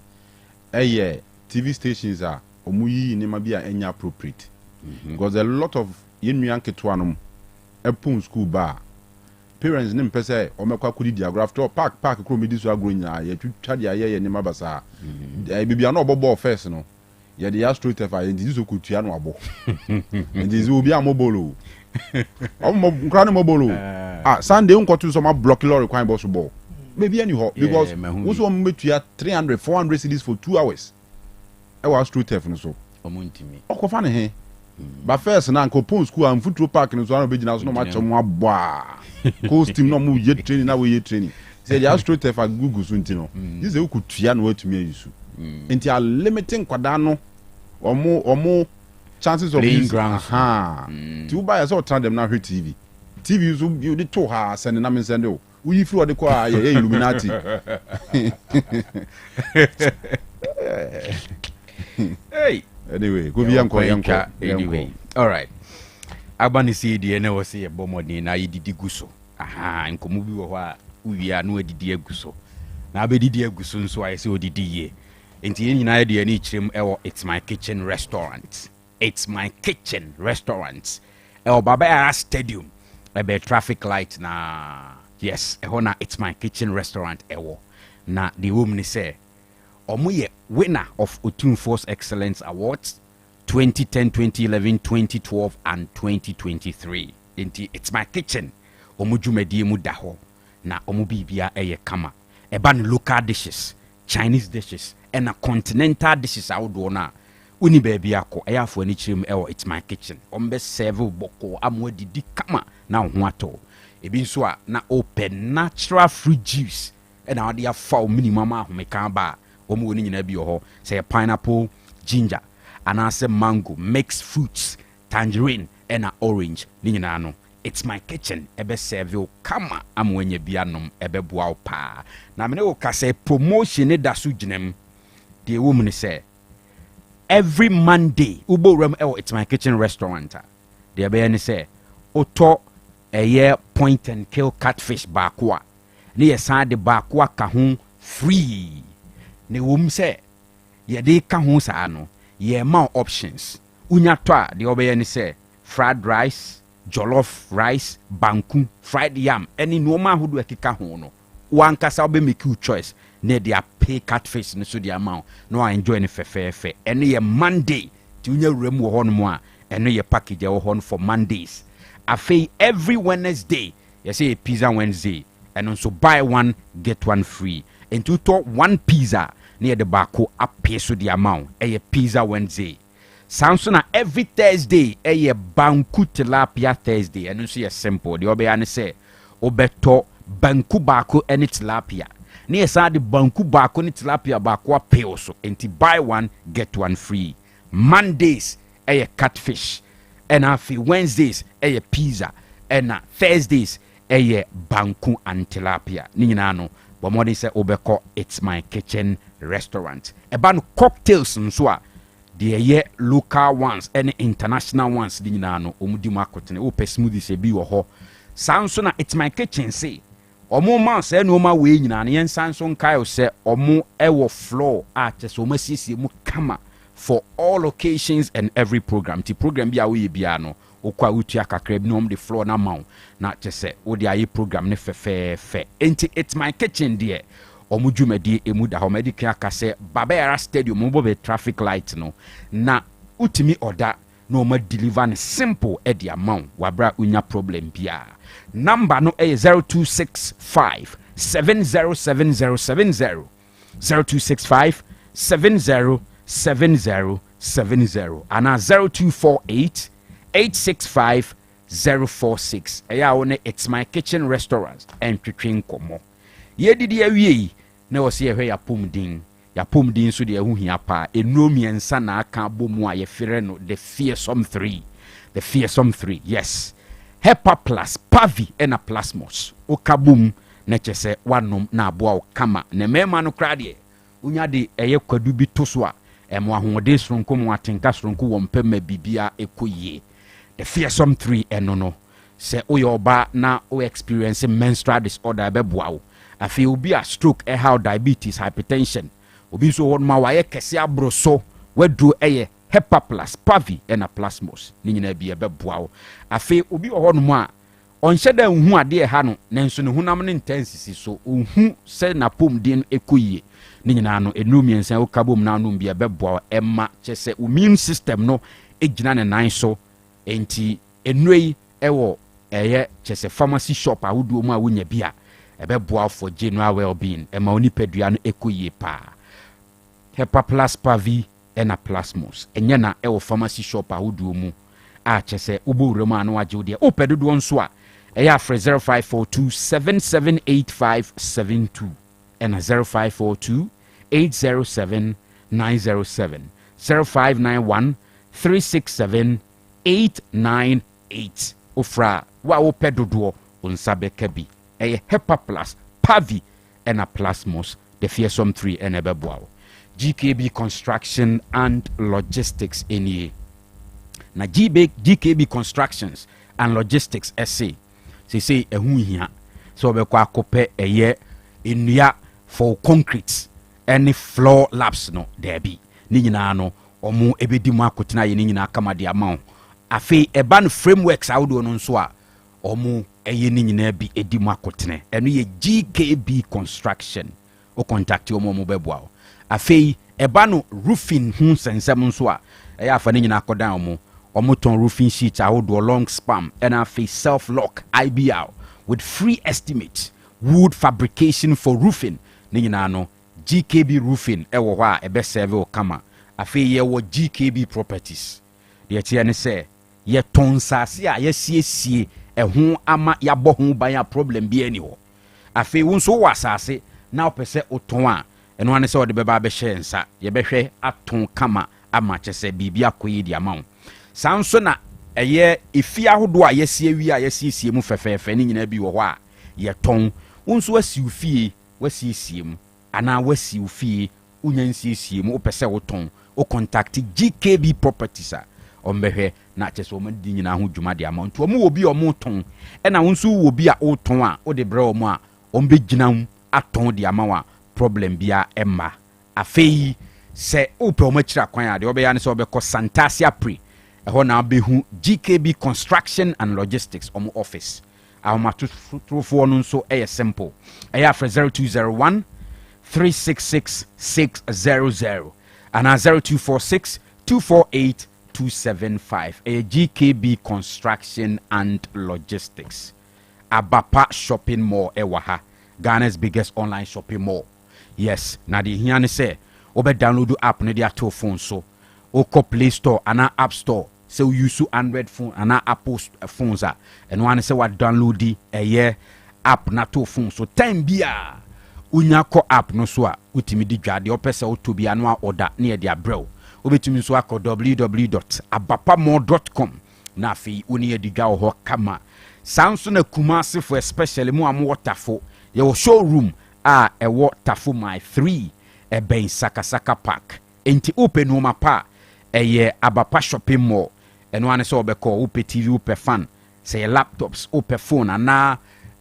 TV stations are omuyi ni ma bia enya appropriate. Because a lot of yen ketwanum epun school bar parents nim pese o mekwa kudi diagraph to park kro medi so agro nya ye twitwa dia ye ne mabasa bibia na obobo first no ye the astro tefa ye ndi so kutua no abo ndi zo obi amobolo o mo nkra ne mobolo Sunday unkotu so ma block lorry kwan boss ball maybe any ho because wo so metua 300 400 cedis for 2 hours e wa astro tef no so omuntimi okofa ne he. But first, now go school and football park and so on. Be now so much more boah. Coast team no more yet training now we yet training. Say the astro tef at Google suntino. This is who could tian what to me use. Into a limiting quadano or more chances of playing ground. To buy us all turn them now TV. TV you did to her sending them and send we flew the choir Illuminati. Hey. Anyway, go be anyway. All right. Abani see the ene was say a bomodi na yidi guso. Aha, nkomu bi wo ha uwi anu adidi aguso. Na abedidi aguso nso ayi se odidi ye. Enti yen nyina de ani chirem ewo It's My Kitchen restaurant. It's My Kitchen restaurant. Ewo Baba Stadium. Ebe traffic light na. Yes, eho na It's My Kitchen restaurant ewo. Na the woman say Omuye winner of Otun Force Excellence Awards 2010, 2011, 2012, and 2023. It's my kitchen. Omu jumedi mu daho. Na omu bibia eye kama. Eban local dishes, Chinese dishes, and a continental dishes out na. Uni baby ako eya for any chim it's my kitchen. Ombe serve boko amwe di kama na huato. Ebi so na open natural fruit juice. And now they are foul minimum meka ba. Omu ni nyina bi ho. Say pineapple, ginger, and I say mango, mixed fruits, tangerine, and orange. Ni nyina no. It's my kitchen. Ebe serve kama amwenye bianom ebe bua pa. Na mene o ka say promotion e da su ginem. The woman say every Monday ubo rem it's my kitchen restaurant. The ebe ni say oto eye point and kill catfish bakwa. Ni yesa de bakwa ka ho free. Ne wom say ye de ka ho sa no ye ma options. Unya to a the ebe ni say fried rice, jollof rice, banku, fried yam, any normal who do a kika hono. One kasa be make you choice. Ne dia pay catfish no so the amount. No I enjoy any fe. Any a Monday to nye rem wo hon mo a eno ye package wo hon for Mondays. Afi every Wednesday, you say a pizza Wednesday, and also buy one get one free. And to talk one pizza near the bako up pay so the amount. A pizza Wednesday. Samsung every Thursday a banku tilapia Thursday and so simple the obeane say obeto banku bako any tilapia near side banku bako ni tilapia bako pay also and buy one get one free. Mondays a catfish and afi Wednesdays a pizza and Thursdays a banku and tilapia ni no but more say obeko it's my kitchen restaurant e ban cocktails nso the ye local ones and international ones di nyina no omudi makotene o pe smoothies e bi wo ho sanso na it's my kitchen say omo man say no ma we nyina na yen sanso nkai o say omo e wo floor a chese o masiesie mu kama for all occasions and every program ti program bi a we bia no okwa utua kakra bi no om the floor na maw na chese o di ayi program ne fe enti it's my kitchen there omu dwumadi emu da homedi ka se Babera Stadium mo be traffic light no na utimi order no ma deliver ne simple e di amount wabra unya problem bia number no e 0265 707070 0265 707070 ana 0248 865 046 eya one it's my kitchen restaurant and twetwen komo ye didi awie na wo se ehwe ya pomdin so de ehu hia pa enuomiensa na aka bomu a ye fere no the fearsome 3 yes Hepa plus pavi ena plasmos okabum na chese wanom na aboa kama na mema no kra de unya de eye kwadu bi to so a emo ahode sronko mu atenka sronko wo mpema bibia ekoyie the fearsome 3 eno no se oyoba na o experience menstrual disorder beboa wo afi obi a stroke how diabetes hypertension obi so won ma waye kese abroso wadu eye Hepa plus pavi ena plasmos ni nyina bi beboa wo afi obi ohonum a onhye da hu ade ha no nenso ne hunam ne intensity so ohu se na pomdin ekoyie ni nyina no enumiensa okabom na no bi beboa emma chese immune system no egina ne nan so enti enui ewo eye chese pharmacy shop ahodo mu a wonya bia ebeboa for general well-being ema oni pedua no ekoyie pa Hepa plus pavi ena plasmos enya na ewo pharmacy shop ahodo mu a chese ubo urema no agye de o pedodo nso a eya afre 0542778572 ena 0542807907 0591367898 ofra wa o pedodo onsabe kabi eye Hepa plus pavi ena plasmos the fearsome 3 ena beboa GKB Construction and Logistics NE. Na GKB Constructions and Logistics SA. Say ehu hia. So be kwa kope eye enua for concrete any floor labs no there be. Ni nyina no omo ebedi mu akotena ye ni nyina kama de amount. Afi eban frameworks awdo no nso a omo eye ni nyina bi edi mu akotena. Eno ye GKB Construction. O contact omo mo beboa. Afei eba no roofing hu sensem nso a ɛyɛ afa ne nyina akɔdan omo ton roofing sheet ahodo long span and a face self lock IBR with free estimate wood fabrication for roofing ne nyina no GKB roofing ɛwɔ hɔ a ɛbɛ serve o kama afei yɛ wɔ GKB properties deɛ tie ne sɛ yɛ ton sase a yɛsiesie ɛho ama yabɔ ho ban a problem bi ani hɔ afei wo nso wɔ asase na wopɛ sɛ oton a ɛno ane sɛ wɔde bɛba bɛhyɛ nsa yɛbɛhwɛ aton kama ama kyɛ sɛ biribi akɔyi di ama wo sanso na ɛyɛ efi ahodo a yɛsie wi a yɛsiesie mu fɛfɛɛfɛ ne nyina bi wɔ hɔ a yɛtɔn wo nso asiw fie wasiesie mu ana wasiw fie unya nsiesie mu wopɛ sɛ wotɔn o contact GKB properties a ɔmbɛhwɛ na kyɛ sɛ ɔma di nyina ho dwuma de ama nto ɔmo wɔ bi a ɔmo tɔn ɛna wo nso wɔ bi a wotɔn a wode brɛ ɔmo a ɔmbɛgyina ho atɔn de ama wa problem bia ɛmma afei sɛ wopɛ ɔmo akyira kwan a deɛ ɔbɛyɛ ne sɛ ɔbɛkɔ Santasia Pre ɛhɔ na wobɛhu GKB Construction and Logistics ɔmo office ahomatorofoɔ no nso ɛyɛ simple ɛyɛ afrɛ 0201 366 600 ana 0246 248 275 GKB Construction and Logistics Abapa Shopping Mall ewaha Ghana's biggest online shopping mall. Yes, na di hia ne say obe download app ne dia to phone so oko Play Store ana App Store so use Android phone ana Apple phones a and one say what download di app na to phone so time bia unya ko app no so a utimi di dwade opese otobia no a order na ye dia brew obetumi so akọ www.abapamall.com na afi uni ye di dwa ho kama sanso na Kumasi for especially mu am waterfo your showroom a ewo tafo my 3 ben Sakasaka Park enti open no mapa Abapa shopping mall eno ane so obeko ope TV ope fan say laptops ope phone ana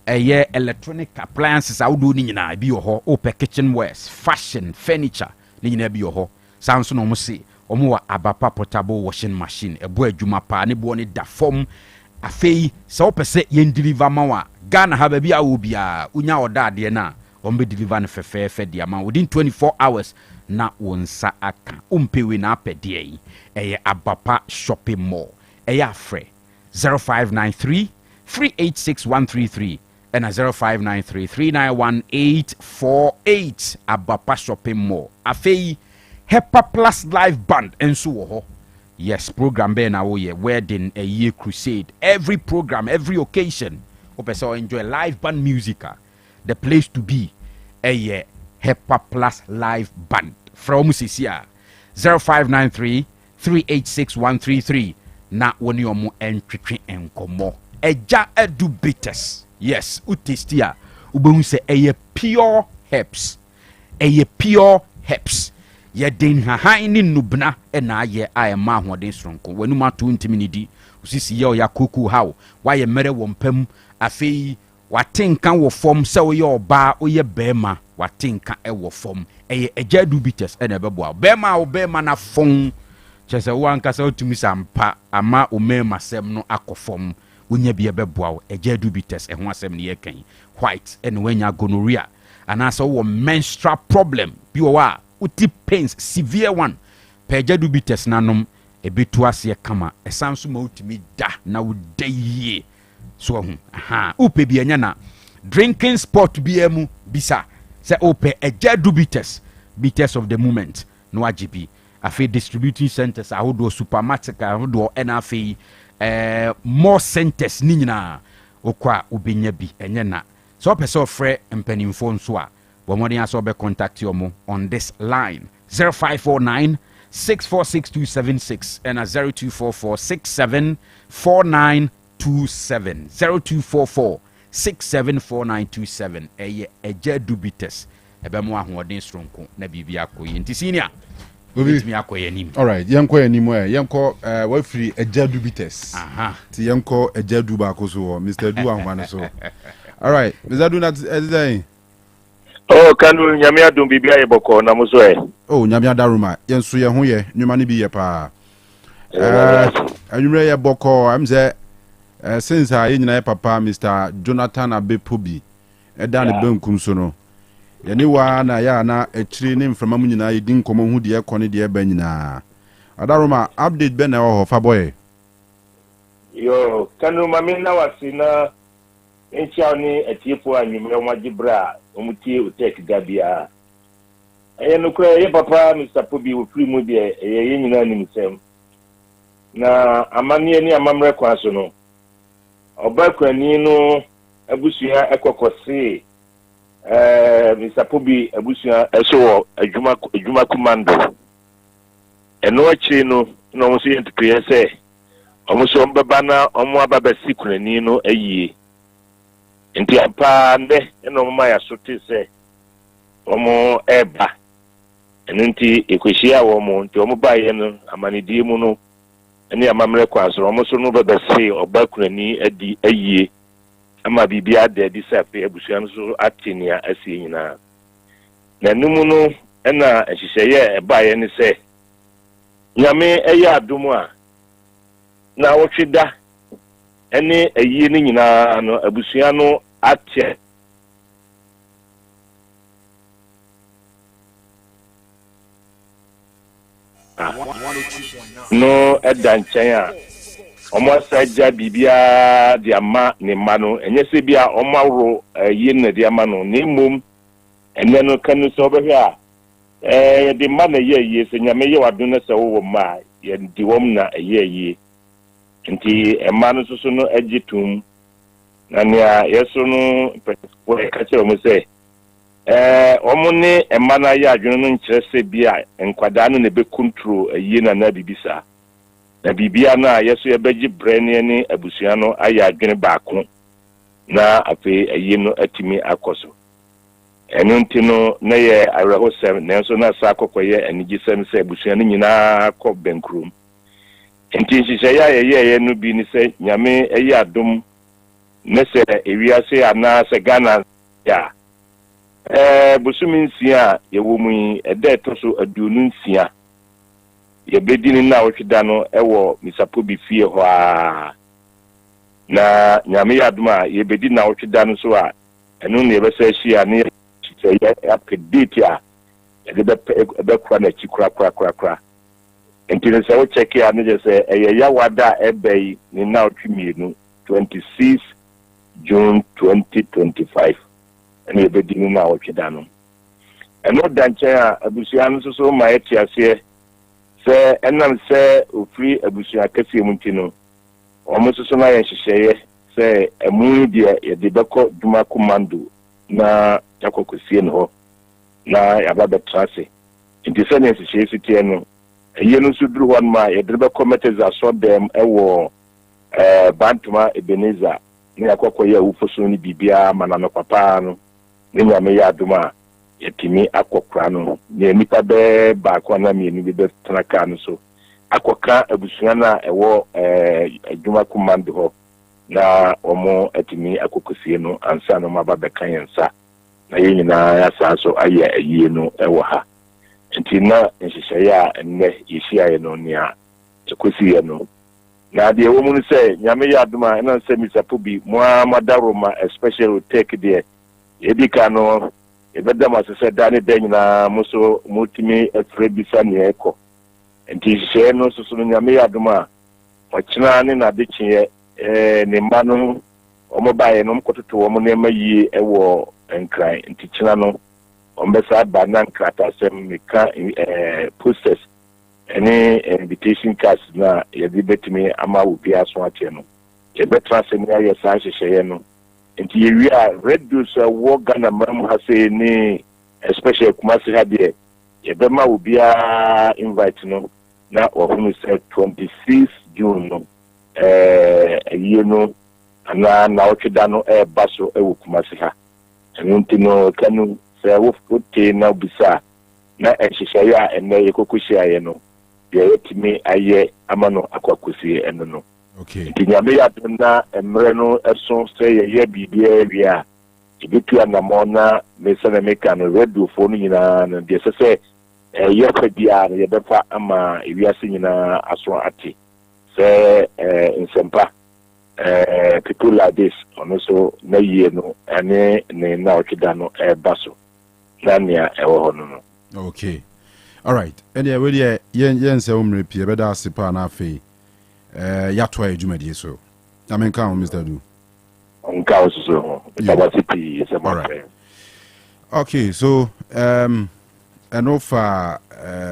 electronic appliances awdo ni nyina bi ho ope kitchenwares fashion furniture ni nyina bi ho sanso no mo se omo wa Abapa portable washing machine ebo adwuma pa ne bo ne da form afei sɛ wopɛ sɛ yɛn deliver ma wa Ghana ha baabi a wo bia unya oda ade na be deliver no fɛfɛɛfɛ de ama within 24 hours na wonsa aka umpewe na apɛde Abapa shopping mall afrɛ 0593 386 133 and 0593 391 848 Abapa shopping mall afei Hepa Plus live band enso wo ho. Yes, program be na wo ye wedding a year crusade. Every program, every occasion, opesa enjoy live band music. The place to be Hepa Plus live band. From Sisia 0593 386 133 na woni omo entwetwe enkomo. Eja edu bitters. Yes, utestia ubehu se pure herbs. Pure herbs. Ye den hahan ni nubna na ye ayema hoden sonko wanu mato ntimi ni di usisi ye ya koku hawo wa ye mere wo mpam afei watenka wo fom se wo ye oba wo ye bema watenka wo fom ejadu bites na bebo bema wo bema na fon chese wo anka se otumi sampa ama o mema sem no akofom wonya bia bebo ejadu bites ho asem ne ye kan white and wenya gonorrhea anasa wo menstrual problem bi wo wa uti pains severe one pejadu bites nanom ebetu ase kama esanso ma utimi da na udeye so hu upe bi anya na drinking sport bi emu bisa se ope ejadu bites of the moment no agibi afi distributing centers ahodo supermarket ahodo enafi more centers ni nyina okwa ubenya bi enya na so opese ofre mpanimfo nso a Bomodi aso be contact you on this line 0549 646276 and 0244 674927 0244 674927 ejedu bites ebemo ahoden stronko na bibia akoyi nti senior obitimi akoyi anim. All right, yenko anim yenko we free ejedu bites ti yenko ejedu ba ko so Mr. Du ahwan so. All right, Mr. Du na Oh, Kanu nyamia dum bibia yeboko na muso Oh, nyamia daruma. Yenso ye ho ye, nwuma ne bi ye pa. Anwumre ye boko, am say since I nyina ye papa Mr. Jonathan Abepobi. Eda ne bankum so no. yɛne waa na yɛ na akyire ne mframa mu nyinaa yɛdi nkɔmmɔ hu deɛ ɛkɔ ne deɛ ɛba nyinaa adaroma update bɛ na ɛwɔ hɔ fa bɔyɛ yo Kanu mame na wasi na enchia ni atiefo anwumre omagye bra omutie Otec Gabia no kura ye papa Mr. Pobi wo free mu de ye nyina nim sem na amane ni amamre kwa so no obakwani no abusua ekokose Mr. Pobi abusua eso adwuma commando eno achi no mo so yentupe se omo so mbaba na omo ababa sikunani no ayie nti apa nde eno mama ya sote se omo eba nti ekohia wo mo nti omo baye no amanidie mu no ene amamre kwa so omo so no baba se obakunani adi ayie ama bibia de di safe abusua no so atinia asie nyina na numu no ena ehihye baye ne se nyame eya adumu a na wotweda ene ayie ne nyina no abusua no atie no edanchen a omo saja bibia de ama ne ma no enye se bia omo awro ayie ne de ama no ne mom ene no Kanu so behwe a de ma na ye ayie se nyame ye wado na se wo ma ye di wom na ayie ayie nti ema no so no agitum na nia yeso no wo ka kire mo se omo ne ema na ya adwene no nkire se bia enkwada no ne be control ayie na bibisa na bibia na yeso ye begi brene ne abusua no aya adwene baako na afi ayie no atimi akoso eno nti no na ye awreho sem nanso na sa akokoye anigisem se abusua no nyina akọ benkrum nti nhihye ya ye no bi ni se nyame eyi adom ne se ewiase ana se Ghana ya busumi nsia ye wo mu ede to so aduonu nsia ye bedini na otweda no ewo Mr. Pobi fie ho a na nyame ya adom a ye bedi na otweda no so a eno ne be se hia ne ye apedate a ye be kwa na chikura nti ne se wo check ya ne je se ya wada ebei ni na otwimienu 26 June 2025 ene be di na otweda no eno danche a abusua no so ma etiase se enam se ofri abusua kafie mu ntino omo so na ye hyehyeye se emu dia ye de beko duma commando na yakokosie no na yababa trase nti se ne hyehyeye sitie no eye no so duru hon ma ye de beko meteza so dem ewo Bantuma Ebeneza ni akokoye ufoso ni bibia mana no papa no ni nyame ya aduma yetimi akokra no ni nipa be ba kwa na mi ni be tanaka no so akoka abusua na ewo aduma command ho na omo atimi akokosie no ansa no maba be kan yansa na ye nyina ya sa so aye ayie no ewo ha nti na nhihye ya enne yehia ye no nia ekosie no na de wo mun se nyame ya aduma na se Mr. Pobi Muhammadaroma especially Otec de edika no ebeda ma se dane de nyina muso mutimi afre bisa ne eko nti hye no so nyame ya aduma ochina ne na de kye ne ma no omo bae no mkototo wo mo ne mayi ewo enkran nti kina no ombesa ba na nkrata sem meka posters any invitation cards na yedi betimi ama obi aso ache no ye betra se ya ye sa hyehyeye no nti ye wi a red dose wo Ghana mam ha se ni especially Kumasi ha de ye be ma obi a invite no na ohunu se 26 June no ye no ana na otweda no baso ewo Kumasi ha nti no Kanu se wo fote na bisa na hyehyeye a enne ye kokohia ye no yetimi aye amano akwakosie eno no okay nyame ya na emre no eso se ye bibia bia ibitu anamona mesana meka no radio phone nyina na de se ye kwabia ye befa ama ewiase nyina aso ati se nsempa people like this ono so na ye no ane ne na otida no baso Nania Ewono. Okay. All right. Anyway, yen say umre pie beda sipa na afi. Yatwa edwumadi so. I mean kan Mr. Du. Nka so. Tabati is a matter. Okay, so and offer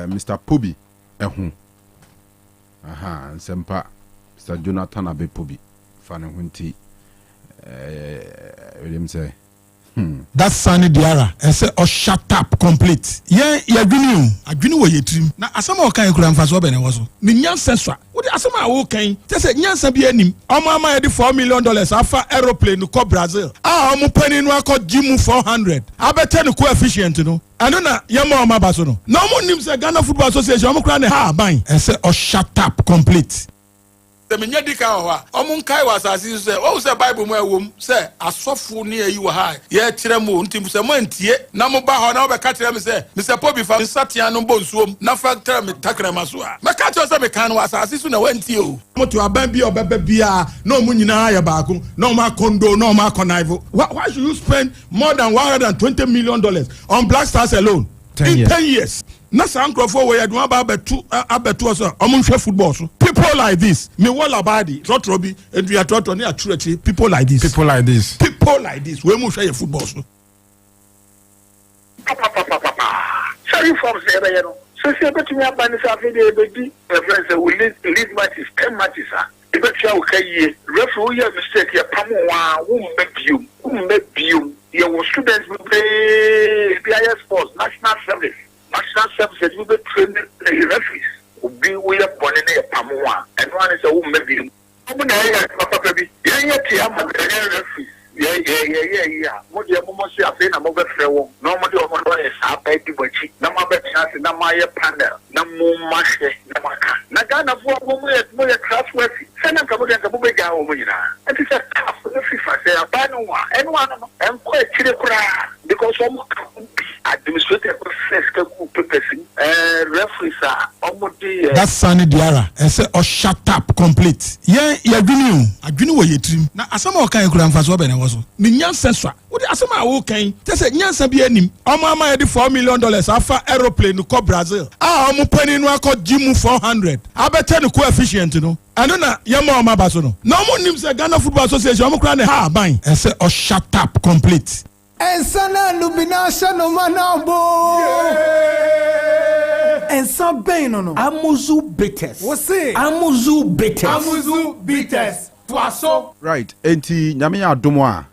Mr. Pubi ehu. Aha, sempa Mr. Jonathan Abe Pubi. Fane hunti William say That's Sunny Diara. I say, oh, shut up, complete. Yeah, adwini wo yetrim. Na asama okan kura mfa so be ne wo so. Ni nyansa so. Wo di asama wo kan. Te say nyansa bi anim. Ama ya di $4 million afa aeroplane ko Brazil. Omo pani no akọ mu 400. Abete no coefficient no. Ano na yema o maba so no. Na omo nim say Ghana Football Association omo kura ne ha ban. I say, oh, shut up, complete. The Minyadika or Omunkai was as you say, oh, say Bible, my womb, say, a soft fool near you high. Yet, Tiremu, Tim Samontie, Namuba, no, Katam say, Mr. Poppy from Satiano Bonsum, no factor me Takramasua. Makato Samekan was as soon as I went to you. What to a baby or babia, no munina yabaku, no ma condo, no ma connival. Why should you spend more than $120 million on Black Stars alone? 10 years. Nasa Uncle we had one abetu so omunhwe football so people like this me wala badi trotrobi and we are trotro near church people like this we munhwe football so sorry for say you know so say betumi abani sa fe dey be friends we lead matches 10 matches ah e betia o kai referee ya mistake ya pamo wa wo mbebium your students will play BIS sports national service will be trained referees. Will be we are born in a Pamoa, and one is a woman. I'm going to Papa Baby. Referees. Yeah. What do you almost say? I've been a mobile flow. Normally, I'm going to say, no more chance, no more panel, no more master, no more. Nagana for more trustworthy. Send them to the Bubega Omina. And it's a tough FIFA. Say, I don't want anyone. I'm quite clear because I'm administrative process referees are almost that's Sunny Diara. I say, oh, shut up, complete. Yeah, adwini wo yetrim. Na asama okan kura mfa so be ne wo so. Ni nyansa so. Wo di asama wo kan. Te say nyansa bi anim. Ama ya di $4 million afa aeroplane ko Brazil. Omo pani no akọ mu 400. Abete no coefficient no. Ano na yema o maba so no. Na omo nim say Ghana Football Association omo kura ne ha ban. I say, oh, shut up, complete. And sana lubinasha no manabo. And some pain no. Amuzu bitters. What's it? Amuzu bitters. Amuzu bitters. Twaso. Right. Enti nyame adomwa.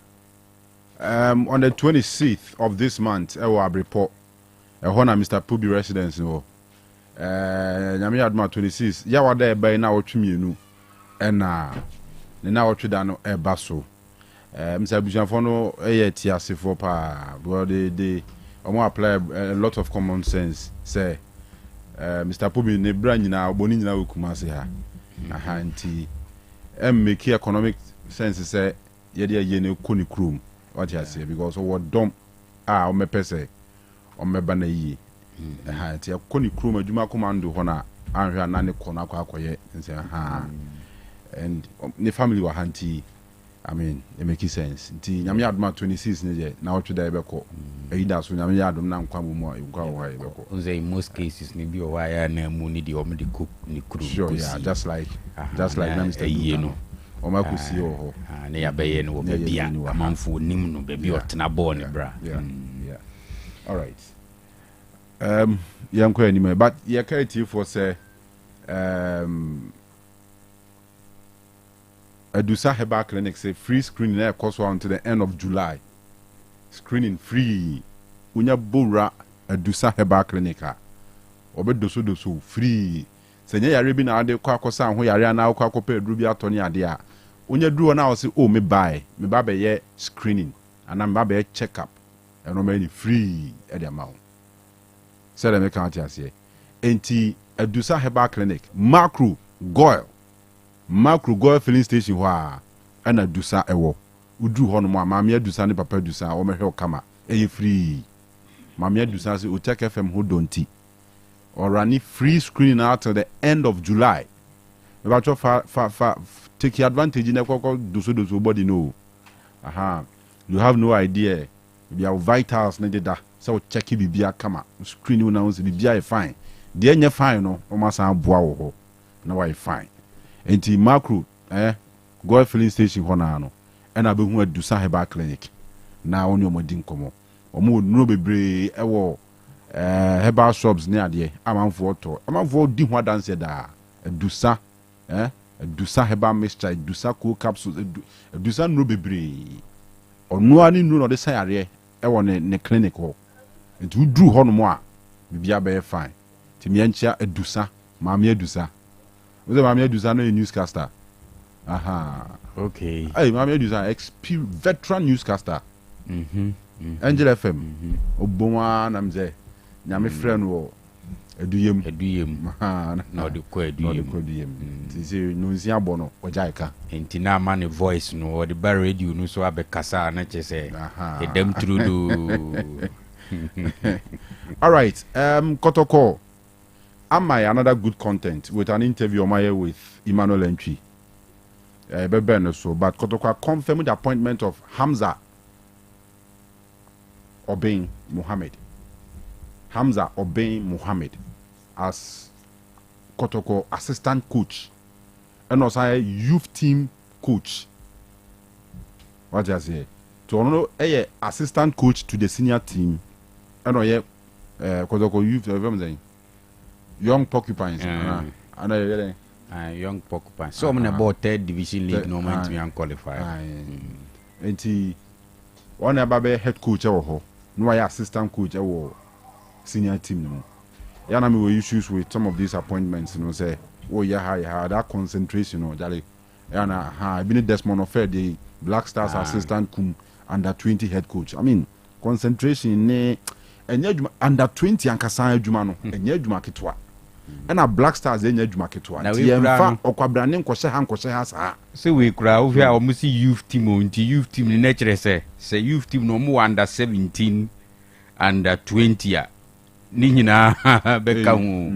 On the 26th of this month, I will report. Hona Mr. Pubi residence no. Nyame adoma 26. Ya wada eba na otwemienu. Na otweda no eba so. Mr. Bushanfono tiasifo pa well they apply a lot of common sense say Mr. Pubi ne bra nyina oboni nyina wekumase ha aha nti make economic sense say ye de ne koni krum what you say because what dom o mepese o meba na yi aha nti koni krum adwuma commando ho na anhwe na ne kono akoye nse aha and the family wa hanti I mean, it makes sense. Nti nyame adoma 26 ne je na otwe da ebeko. Ehida so nyame adom na nkwa mu nkwa wo ha ebeko. Unze in most cases ne bi o wa ya na mu ni di o me di cook ni kru. Sure, yeah, just like na Mr. Yeno. O ma kusi o ho. Na ya be ye no be bia amanfo nim no be bi otena ball ne bra. Yeah. All right. Yam kwa anyway, but ye carry for say Adusa Herbal Clinic say free screening air course until the end of July. Screening free. Unya bora Adusa Herbal Clinic. Obe doso free. Senye yare bi na ade kwa akosa ho yare na akwa akopa eduru bi atoni ade a. Unya duru na o say oh me ba be ye screening and am ba be check up. And no many free at the amount. Say them count here. Enti Adusa Herbal Clinic Macro Goil filling station wa ana dusa ewo udu ho no maame adusa ne papa dusa o mehwe kama free maame adusa se Otec FM ho donti or running free screening out till the end of July about take advantage in ekoko duso body no aha you have no idea we are vitals ne da so check bibia kama screen you now bibia e fine de enye fine no o ma san boa wo ho na why fine enti macro go filling station ho na no e na be hu adusa heba clinic na oni omodi nkomo omo nuro bebre e wo herbal shops ne ade amanfo to amanfo di ho dance da adusa adusa herbal mixture adusa cool capsules adusa nuro bebre onu ani nuro no de sayare e wo ne clinic ho nti udru ho no mo a bibia be fine ti me anchia adusa maame adusa wo maame adusa no newscaster aha okay hey maame adusa veteran newscaster Angel FM oboma na mze nyame friend wo eduyem na odekọ eduyem ti se no nsi abo no ojaika enti na ma ne voice no o de ba radio no so abekasa na chese edem trudo. All right, Kotoko, am I another good content with an interview on my air with Emmanuel Entry? But Kotoko confirmed the appointment of Hamza Obeng Mohammed. Hamza Obeng Mohammed as Kotoko assistant coach and also a youth team coach. What do I say? To know a assistant coach to the senior team. I know, yeah, Kotoko youth, young porcupines. I know, young porcupines. So many about third division league, no man to be unqualified. And he, one about head coach or no assistant coach or senior team. No, yeah, I mean, we issues with some of these appointments. You know, say, oh yeah, that concentration. You know, Jali, and I been Desmond Affair, the Black Stars assistant kum under 20 head coach. I mean, concentration ne. Under 20 ankasa adwuma no enye adwuma ketwa na Black Stars enye adwuma ketwa yemfa okwabrane nkɔhye ha saa se we kura wo hia o musi youth team onti youth team ne kire se youth team no mo under 17 under 20 a ni nyina beka ho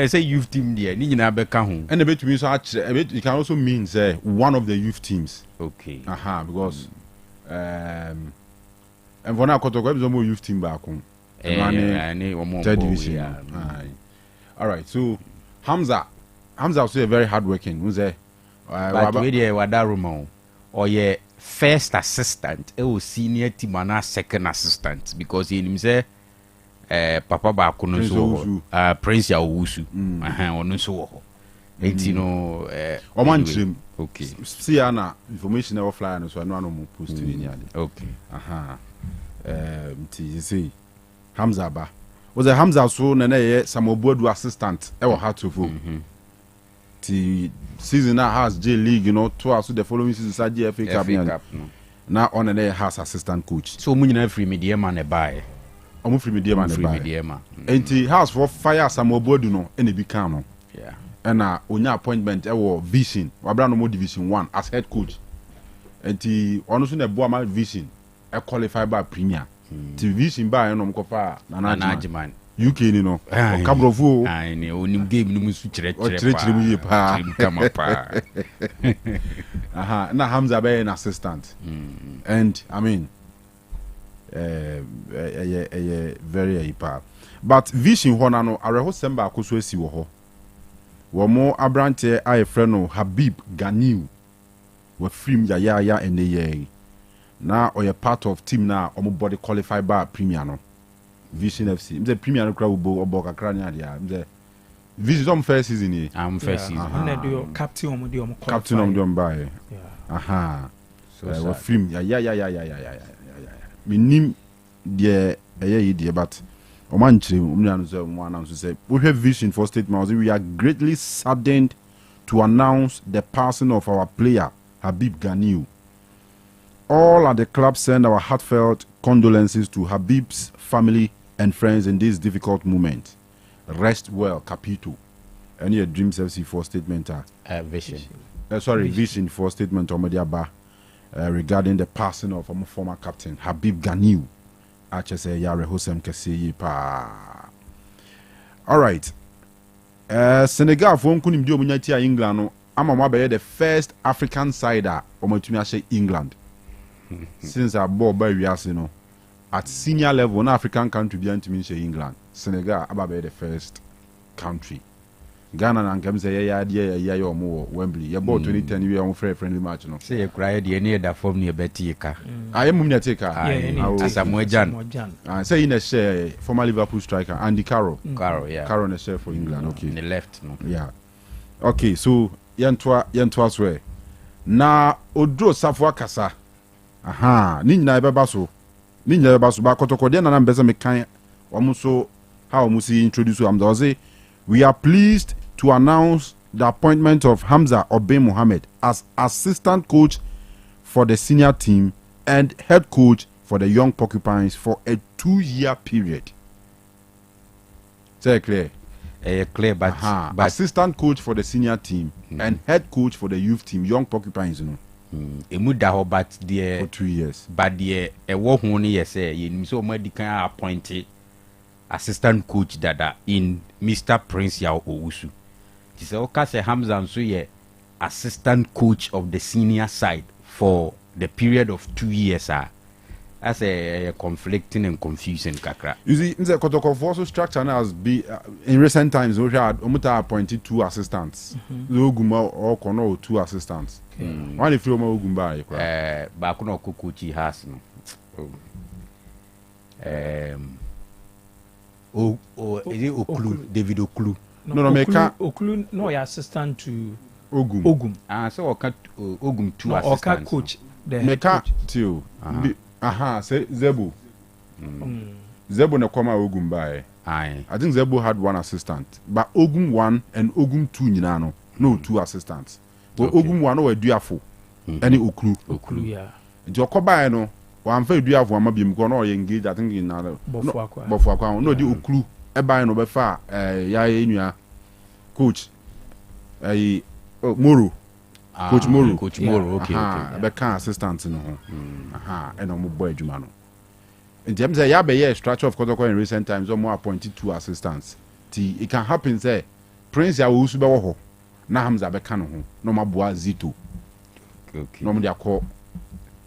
say youth team there ni nyina beka ho and betumi so akire it can also mean say one of the youth teams okay because and for now, Kotoko is more youth team back home. Third division. All right. So Hamza also a very hardworking. Who's there? But we there Wadarumo or ye first assistant. Senior team and second assistant because he himself Papa Bakuno so Prince Yawusu. Ono so. It's no Oman okay. See Anna information never fly so I know no post to any okay. See Hamza ba was a Hamza so na some obodu assistant e wo hard to vote the season now has J League, you know, twice the following season sa GFA Cup now on and has assistant coach so mu nyina free media man e buy omo free media man e buy and he has for fire some obodu no e be calm no yeah and onya appointment e wo Vision wabra no mo division 1 as head coach and he ono so na bo ama Vision a qualify by premier Vision by no mkofa na UK ni no kabrofu ni onim game no musu kire mu ye pa kama pa na Hamza be an assistant and I mean very hyper but Vision ho na no areho semba akoso esi wo ho wo mo abrante aye freno Habib Ganiu wa film ya ene now or you're part of team now or body qualified by Premier no Vision FC the Premier no crowd or boka crania there Vision first season here I'm first season captain on by so film yeah me nim the but oman chire say we have Vision for statement we are greatly saddened to announce the passing of our player Habib Ganiu. All at the club send our heartfelt condolences to Habib's family and friends in this difficult moment. Rest well, Capito. Any a Dreams FC for statement? Vision. Vision for statement Omadiaba regarding the passing of our former captain Habib Ganiu. HSA Yare Hosem Kesi pa. All right. Senegal for Unkunim Dio Munyatia England. No, I'm the first African sider Omotumi England. Since I bought by Rias, you know, at senior level, an African country behind to mean England. Senegal about the first country. Ghana and Gam say yeah or more Wembley. You bought 2010 you are on friendly match no. Say you cried you near that form near Betika. I am Munyateka. As a Mojan. I say in a share former Liverpool striker Andy Carroll. Carroll, yeah. Carroll in a share for England. Okay. In the left, no. Yeah. Okay, so yantwa swe. Na odro safwa kasa. Aha, ni nyina beba so. Ni nyina beba so ba kotoko de na mbeza mekan omuso how musi introduce am doze. We are pleased to announce the appointment of Hamza Obey Mohammed as assistant coach for the senior team and head coach for the young Porcupines for a 2-year period. Say clear. Clear, but assistant coach for the senior team and head coach for the youth team, young Porcupines, you know. But for 2 years. But the work only yes, you so much can appointed assistant coach dada in Mr. Prince Yao Owusu. He said, okay, Hamza and so yeah, assistant coach of the senior side for the period of 2 years. That's a conflicting and confusing kakra. You see, in the Kotoko also structure has been in recent times we had appointed 2 assistants. Ogumba or Kono 2 assistants. One if you Ogumba, Bakuno Kukuchi has no. Is it Oklu? David Oklu? No, Oklu no assistant to Ogum. So Ogum 2 assistants. Coach. Meka too. Say Zebu. Zebu na kwama Ogum bae. I think Zebu had 1 assistant, but Ogum 1 and Ogum 2 nyina no 2 assistants. But Ogum 1 o eduafo. Any Oklu. Yeah. Nti okobae no wan fa eduafo ama biem ko no engage I think in Bofu akwa no di Oklu e bae no be fa ya enua coach Moro. Coach Moro. Okay. Be kan assistant no ho. And no boy adwuma no. In terms of ya structure of Kotoko in recent times more appointed 2 assistants. It can happen say Prince ya wo su be wo ho. Na Hamza be kan no ho. No maboa Zito. Okay. No me dia call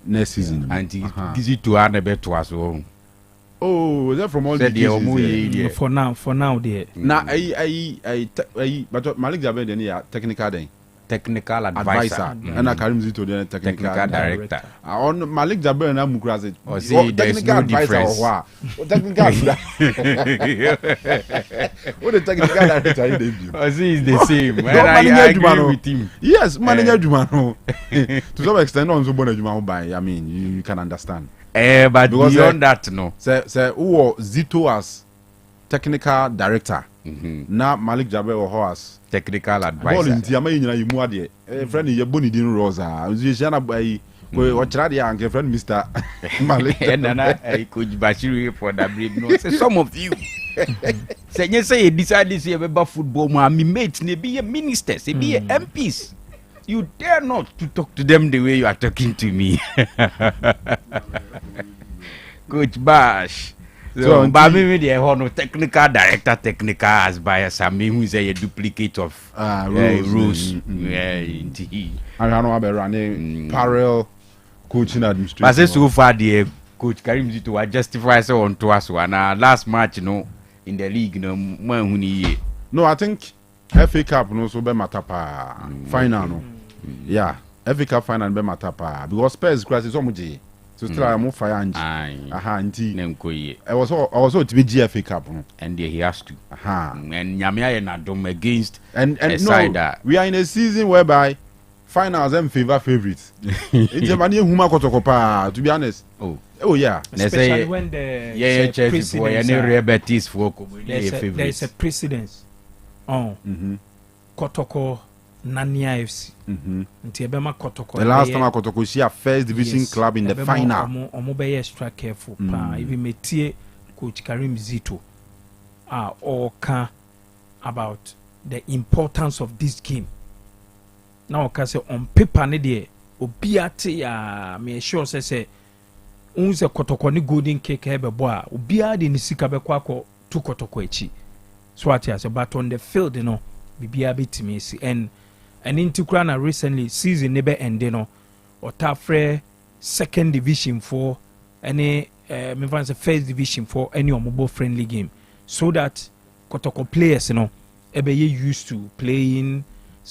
next season. And Zito are be to us. Oh, is that from all the cases? For now there. Na but Malik Jaber den ya technical advisor and Karim Zito the technical director. On Malik Jaber na Mukraze. Technical advisor or technical what the technical director is the same. I agree with him. Yes, manager Jumano. To some extent on so Jumano by I mean you can understand. But because beyond that no. Say who Zito as technical director. Na Malik Jaber or as technical advisor. Ball in Tiama in you ade. Friend ye boni din Rosa. Uzishana by o trade and friend Mr. Malik. Nana coach Bashiru for the break. No, say some of you. Say you say decide this year about football ma me mates ne be ministers, be MPs. You dare not to talk to them the way you are talking to me. Coach Bash. So, but maybe they have no technical director, technical as by Sami who is a duplicate of rules. Yeah, indeed. I don't know about running parallel coaching administration. But so far, the coach Karim Zito justify so on to us one last match, in the league, No, I think FA Cup no so be matapa final no. Yeah, FA Cup final be matapa because Spurs class is omuji. So still I'm fire and nti I was also to be GFA Cup and he has to and Nyamia na dom against and no, we are in a season whereby finals and favorites. It's a many whom to be honest. Oh yeah, especially when the there's a precedence on Kotoko Nania FC. The last time Kotoko see a first division club in the final. Be extra careful. Even metie Coach Karim Zito or can about the importance of this game. Now can say on paper ne de obiate me sure say unse Kotoko ni golden cake hebe boa obia de ni sika be kwa to Kotoko echi. So what I say but on the field bibia betimi si and into Krana recently season nebe ende no or tafre second division for any me fancy first division for any mobile friendly game, so that Kotoko players, be used to playing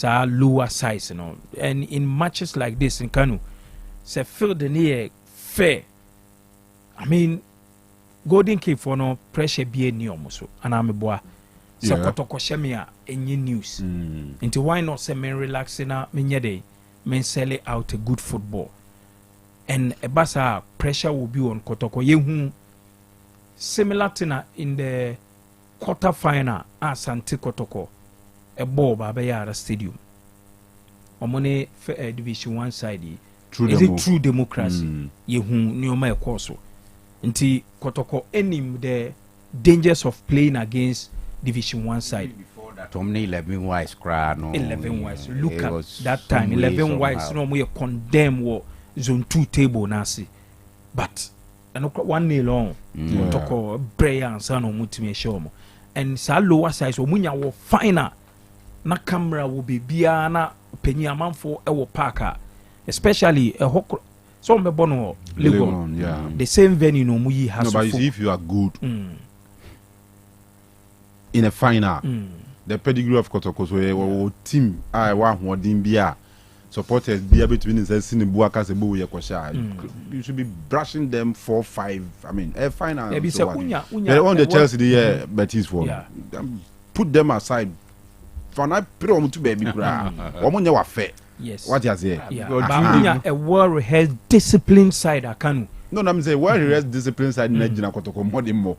lower size, and in matches like this in Kanu, say feel the near fair. I mean, Golden Cape for no pressure be any almost, and I'm a boy. So Kotoko Shemia any news. Into why not say men relaxing na me day, men sell out a good football. And a basa pressure will be on Kotoko. Yehu similar to in the quarter final as Anti Kotoko, a ball by stadium. Omone Division 1 side. Is it true democracy? Yehu Nioma Koso. Nti Kotoko enim the dangers of playing against Division 1 side. Before that, only 11 wise cry. No, 11 wise. Look at that time. 11 wise. No, we condemn war zone 2 table nasi. But and 1 nil long. Kotoko prayer and son of Mutime show. And sa lower size omunya wo final. Na camera will be biana penny a man for our parker, especially a hawk. So me bono Legon, yeah. The same venue no muyi has. No, but if you are good in a final, the pedigree of Kotoko so team I want one bia supporters be able to win in Buaka Sebu Yakosha. You should be brushing them 4-5. I mean, a final. They on the Chelsea the Betis for. Put them aside. For now, put to baby bra. Omunya wa fair. Yes. What you say? Yeah. A well-rehearsed, disciplined side. I can. No, I'm saying well-rehearsed, disciplined side. Nejina Kotoko more than more.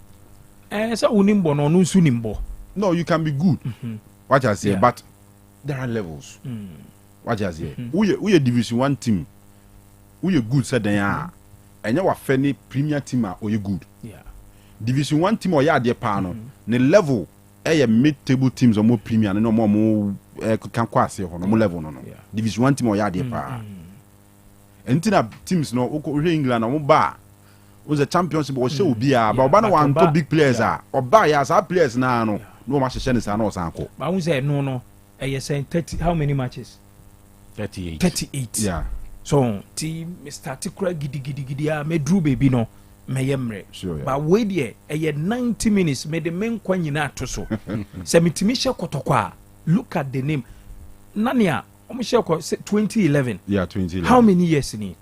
So unimbo no nusunimbo. No, you can be good. What you say? But there are levels. What you say? We a Division 1 team. We a good said they are. And you are fairly premier team or you good. Yeah. Division 1 team or ya de pano. The level. Mid-table teams or more premium and no more can quasi or no level no. Division 1 team or ya depa. And teams no England or bar was a championship or show be but one two big players are or buy as our players now no match tennis and no sanko. But I say no. I saying 30 how many matches? 38. 38. Yeah. So team start gidi me drew baby no. Sure, yeah. But wait there, 90 minutes made the men kwanyina to so. Semitimisha Kotokwa. Look at the name. Nania, 2011. Yeah, 2011. How many years in it?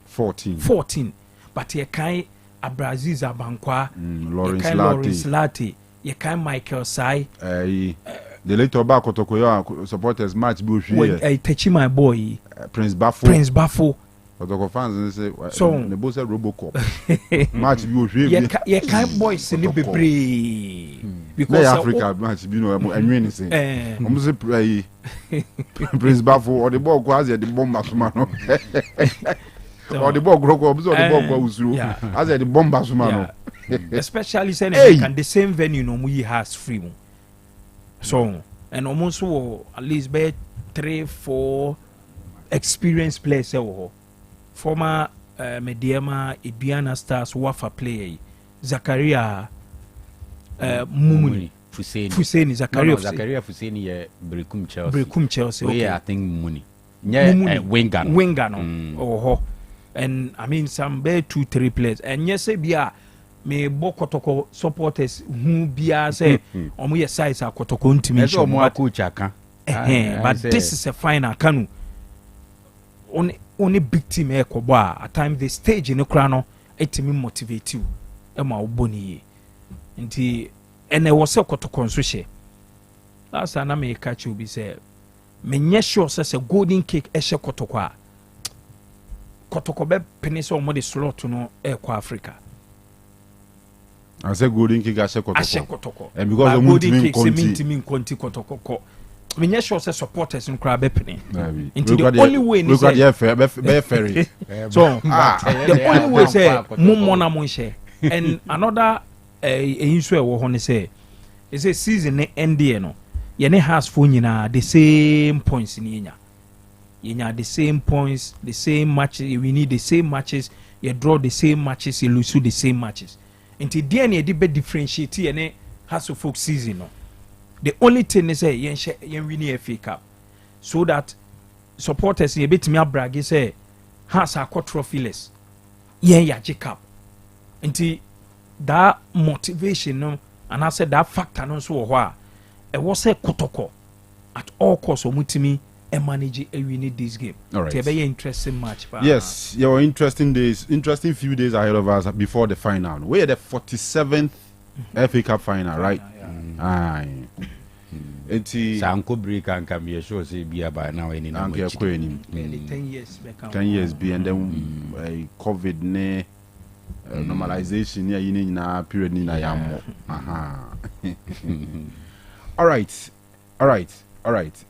14. But ye kai Abraziz Abankwa, Lawrence Latte, ye kai Michael Sai. The later back Kotoko supporters match bush here. I touch my boy. Prince Baffo. So fans say the boss said Robocop match be ye kind boys in the because Africa match be no and win say almost pray Prince Baffo or the ball quasi the bomb asumano or the ball groko the ball go usuru as the bomb asumano especially saying can the same venue no we has free so and almost at least be 3-4 experienced players former Mediama Ibiana Stars Wafa player Zakaria Mumuni Fuseni Zakaria Fuseni Brekum Chelsea. Okay. I think Mumuni. Yeah, Winger no. And I mean some be 2-3 players. And yes, bia me Bokotoko supporters who bia say omo ye size Akotoko ntimi show coach aka. But this is a final Kanu. Only big team at times the stage in the crown etimi motivate you ema oboni nti ene wo se Kotoko nso last time na me catch you be say me nye sure say golden cake ehye Kotoko be penny so mo the slot no kwa Africa. I say golden cake ehye Kotoko and because of golden cake me konti Kotoko me nye sure say supporters in crowd be penny into the only way ni say be ferry so the only way say mo na mo share and another issue e wo ho ne say is a season ne end no ye ne has for nyina the same points ni yenya the same points, the same matches, we need the same matches, you draw the same matches, you lose the same matches until the end you be differentiate ye ne has for season no. The only thing is say yen win a FA Cup so that supporters ye bit me brag say has a trophy less yen ya cup nti that motivation no and I said that factor no so wɔ it was a kotoko at all costs omutimi and manage a winning this game. All right. It's a very interesting match. Yes, your interesting few days ahead of us before the final. We're the 47th FA Cup final, right? Aye. Sanko break and can be sure say be about now any 10 years. 10 years be and then COVID ne normalization yeah in na period ni na yamo. All right.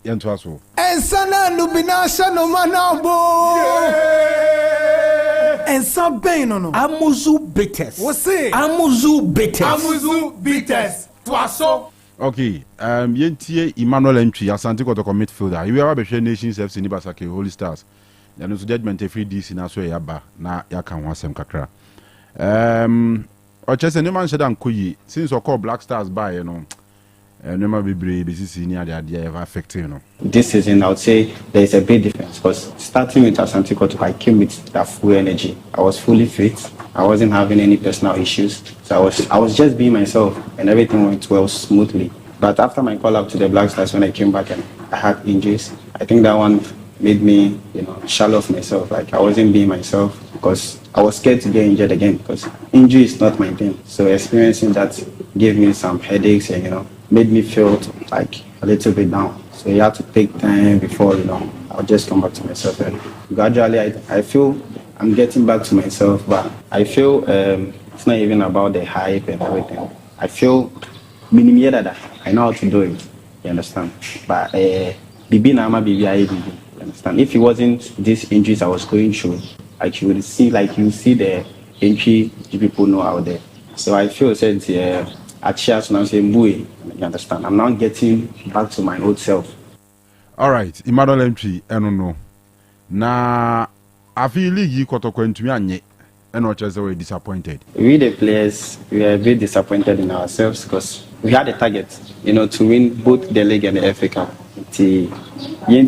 Yanto aso. Ensana lubinasha no manabo. Ensa ben no. Amuzu bitters. Wose. Amuzu bitters. Amuzu bitters. Twaso. Okay, yentie Emmanuel Entry, Asante Kotoko midfielder. You are be Nations FC ni Basake Holy Stars. Then so judgment free DC na so yaba na yaka ho asem kakra. Ochese no man said ankoyi since we call Black Stars by you know. No be brave BCC ni ade ever affecting you know. This season I would say there is a big difference because starting with Asante Kotoko I came with that full energy. I was fully fit. I wasn't having any personal issues. So I was just being myself and everything went well smoothly. But after my call up to the Black Stars when I came back and I had injuries, I think that one made me, shallow of myself. Like I wasn't being myself because I was scared to get injured again because injury is not my thing. So experiencing that gave me some headaches and, made me feel like a little bit down. So you have to take time before, I'll just come back to myself. And gradually I feel I'm getting back to myself, but I feel it's not even about the hype and everything. I feel that I know how to do it. You understand? But Bibi Nama Bibi I you understand? If it wasn't these injuries I was going through, like you see the injury people know out there. So I feel that at Cheers now saying boy, you understand? I'm now getting back to my old self. All right, Emmanuel Entry, I don't know. Now I feel league Kotoko into me and not just very disappointed. We the players, we are a bit disappointed in ourselves because we had a target, to win both the league and the FA Cup. To win,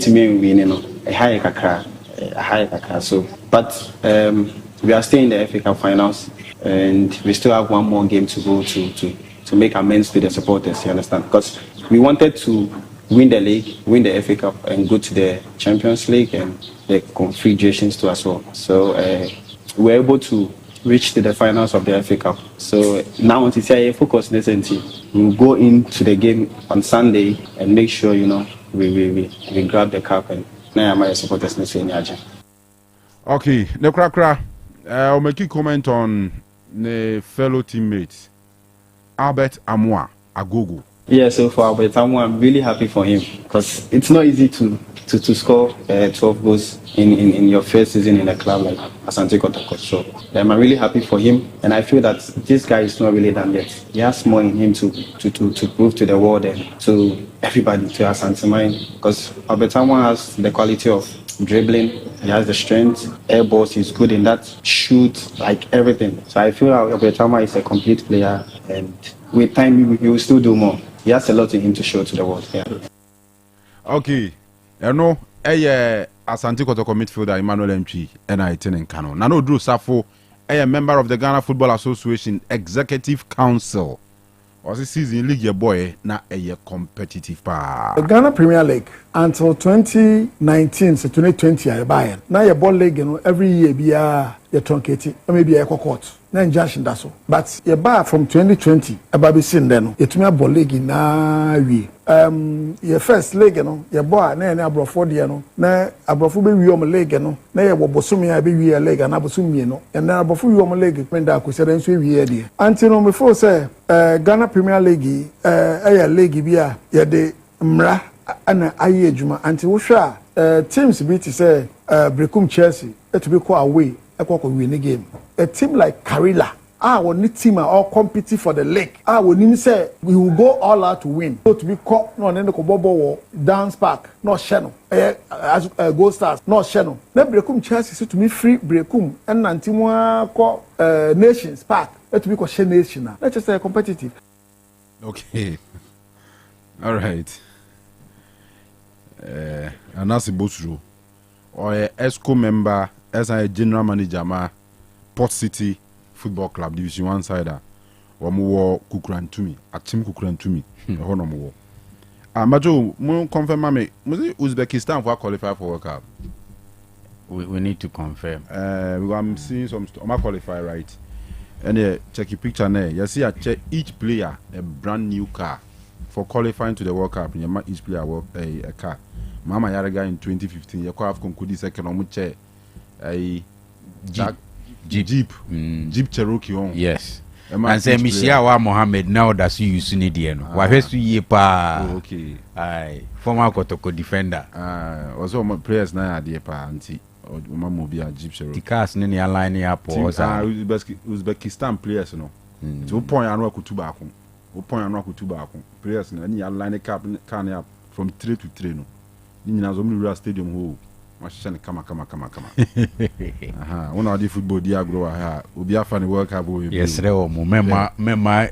a higher kakra. So, but we are still in the FA Cup finals, and we still have one more game to go to make amends to the supporters. You understand? Because we wanted to win the league, win the FA Cup, and go to the Champions League and the Confederations too as well. So we were able to reach to the finals of the FA Cup. So now to say focus on this team, we'll go into the game on Sunday and make sure we grab the cup and now my supporters next in Nigeria. Okay, the cracker. I'll make a comment on the fellow teammates Albert Amoa Agogo. Yeah, so for Albert Amoa, I'm really happy for him because it's not easy to score 12 goals in your first season in a club like Asante Kotoko. So I'm really happy for him, and I feel that this guy is not really done yet. He has more in him to prove to the world and to everybody, to Asante mind, because Albert Amoa has the quality of dribbling, he has the strength, air balls, he's good in that, shoot, like everything. So I feel Albert Amoa is a complete player, and with time he will still do more. He has a lot in him to show to the world. Yeah. Okay. Asante Kotoko midfielder Emmanuel Entry and I in Kanu. Nano Drew Safo, a member of the Ghana Football Association Executive Council. Was a season league your boy na a competitive pa. The Ghana Premier League until 2019 to 2020 I buy. Now your ball league every year be a truncated, maybe a court. Na injunction that's all. But your bar from 2020 about be seen then. It me a ball league na we. Your first leg your boy na abrofo de na abrofo be wi o leg na your bosumi a be wi leg na bosumi and na abrofo wi o leg when da kwese so wi de until no before say Ghana Premier League league bi a ye de mra ana aye adwuma until wo hwa teams be to say Brekum Chelsea to be call away win game. A team like Karila, our team are all competing for the league. We say we will go all out to win. So to be caught, no, then the Kobobo dance park, not channel. As Gold Stars, not channel. Then Brekum Chelsea so to me free Brekum and Nantimwa call Nations Park. Let me call Nation now. Let's just say competitive. Okay. All right. And that's a Bosru or a ESCO member as a general manager, Port City football club division 1 side wɔn wɔ kukurantumi akyem kukurantumi ɛhɔ na wɔn wɔ majo mo confirm me mo say Uzbekistan for qualify for World Cup. We need to confirm. Because I'm seeing some qualify right. And check your picture now. You see, I check each player a brand new car for qualifying to the World Cup. Each player a car. Mama Yaraga in 2015. You have concluded second on check a Jeep Cherokee on. Yes. And say Mishiawa Mohammed now that's you using it again. Wahwesu ye pa. Okay. Aye. Former Kotoko defender. Also my players na ade pa anti. Uma mobile Jeep Cherokee. The cars ni align up or Uzbekistan players no. So point anu akutu ba ko. O point anu akutu ba ko. Players na ni align cap can up from 3 to 3 no. Ni nyina zo mu stadium ho. Machine kama. Aha, una di football di agro ha. Obi afa ni World Cup. Yes, rewo mo mema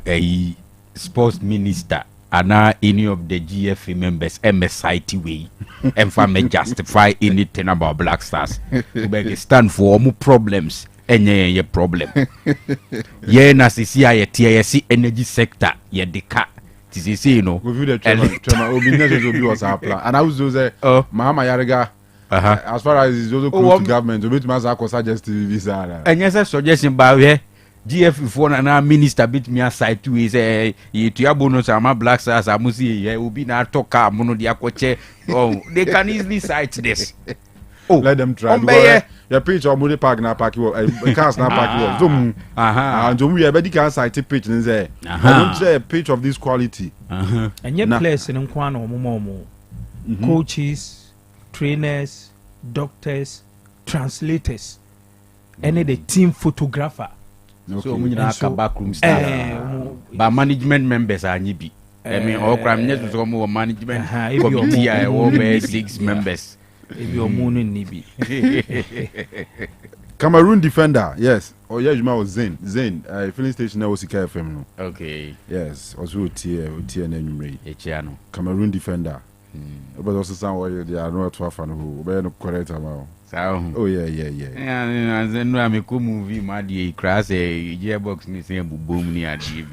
sports minister ana any of the GFA members MSIT way and for me justify anything about Black Stars. Uzbekistan for more problems enye problem. Ye na sisi ya TIC energy sector ye deka. Tisi you know. Go view the trema obi na so be was our plan. And I was say Mahama Yariga as far as it's also close to government, we must have suggest visa. And yes, suggestion by here. GF for na minister bit me aside to is to bonus ama Black Stars amusi will be na talk mono dia koche. Oh, they can easily cite this. Oh, let them try. Your page or money park na park you cars na park you. And we be can cite page and say I don't say a page of this quality. And your place in Kwano momo. Coaches, trainers, doctors, translators, and the team photographer. Okay. So we need backroom staff. But management members are nibi. I mean, all crime net was more management committee. I over 6 members. If you're mooning nibi. Cameroon defender, yes. Oh yeah, you was Zain. Filling station now was FM no. Okay. Yes, also T and N. Echiano. Cameroon defender. But also some they are not too far who be no correct about. Oh yeah. Yeah, then I make a movie, my dear, crash a gearbox ni say boom ni adi.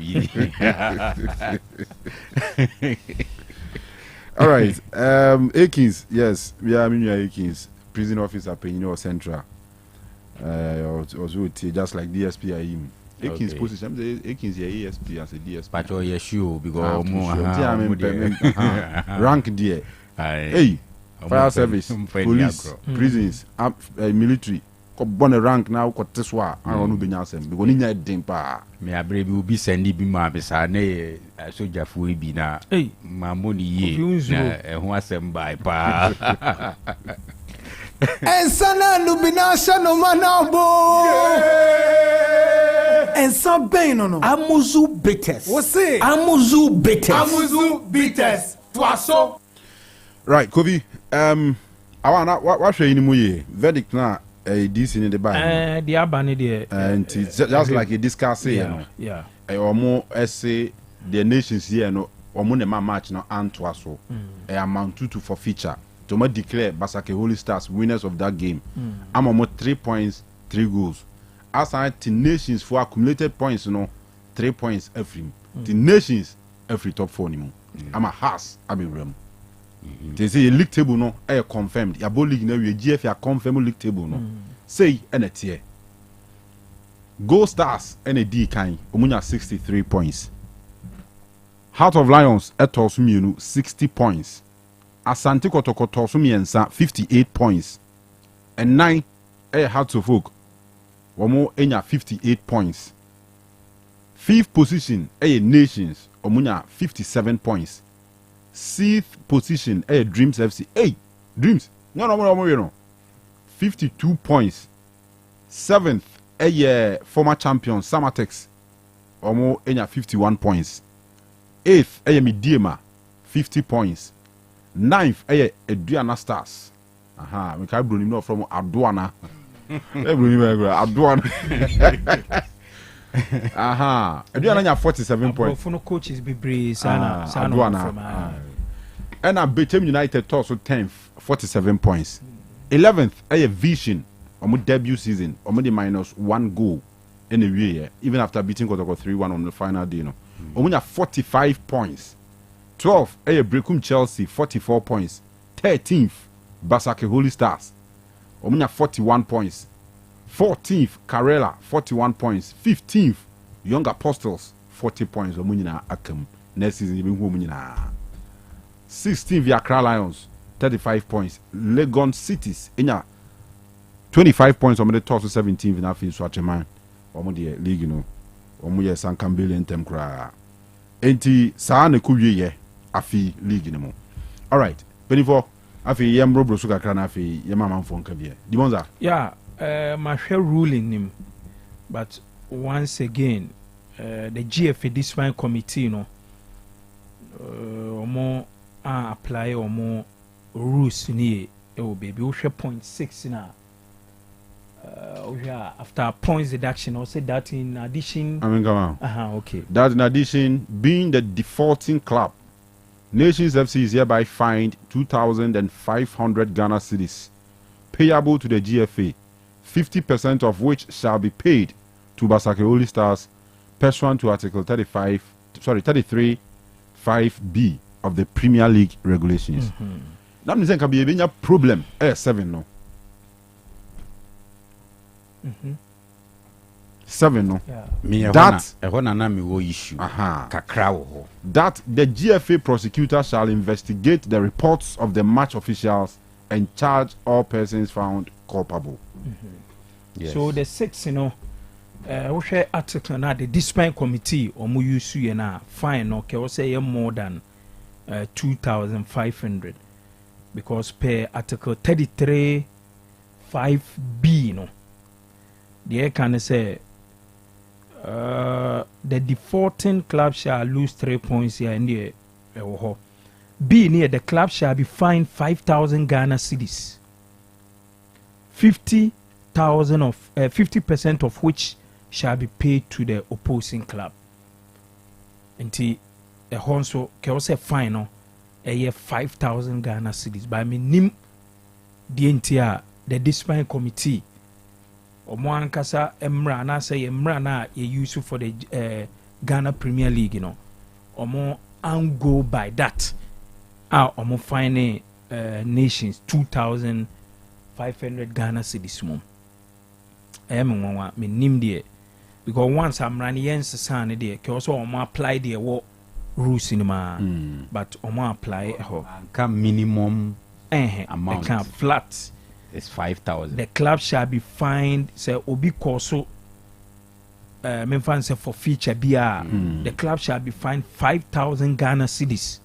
All right. Akins, yes, we are Akins, prison officer, Penny or Central. Also just like DSP I him. Akins position, Akins here ESP as a DSP. But oh yeah, sure because more rank there. Hey. Fire service, police, prisons, military. Ko bonne rank now ko teswa an be nyasem because ni nya den pa me abre bi obi sendi bi ma be sa na soja fu bi na ma moni ye na ho asem bai pa ensana lubina shano manabo ensa ben no amuzu bitters wose amuzu bitters twaso. Right, Kobe. I want what show you mu verdict na this in the Bible. The abani there. And it's just like you discuss here. Yeah. Omo say the nations here no omo ne match no antwa so. Amount to for feature. To me declare Basake Holy Stars winners of that game. I'm omo 3 points, 3 goals. As I the nations for accumulated points no 3 points every. The nations every top 4 anymore. I'm a has I be rem. They say a league table no confirmed. Ya bo league na we GF ya confirm league table no. Say and tier. Gold Stars and a D kind omunya 63 points. Heart of Lions etosum 60 points. Asante Kotoko tosum 58 points. And 9 Hearts of Oak omo enya 58 points. 5th position Nations omunya 57 points. 6th position Dreams FC. Hey, Dreams. No. 52 points. 7th former champion Samatex. Omo enya 51 points. 8th Midiema 50 points. 9th Adriana Stars. Aha, we can bring him from Adwana. Adwana. Aha. Adriana 47 points. For no coaches be brave sana Adwana. And Betem United also 10th, 47 points. 11th, Vision, omo debut season, omo the -1 goal, anyway, even after beating Kotoko 3-1 on the final day, no. Omunya 45 points. 12th, Brekum Chelsea, 44 points. 13th, Basake Holy Stars. Omunya 41 points. 14th, Karela, 41 points. 15th, Young Apostles, 40 points. Omunya Akam. Next season, even Omunya. 16th, Accra Lions, 35 points. Legon Cities, 25 points. Omunya top to 17th in Afin Swatcheman. Omunya league, you know. Omunya Sankambele and Temkra. Enti saa na kuwie ye afi league ni mo. All right. Benifo afi yem bro so kakra na afi yem amanfo nka bia. Dimonza. Yeah, my share ruling him. But once again, the GFA discipline committee, you know, omo apply omo rules ni baby we share 0.6 na after points deduction, or say that in addition. I mean, come on. Okay. That in addition, being the defaulting club, Nations FC is hereby fined 2,500 Ghana cedis, payable to the GFA, 50% of which shall be paid to Basake Holy Stars, pursuant to Article 33(5)(b) of the Premier League regulations. That means there can be a problem. 7 no. 7 no. That the GFA prosecutor shall investigate the reports of the match officials and charge all persons found culpable. Yes. So the 6, you know, we share article now the discipline committee or mu use na fine okay we say more than 2,500 because per article 33(5)(b), you know. The can say the defaulting club shall lose 3 points here and there. B near the club shall be fined 5,000 Ghana cedis, 50% of which shall be paid to the opposing club. Until the honso can say fine a year 5,000 Ghana cedis. By me nim the entire the discipline committee. Omo ankasa emra na say emra na ye use for the Ghana Premier League, you know. Omo and go by that. Omo fine Nations 2,500 Ghana cedis mum. Me nim there because once I'm running yen san there ke also omo apply there what rules in ma but omo apply can minimum amount can flat. It's 5,000. The club shall be fined. Say obi koso. Say for feature BR. The club shall be fined 5,000 Ghana cedis,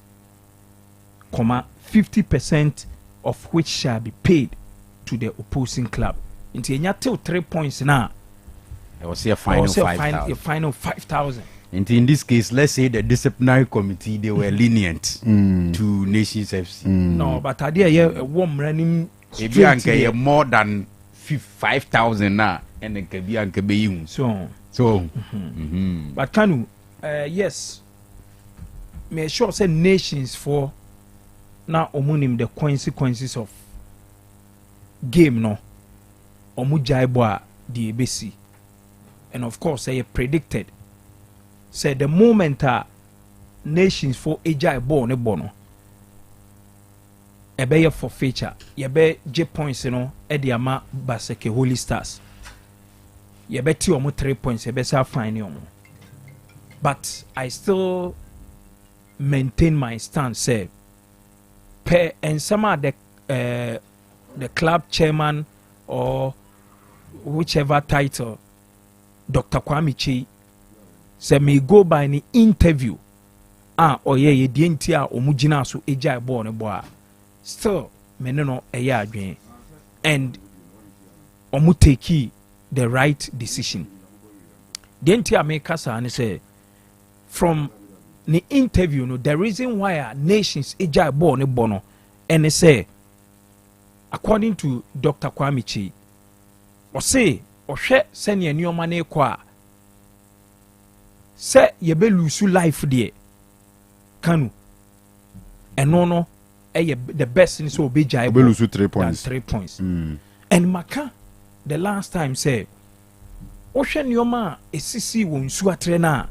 50% of which shall be paid to the opposing club. Until you till 3 points now. I will say a fine of 5,000. A fine of 5,000. In this case, let's say the disciplinary committee they were lenient to Nations FC. No, but idea a warm running. If you are more than 5,000 now, and it can be so. But Kanu, yes, may sure say Nations for now omunim the consequences of game no omujaiboa the ABC, and of course they predicted. Say the moment Nations for ejaibo ne bono. Ebe for feature yebe J points no ediama Basake Holy Stars yebe ti omo 3 points yebe sa fine omo, but I still maintain my stance say per and some of the club chairman or whichever title Dr. Kwame Chi say me go by any interview ye di enti a omugina so ejai ball ne boa still meneno eya adwen and omu take the right decision. The entire make us say from the interview no the reason why our nations ejai ball ne bono and say according to Dr. Kwame Chi or say ohwe senior nyoma na ekwa say ye be lose life there Kanu no the best in so be jai lose 3 points. 3 points. And Maka the last time say wohwɛ nneɔma a ɛsisi wɔ nsuatere no a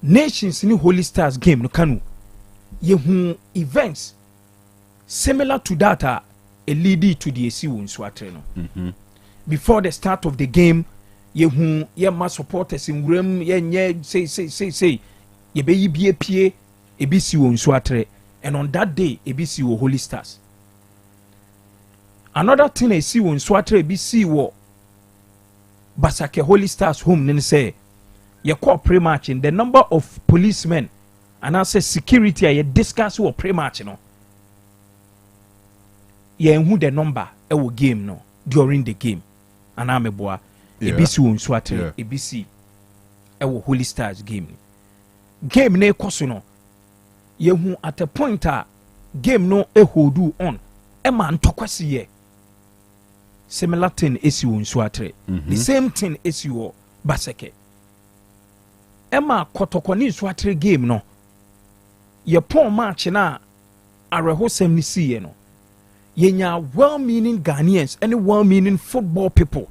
nations ne holy stars game no Kanu yɛhu events similar to that a lead to the ɛsi wɔ nsuatere no before the start of the game yɛhu yɛma supporters nwuram yɛnyɛ sei yɛbɛyi bie pie ebi si wɔ nsuatere and on that day ebi si wɔ holy stars another thing ɛsi wɔ nsuatere ebi si wɔ Basake Holy Stars home ne say ye call pre-match in the number of policemen and I say security ye discuss wo pre-match no ye who the number e wo game no during the game and ameboa ebisi won swatre ebisi e wo Holy Stars game ne ekoso no ye hu at a point a game no e hold on e man tokwase ye similar thing esi wo nsuatre the same thing esi wo Baseke Emma Kotoko ni nsuatre game no ye pon match na arehosem ni see no yenya well-meaning Ghanaians and well-meaning football people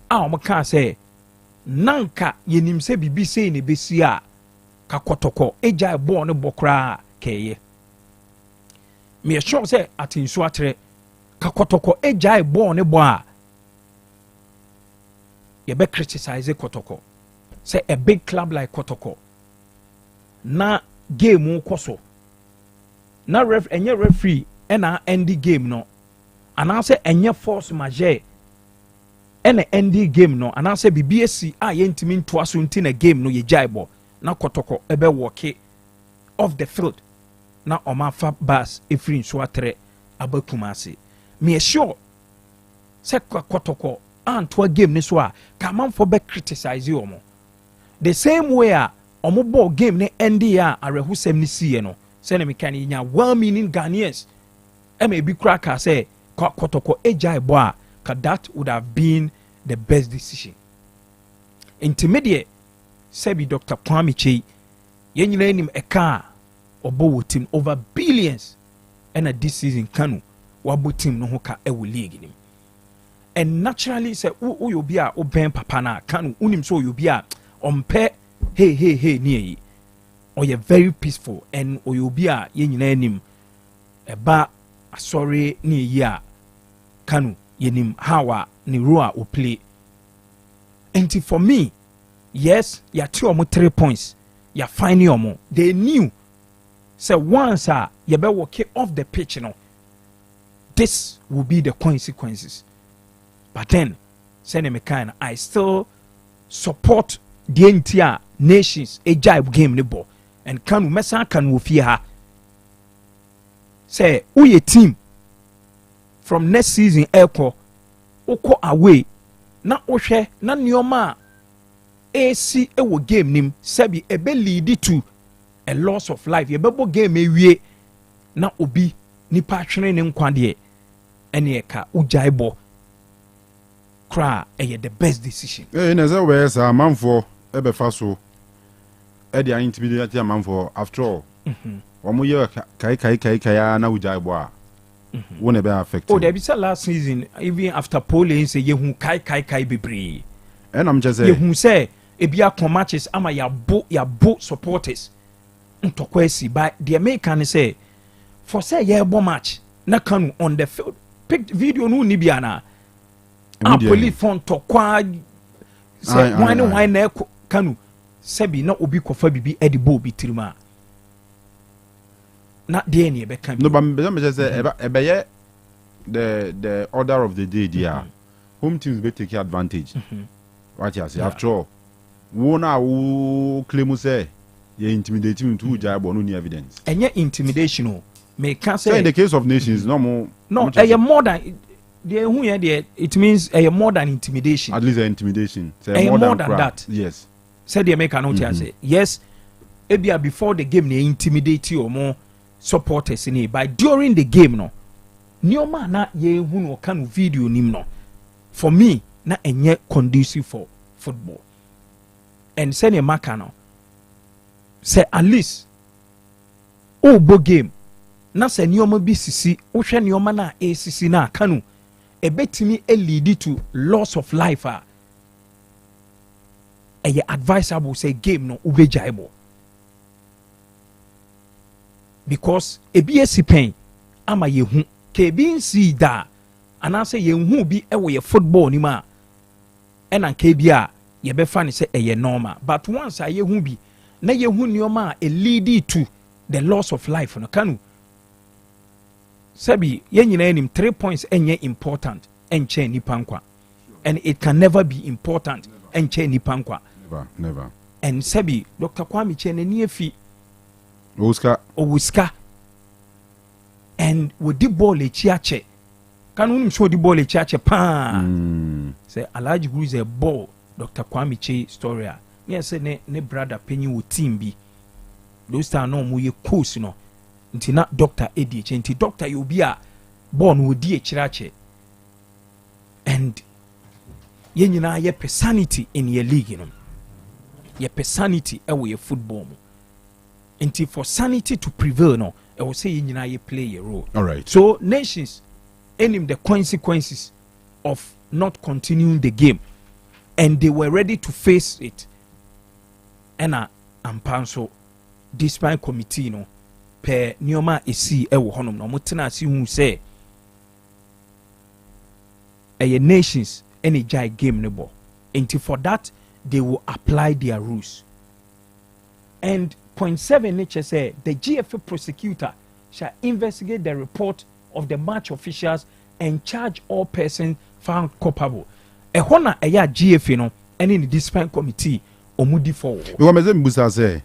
ka say nanka yenim se bibi sei ne besi a ka Kotoko eja ball ne bokra keye me sure say at nsuatre ka Kotoko eja ball ne bo a ye be criticize Kotoko say a big club like Kotoko na game koso na enye referee ena end game no ana say enye force majeure ena end game no ana say BBSC a yentimi ntoa so nti na game no ye jaibo na Kotoko ebe walk off the field na omafa bus efiri nsuatere abakumase me sure say Kotoko antoa game ni so a ka manfo be criticize omo the same way a omo ball game ne end ya arehusem ni see no say na me kan nya well-meaning Ghanaians may be cracker say Kotoko ejai boa ka that would have been the best decision. Intermediate sabi Dr. Kwame Chey yenyina nim a car obo team over billions and this season Kanu wabo team no ho ka e wo league nim. And naturally say wo yo bia o ben papa na Kanu unim so yo bia ompe hey ni or you very peaceful and o yo bia yenyina nim eba sorry ni ya Kanu yenim hawa ni roa o play and for me yes ya two omo 3 points ya fine omo they knew say once you be walk off the pitch no this will be the consequences but then send me kind I still support the entire nations a jibe game ni ball and Kanu mesa Kanu ofie ha say uye team from next season eko oko away na ohwe na nioma AC ewo game nim sabi ebe lead to a loss of life ye bebo game ewie na obi nipa twene ne nkwa de ene eka ujaibo kra the best decision na say we say manfo ebe fa so e dey intimidate manfo after all omo ye kai na ujaibo a won't be affected. Oh, there be last season, even after polling, say you kai bebre. And I'm just saying, you say, if you are matches, ama ya bo supporters. Ntokwesi, but the American say, for say ye bo match, na Kanu on the field. Pick video no nibiana. Police phone to kwa say why na Kanu sebi na obi kofa bibi edibo bitirima. Not the any be no, but just say the order of the day there. Home teams be take advantage. What you say after all, who claim say you intimidate him to job or no evidence. And yet intimidation may can say in the case of nations no more. No, more than it means more than intimidation. At least intimidation. More than that. Yes. Said the American say yes. Ebia before the game they intimidate you or more supporters in it, but during the game no nioma na ye hu no Kanu video nim no for me na enye conducive for football and send a maka no say at least bo game na say nioma bi sisi wo hwe nioma na sisi na Kanu ebetimi lead to loss of life ɛyɛ advisable say game no ubegyae bɔ because ebi esi pɛn ama yehu ke ebi nsi da anaasɛ yɛnhu bi ɛwɔ yɛ football ni mu a ɛna nke bi a yɛbɛfa ne sɛ ɛyɛ normal but once a yɛhu bi na yɛhu nneɛma a lead to the loss of life no Kanu sɛbi yɛn nyinaa nim 3 points ɛnyɛ important ɛnkyɛn nipa nkwa and it can never be important ɛnkyɛn nipa nkwa never and sɛbi Dr. Kwame Kyɛ n'ani afi owuska and wodi ball ekyi akyɛ Kanu nim sɛ wodi ball ekyi akyɛ paa sɛ Alhaji Guru is a ball Dr. Kwame Kyɛ story a yes ne brother penny wo team bi those time no mo ye coach no nti na doctor edi eche nti doctor you bi a ball no odi echirache and ye nyina ye personality in your league no ye personality e wo ye football mo nti for sanity to prevail no e wo say ye nyina ye play a role. All right, so nations enim the consequences of not continuing the game and they were ready to face it. Ena ampanso discipline committee no per nioma esi ewo honom no motena asi hu se nations any jai game ne bo enti for that they will apply their rules and point 7 nature say the GFA prosecutor shall investigate the report of the match officials and charge all persons found culpable ehona eya GFA no any discipline committee omudi for we me say mbusa say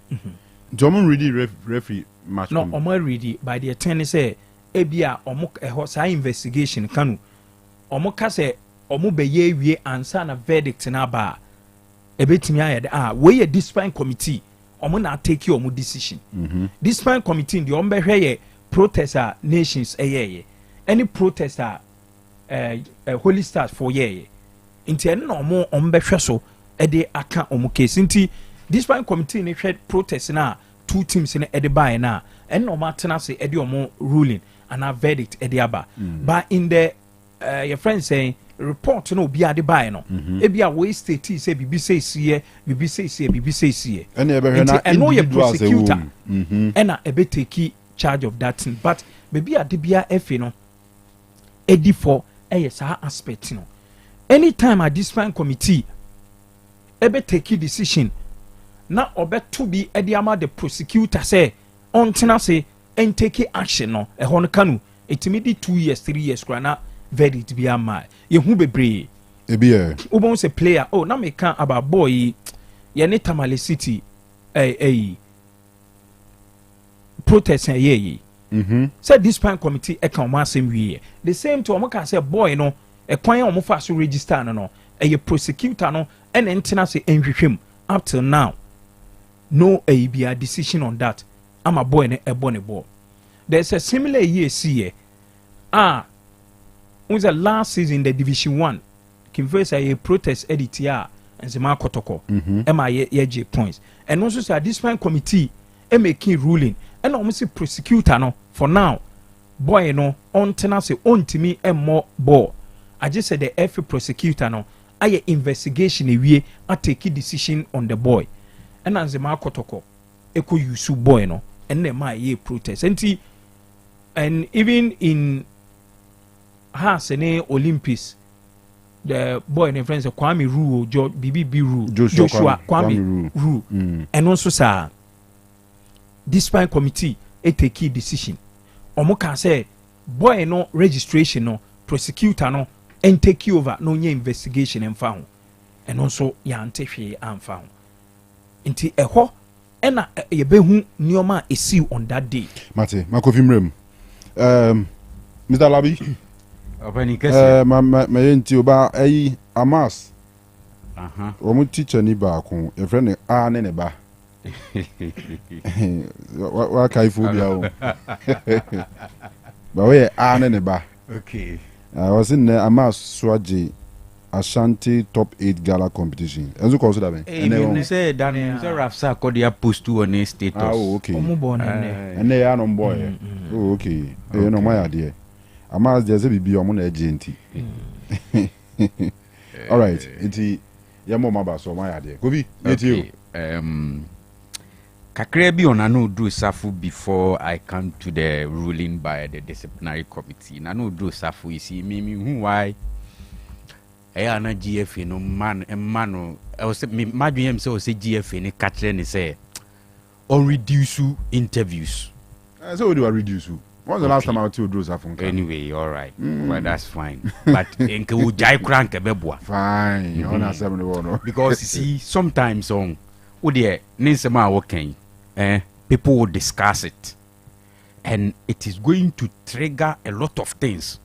Jomon ready referee match no omo ready by the attorney say ebia omo eho sa investigation Kanu omo ka say omo beye wie ansa na verdict na ba ebetimi ayede we discipline committee omo na take omo decision discipline committee ndi omo behwe ye protester nations any protester Holy Stars for ye nti en no omo behwe so ede aka omo case nti discipline committee ne hwed protest na two teams ne ede buy na en no matena se ede omo ruling and a verdict ede aba but in the your friend saying report no obi ade buy no ebia we state say bibi say sie and no your prosecutor and ebe take charge of that thing but baby ade bia efe no edi for sa aspect no anytime a discipline committee ebe take decision na obeto bi edi ama the prosecutor say ontena say and take action no ehon no Kanu etimi di 2 years 3 years kra na verdict bi ama yehu bebre ebia ubon say player na me kan about boy ye ne Tamale City protest say discipline committee e kan ma asem wie the same to omo kan say boy no e kwan omo fa so register no prosecutor no and entena say enhwehwem up till now no be a decision on that I'm a boy ne ball there's a similar year see was the last season the division 1 converse a protest editor and Zema Kotoko MIA points and also say this fine committee making ruling and almost prosecutor no for now boy no on tenase on to me and more ball I just said the FA prosecutor no I investigation a I take a decision on the boy and as Zema Kotoko eko yusu boy no and then my protest and even in Hasene Olympics the boy and friends of Kwame Rule Joshua Kwame Rule and also sir discipline committee take key decision omo can say boy no registration no prosecutor no and take over no nye investigation and found and also ya antehwe am found nti eho ena yebehu nioma esi on that day mate makofimrem Mr. Labi opani kese ma yenti oba ayi amas omo teacher ni ba ko e friend ne a ne ba wa kai phobia o ba we a ne ba okay I was in amas swaji Ashanti top 8 gala competition. Enzo consider ben. You say Dan Rafsa Kodia post to on status. Oh okay. And they are on boy. Oh okay. You know my idea. Amas there's a bibi omo na agent. All right. Iti Yeah, mama ba so my idea. Gobi, you. Kakre bi on no do safu before I come to the ruling by the disciplinary committee. Na no do safu you see me who why na GFA no man I was me madwen am say GFA ne kakre ne say on reduce interviews. So we do reduce. When was the last time I do safu? Anyway, all right. Well, that's fine. But enke wo jai kran ke beboa. Fine. You on asem no no. Because you see sometimes on wo de ninsema working people will discuss it and it is going to trigger a lot of things.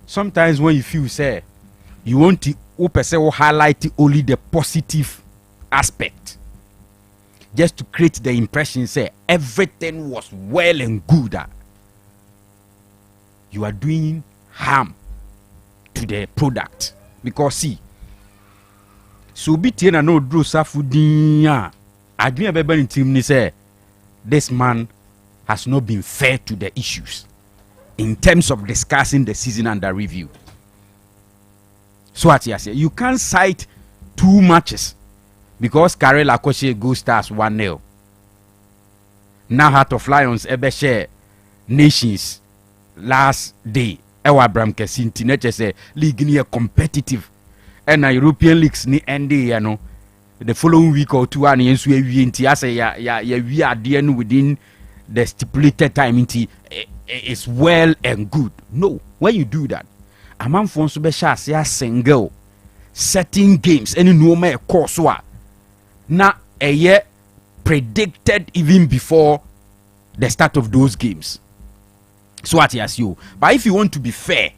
Sometimes when you feel say you want to highlight only the positive aspect just to create the impression say everything was well and good, you are doing harm to the product. Because see, so be tiena no dro safudinya adwene beba ni team ni say this man has not been fair to the issues in terms of discussing the season under review. So what you say, you can't cite 2 matches because Karela Koshe Go Stars 1-0. Now Heart of Lions ebe share Nations last day. Ewa Abraham Kesinti neche say league ni competitive. And European leagues ni ND you know. The following week or 2 and yensu ewie nti ase ya we are there within the stipulated time nti is well and good. No, when you do that, a man for so be sha say single certain games any no me course wa na eye predicted even before the start of those games. So what you ask you, but if you want to be fair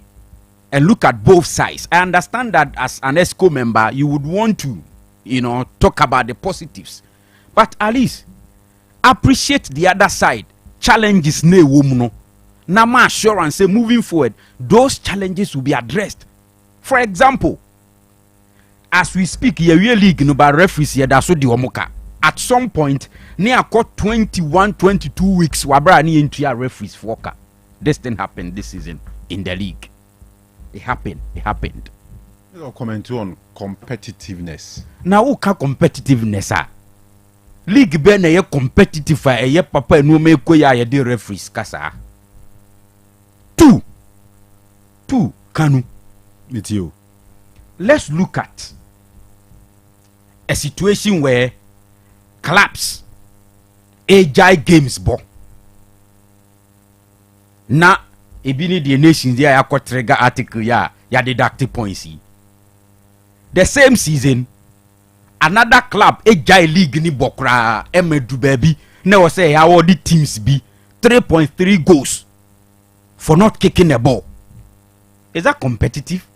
and look at both sides, I understand that as an ESCO member you would want to talk about the positives, but at least appreciate the other side. Challenges ne womuno na ma assurance say moving forward those challenges will be addressed. For example, as we speak here league no ba referees here da so di omoka at some point ne akọ 21-22 weeks wabra ne entua referees foka. This thing happened this season in the league. It happened. You comment on competitiveness. Now who can competitiveness league be na ye competitive ye papa no me ko ya de referees kasa. Two Kanu with you. Let's look at a situation where clubs agile games bo na ebini the nations there ya trigger article ya deduct points. The same season another club agile league ni bokra emedu baby na was say how the teams be 3.3 goals for not kicking the ball. Is that competitive?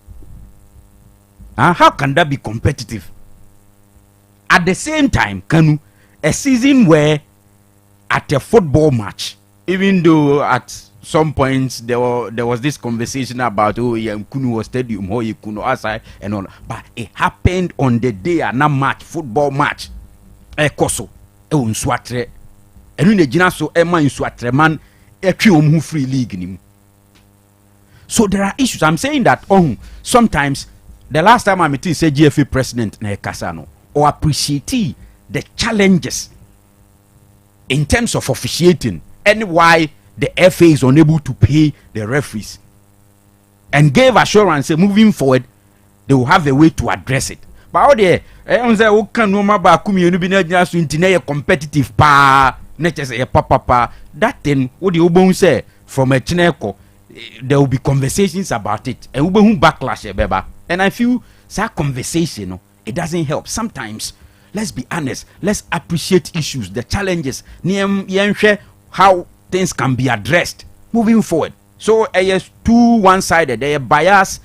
How can that be competitive? At the same time, Kanu, a season where at a football match, even though at some points there was this conversation about Kanu stadium, Kunu outside and all, but it happened on the day and a match, football match. Koso, unswatre, and in the jinaso Emma unswatre man, who free league nim. So there are issues. I'm saying that sometimes the last time I met say GFA president na Kasano or appreciate the challenges in terms of officiating and why the FA is unable to pay the referees, and gave assurance moving forward they will have a way to address it. But how there competitive pa that thing what the Obon say from a Chineko, there will be conversations about it and Obon backlash and I feel that conversation it doesn't help. Sometimes let's be honest, let's appreciate issues, the challenges, how things can be addressed moving forward. So yes, too one-sided, a bias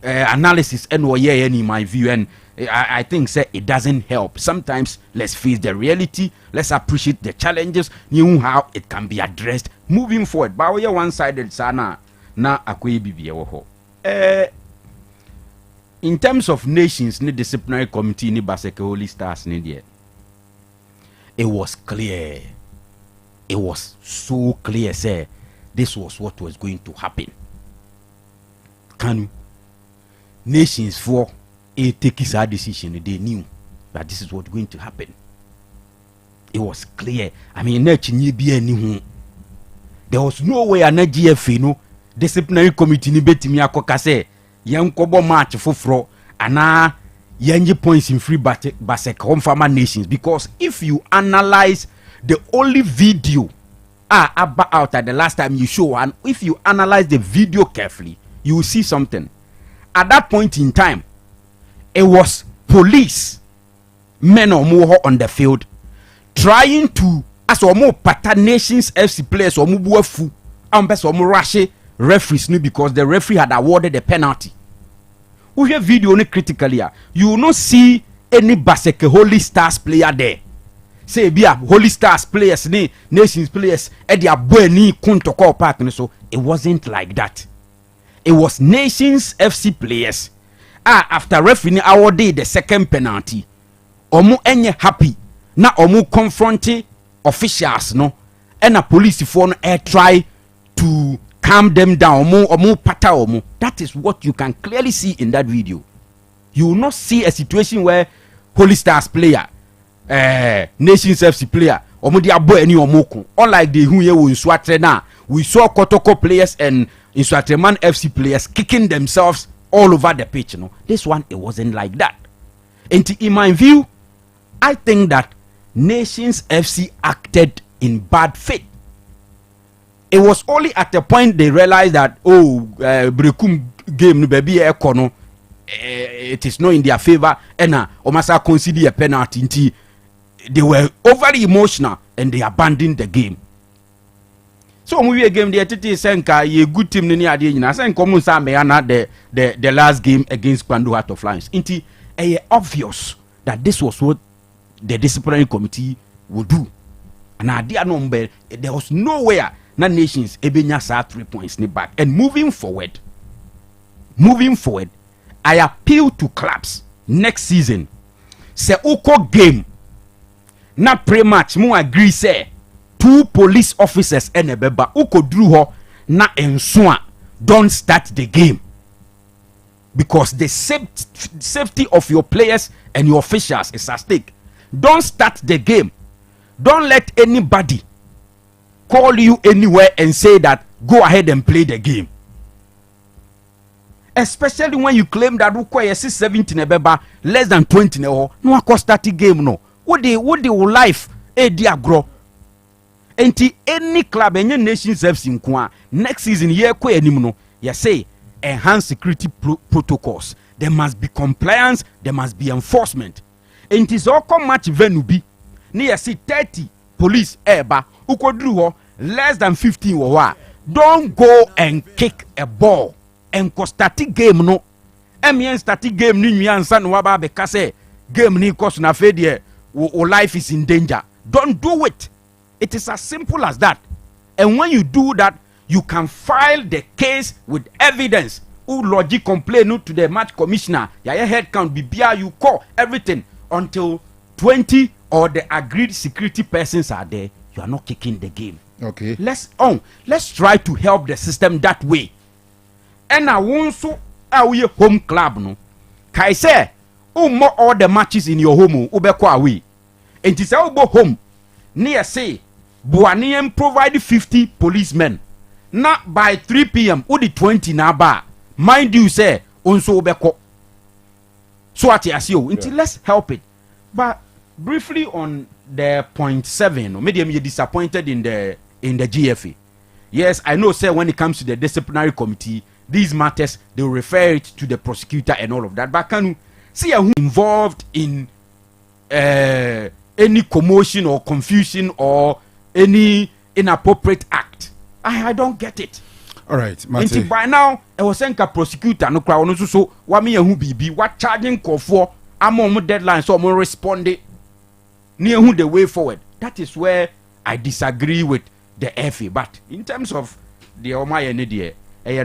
analysis and in my view, and I think it doesn't help. Sometimes let's face the reality, let's appreciate the challenges, how it can be addressed moving forward. But we are one-sided sana na akwe bibi ho. In terms of nations, ni disciplinary committee ni Baseke Holy Stars ni there, it was clear. It was so clear, say this was what was going to happen. Kanu nations for take his decision, they knew that this is what's going to happen. It was clear. I mean, there was no way an GFA no disciplinary committee ni betimi akoka say yenkobo match foforo ana yenye points in free basek home farmer nations, because if you analyze the only video out at the last time you show, and if you analyze the video carefully, you will see something. At that point in time, it was police men or more on the field trying to, as or more pattern nations FC players or more buafu or more rush referees because the referee had awarded the penalty. We hear video only critically, you will not see any Baseke Holy Stars player there. Say be a Holy Stars players, nations players, Edia Bueni Kuntoko Park, so it wasn't like that. It was nations FC players. After referee awarded the second penalty, omu enye happy na omu confronting officials no, and a police phone try to calm them down. Omu pata omu. That is what you can clearly see in that video. You will not see a situation where Holy Stars player, nations FC player, omu dia boy any omoko. Unlike the who in Swatre now, we saw Kotoko players and in Swatreman FC players kicking themselves all over the pitch. No, this one it wasn't like that. And in my view, I think that Nations FC acted in bad faith. It was only at the point they realized that Brekum game baby Ekono, it is not in their favor, and Omasa conceded a penalty. They were overly emotional and they abandoned the game. So we a game the Titi Senka ye good team ni ade nyina sen komun sa me na the last game against Kanu Heart of Lions. Inti obvious that this was what the disciplinary committee would do. And idea number there was nowhere na nations ebenya sa 3 points ni back. And moving forward, I appeal to clubs next season. Se uko game na pre-match mu agree say 2 police officers and a beba uko drew ho na ensua don't start the game, because the safety of your players and your officials is at stake. Don't start the game. Don't let anybody call you anywhere and say that go ahead and play the game, especially when you claim that uko 17 beba less than 20 no start the game. No what the life dia grow. Enti any club any nations FC nkoa next season ye kwa anim no you say enhance security protocols. There must be compliance, there must be enforcement. Enti so come match venue bi ni you see 30 police eba ukodru ho less than 15 wo. Don't go and kick a ball and ko start game no emien start game ni nyansa no waba be ka say game ni cost na fe de o life is in danger. Don't do it. It is as simple as that. And when you do that, you can file the case with evidence. Who logic complain to the match commissioner. Your head count BBR, you call everything until 20 or the agreed security persons are there. You are not kicking the game. Okay. Let's try to help the system that way. And I want so we home club no. Kai say, more all the matches in your home ubekwa away. And it is go home. Near say Buanian provide 50 policemen. Not by 3 p.m. Udi 20 na ba. Mind you say onso beko. So at you until let's help it. But briefly on the point 7, medium you disappointed in the GFA. Yes, I know say when it comes to the disciplinary committee, these matters they will refer it to the prosecutor and all of that. But Kanu see who involved in any commotion or confusion or any inappropriate act. I don't get it. All right, Mate. By now, I was saying prosecutor no crowd so what me who be what charging call for among deadline so I'm responding near who the way forward. That is where I disagree with the FA. But in terms of the Omaya Nidia,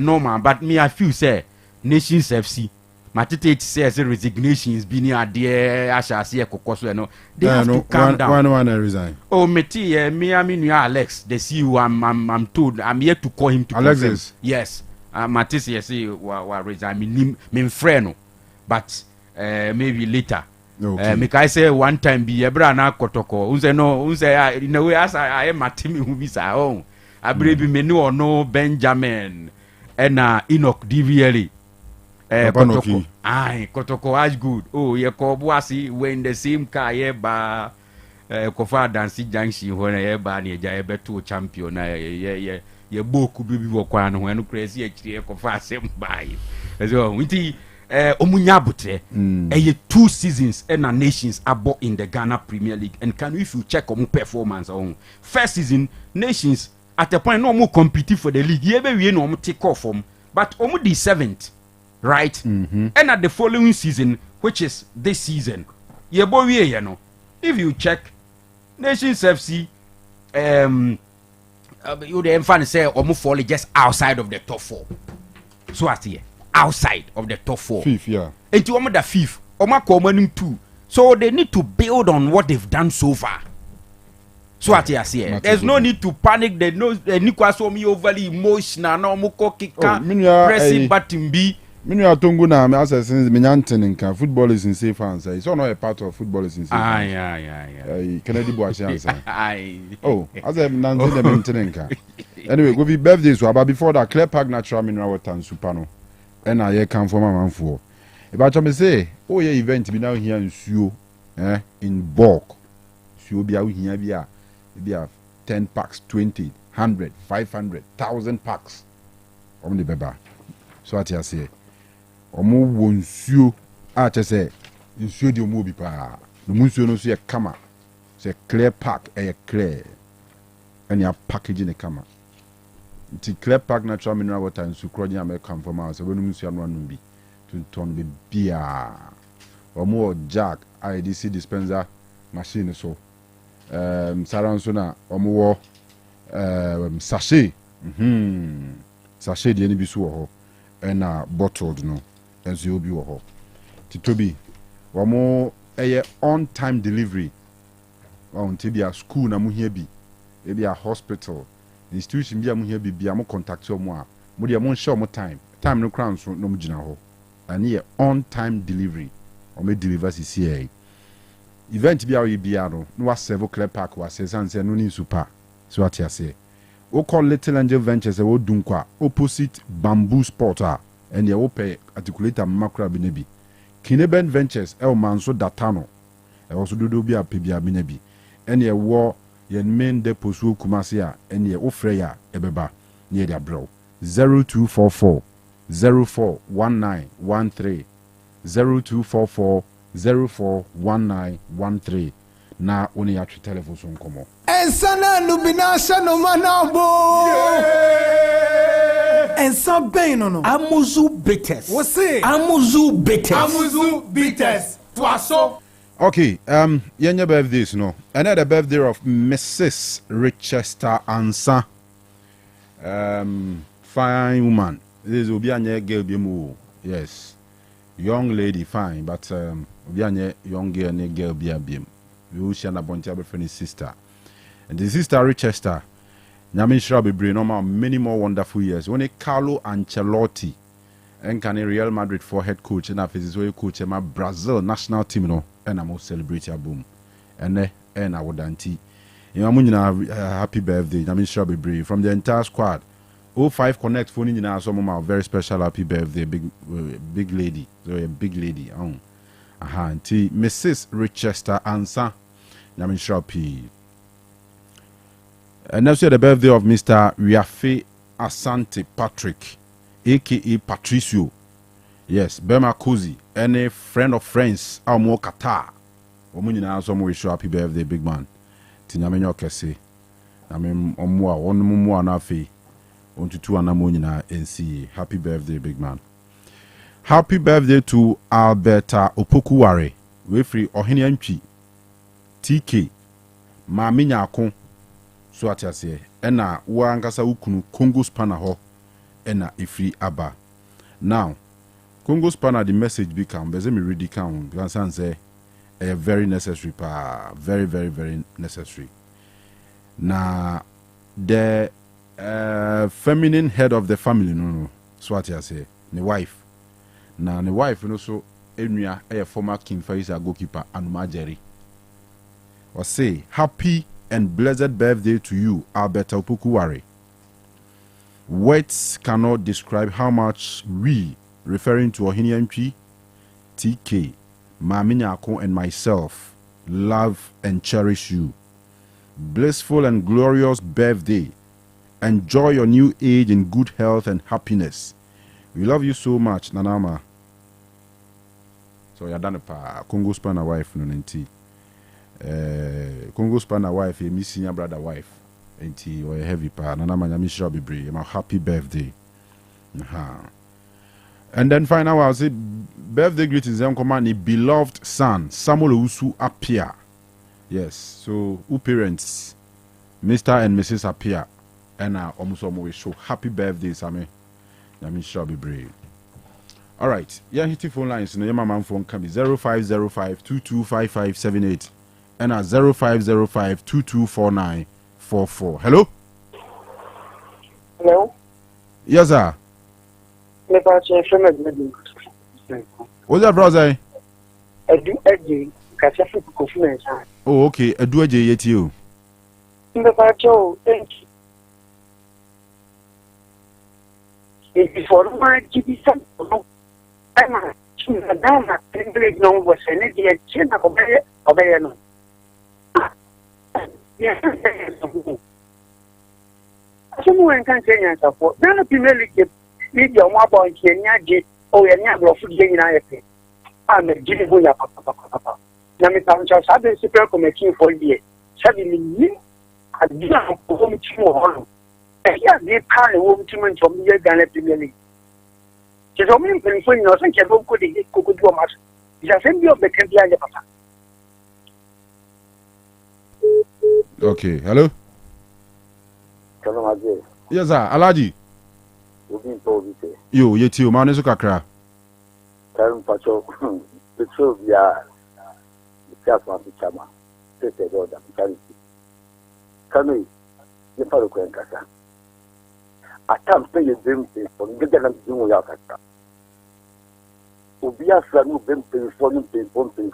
normal, but me I feel say Nations FC Matite says resignation is being a dear Asha see a cocoso no. They have to calm down. One resign. Oh, me I mean Alex, the CEO. I'm told I'm here to call him to Alexis. Confirm. Yes, Matisse say wa resign. Me friend, but maybe later. Okay. Make I say one time be ebra na kotoko. Unse no, unse in a way as I am matimi who be sa home. I believe me no no Benjamin and Enoch DVLE. Kotoko. Aye, Kotoko as good. Oh, ye Kobuasi we in the same car ye ba Kofa Dancy Junction when I ba ni ja to champion ye boku bibi wokwan when crazy actually Kofa same by. So we Omunyabutre, 2 seasons and nations abo in the Ghana Premier League. And can if you check on performance on first season, nations at a point no more compete for the league. Yeah, we no take off from, but almost the 7th, right? And at the following season, which is this season, yeah, boy, you know, if you check Nations FC, you the fan say almost fall just outside of the top 4. So I see. Outside of the top 4. Fifth, yeah. And to the 5th, common 2. So they need to build on what they've done so far. So what I say, there's no need to panic. There's no need to be overly emotional. No more pressing button B. Tongu na me asa since me nyanten football is in safe hands. It's not a part of football is in safe hands. Yeah. Kennedy Boachi answer. Oh, as I'm nanten the maintenance. Anyway, go be birthdays so before that Clear Park Natural Mineral Water and Supano. And I come from my man for. If I say, oh yeah, event be now here in Suo, in bulk. Suo be out here be 10 packs, 20, 100, 500, 1,000 packs. On the beba. So what I say, omo won Suo. I just say, in Suo di omo bi pa. No munsuo no so ye kama. Say Clear Park, clear. And you packaging the kama. Ti Clear Park Natural Mineral Water and Sucronia American from us. So when you see one be to turn be beer or more jack IDC dispenser machine so Saransona or more sachet sachet the any bisu and bottled no as you be ho Titobi or more on time delivery on tibia school na mu here be maybe a hospital institution bi am here bi am contact you mo a mo de mo show mo time no crown so no mo gina ho and on time delivery or me deliver CCA event bi a bia no no wa serve Clear Park wa say san say no ni super so what you say o call Little Angel Ventures e wo dunkwa opposite Bamboo Sport and ye wo pay articulator makra bi na bi Kineben Ventures e o manso datano e wo so dodo bi a pe bi a bi na bi and ye wo yen main depot so Kumasi a and ye ofre ya ebeba near their bro 0244 041913 0244 041913 na oni ya telephone so nkomo ensana nubinasha no manabo ensa ben no amuzu bitters wose amuzu bitters twaso. Okay, your birthdays, no. Another birthday of Mrs. Richester Ansa. Fine woman. This will be a girl, yes. Young lady, fine, but be a young girl, be a beam. We will share a bunch of friend's sister. And the sister Richester, Namin Shrubby Brain, many more wonderful years. When Carlo Ancelotti, and can Real Madrid for head coach, and after his way coach, my Brazil national team, no. And I'm also celebrate your boom. And I would auntie. Happy birthday. I mean, Shrubby Bree from the entire squad. 05 Connect phone in our some of very special happy birthday, big lady. So a big lady. Auntie Mrs. Richester Ansa. I mean, Shrubby. And that's the birthday of Mr. Riafe Asante Patrick, aka Patricio. Yes, Bema Cozy, any friend of friends, or more Qatar. Omunina, some wish you happy birthday, big man. Tinamenyo Kese. I mean, Omwa, one more anafe. On to 2 anamonina and see. Happy birthday, big man. Happy birthday to Alberta Opokuware, Wefri Ohinianchi, TK, Maminya Akon, so at say, Ena, Wangasa Ukunu, Congo Spanner ho, Ena Ifri Abba. Now, Congo Spanner, the message become, but let me read the count, because I say, very necessary, very, very, very necessary. Now, the feminine head of the family, no, so what I say, the wife. Now, the wife, so enua former King Faisal goalkeeper Anuma Jerry. Osei, happy and blessed birthday to you, Albert Opokuware. Words cannot describe how much we, referring to Ohinianchi, TK, Maminyako, and myself, love and cherish you. Blissful and glorious birthday. Enjoy your new age in good health and happiness. We love you so much, Nanama. So, you're done a Congo Spanner wife, no, Congo Spanner wife, a missing brother wife. Or a heavy pa, Nanama Yamisha Bibri, my happy birthday. And then finally, I'll say birthday greetings, command beloved son, Samuel Usu Apia. Yes, so who parents, Mr. and Mrs. Apia, and almost show happy birthday, Sammy. Yamisha Bibri. All right, yeah, hitting phone lines. No, my phone can be 0505-225578 and 0505-224944. Hello. Hello. Yes, sir. What's that, brother? Oh, okay. I do a J at you. Before my GB, I'm a Dama, no was an idiot, chin of Obeyano. Yes, someone can say, and so forth. None of you really give me your mobile in Kenya, or any other of the I'm a Jimmy Buya Papa. Namitan just had a super committee for a year. 7 million. I did not home to yes, they carry home to men from the Ghana Premier League. Just only when you know, think you could do much. It's a same of the country. Okay, hello. Yes, sir. Alaji. Yo, yet you, man, is a cracker. Karen Pacho, the truth, yeah, the Chapman, the Chama, the order, the charity. Kanu, the Faruko and Kasa. I can't pay a dream for the Ghana Junior Yakata. Ubia Flanu been paying for him, paying for him.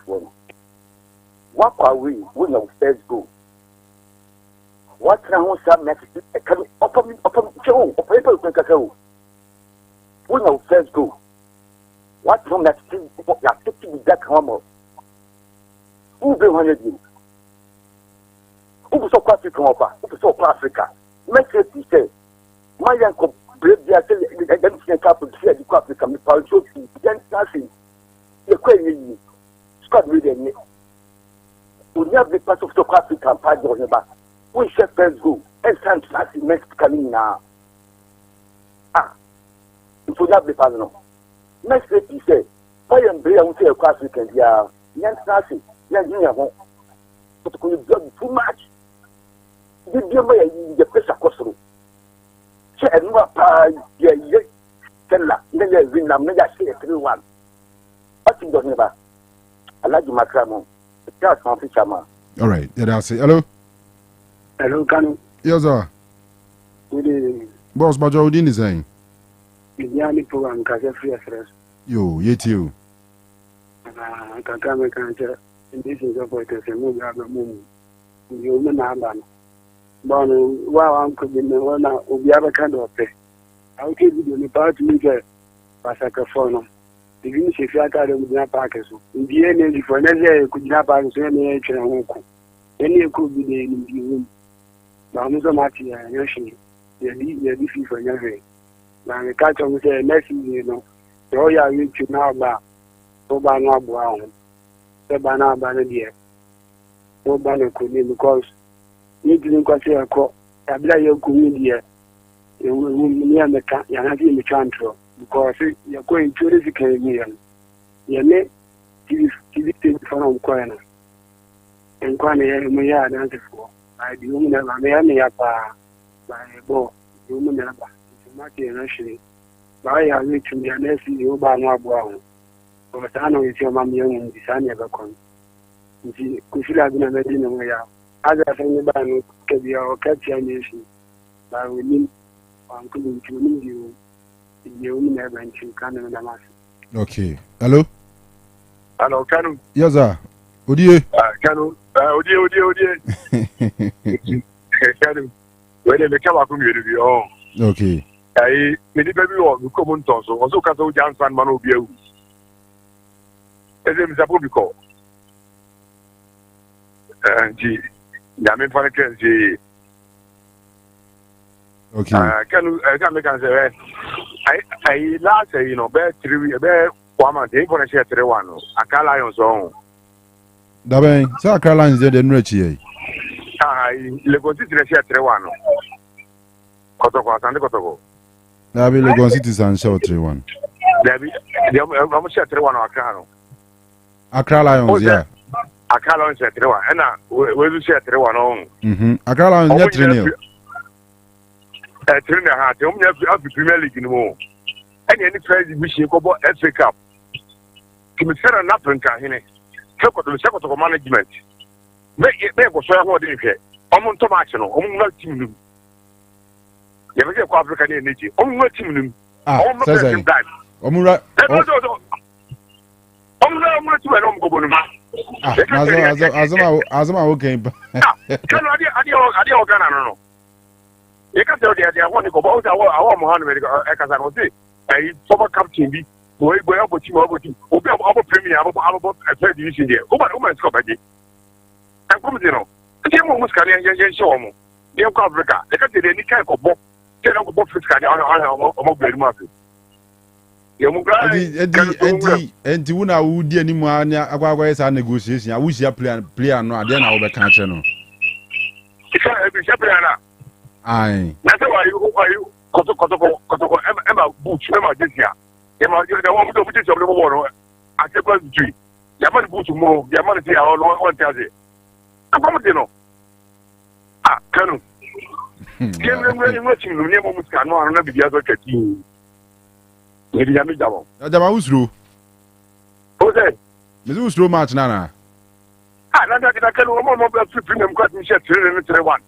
What are we when our first go? What can I want some next? Can open show or paper can go? When our first go? What from that thing you are taking that home? Who be 100 years? Who so Africa? Who so Africa? Make it say, my uncle, brave the identity couple here, the Africa, the Palcho, the nothing. The queen, Scott reading. We have the part of South Africa and part of the back. We shall first go and stand to us in Mexican now. If we have the partner. Next week, he said, I am very unfair across African, yeah, Yan Sassy, Yan Home. But could you do too much? Did you wear the pressure costume? She had no pie, yeah, tell her, never win, I'm never say 3-1. What you don't never. I like you, Macramon. That's my fisherman. All right, yeah, I'll say hello. Hello, Kanu. Yes, sir. Good evening. Boss, but you're doing design. The program, free address. Yo, yet you. I can't make an answer. And this is about the movie of the moon. You may not have done. While I'm cooking the one of the other kind of pay. I'll give you the part to make a Passacafono. The Vinci Fiata with not Parkers. In the end, for another year, could not pass any action and home. Any could be the room. Bamuzo Mati and Yoshi, the defeat for Yahweh. Now the catch of the next year, the Royal Rich now back. So by now, Brown. So by now, Banadia. No banner could be because you didn't consider a court. I blame your community. You will near the cat, you're not in the country because you're going to the Canadian. Your name is from Corner. And Quania, my yard answer for. I do never may up by a ball. You never. It's a matter actually. By a rich in the next you by now brown. But I know it's your mammy young design never come. You could you have never been away out. As I think about it, can be our catchy nation. But we need Uncle to need you. You never and you can't. Okay. Hello? Hello, Kanu. Yes, sir. Odie. Kanu. Odie. Kanu. Where they make a community. Oh. Okay. Many baby or common toss. Also, Cato Johnson man will be a. As a Zabubico. Yamin Fanaka. Okay. Can make answer. I last say, bear 3 bear 1 month. They gonna share 3 1. I can't lie on so. Dabe, so Caroline is there the nrechi. Legon City share 3 1. Kotoko. Dabe Legon City and show 3 1. Dabe, I'm share 3 1 Akano. Accra Lions, yeah. Accra Lions share 3 1. And we share 3 1 on. Accra Lions yeah 3-0. 3.5. You have the Premier League in the more. And any crazy mission go about FA Cup. Can say an African here. Check out the second management. Make go so what they care. On to match no. On not team. You make African energy. On not team. On not team that. Omura. I'm not to an go bonuma. Azama okay. Can I Ghana no. You can tell the one to go about our Mohammed Ekazan. A former captain be boy about team over premier about a third division here. Woman's company. And come to know. The team almost can show them. They have Africa. They can't any kind of book. They don't go fiscal on very much. And to win our woody anymore, Agua are negotiation. I wish you play no, then I will be catching. Aye. That's why you Kotoko Emma Butch Emma this year. Emma, you don't want to put it on the water. I said, well, tree. Yaman Butch more, Yaman say, I don't want to say. I'm coming to know. Kanu. You're watching the name of Kanu and not the other team. Maybe Yami Jamo. Jama who's through? Who's that? Who's through match, Nana? I can remember the premium cut me share 3 1.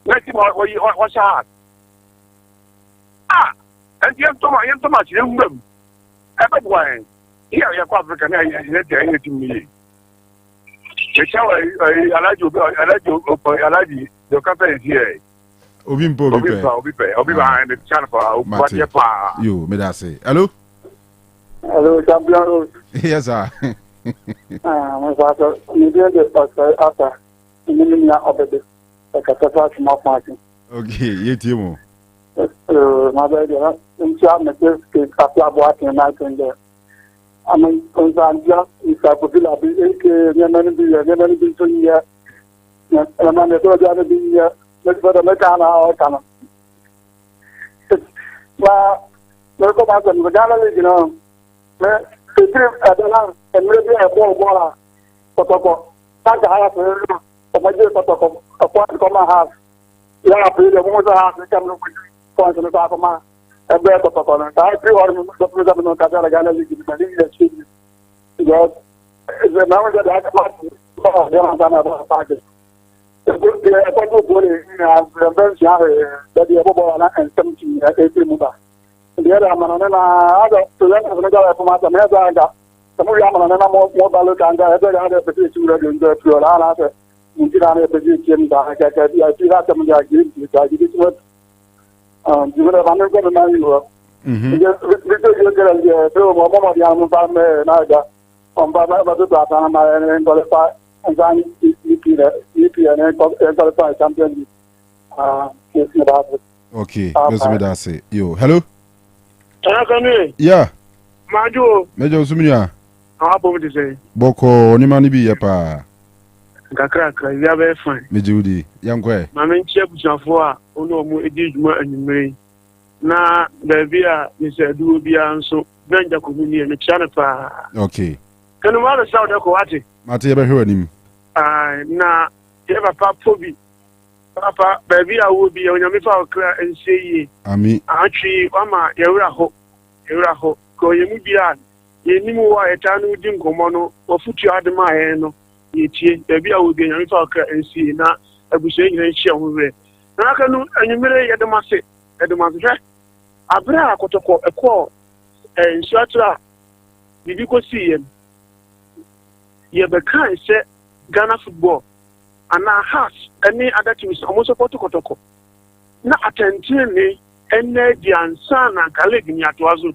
Let's see what's hard. And you have too much young them. Everywhere. Here, you have African, I let you me. The shower, I like you, your company is here. Obimpo, Obi behind the channel for what your pa. You, may I say. Hello? Hello, champion. Yes, sir. My father, you did the after the minimum of the okay, yet you. My baby, in China, after watching night and there. I mean, just if I could be never been to here. And I'm the be here. Let's go to Mecana or Kana. Well, look about the gallery, you know. I don't know, and maybe a ball. That's a half. My dear Potoko, a point to my house. Yeah, I pay the woman's house to come to point to the top of my bear Potoko. I feel the president of Catalaga is the city. Because it's a number that I can't about package. The very that the Bobo and 17 April Muba. The other man, to let us from my America. Some of the more value than the other petition in the Florida. In the position that I feel that some of the agreements I did what you would have undergone the manual. Just so one of the animal family Naga on Baba Batana and qualify and then EP and qualify champion. Okay, let's me that say. Yo, hello? Yeah. Major Sumia. How about to say? Boko, Nimani be a pa. Kakra, you are very fine. Me Judy, young way. Mamma Chef Jafua, Ono Edijma and May. Na, baby, Mr. Dubia, so Benja Community and the Chanapa. Okay. Can you want to shout a coati? Mati ever heard him? Na, ever papa Poby. Papa, baby, I will be on your mouth and say, Ami, actually, Mama, Yeraho, go Yemibian. Yenimu wa etanu dim komono ofutu adema he no yetie ebi a wo bi nyame fa okra ensi na abushe nyina hia ho we na aka nu anyumere yedemase hwe abra akotoko eko nsuatra bibi ko siye ye be kan say Ghana football and our hearts any other teams almost support Kotoko na attention ni ene di ansa na colleague ni atoazo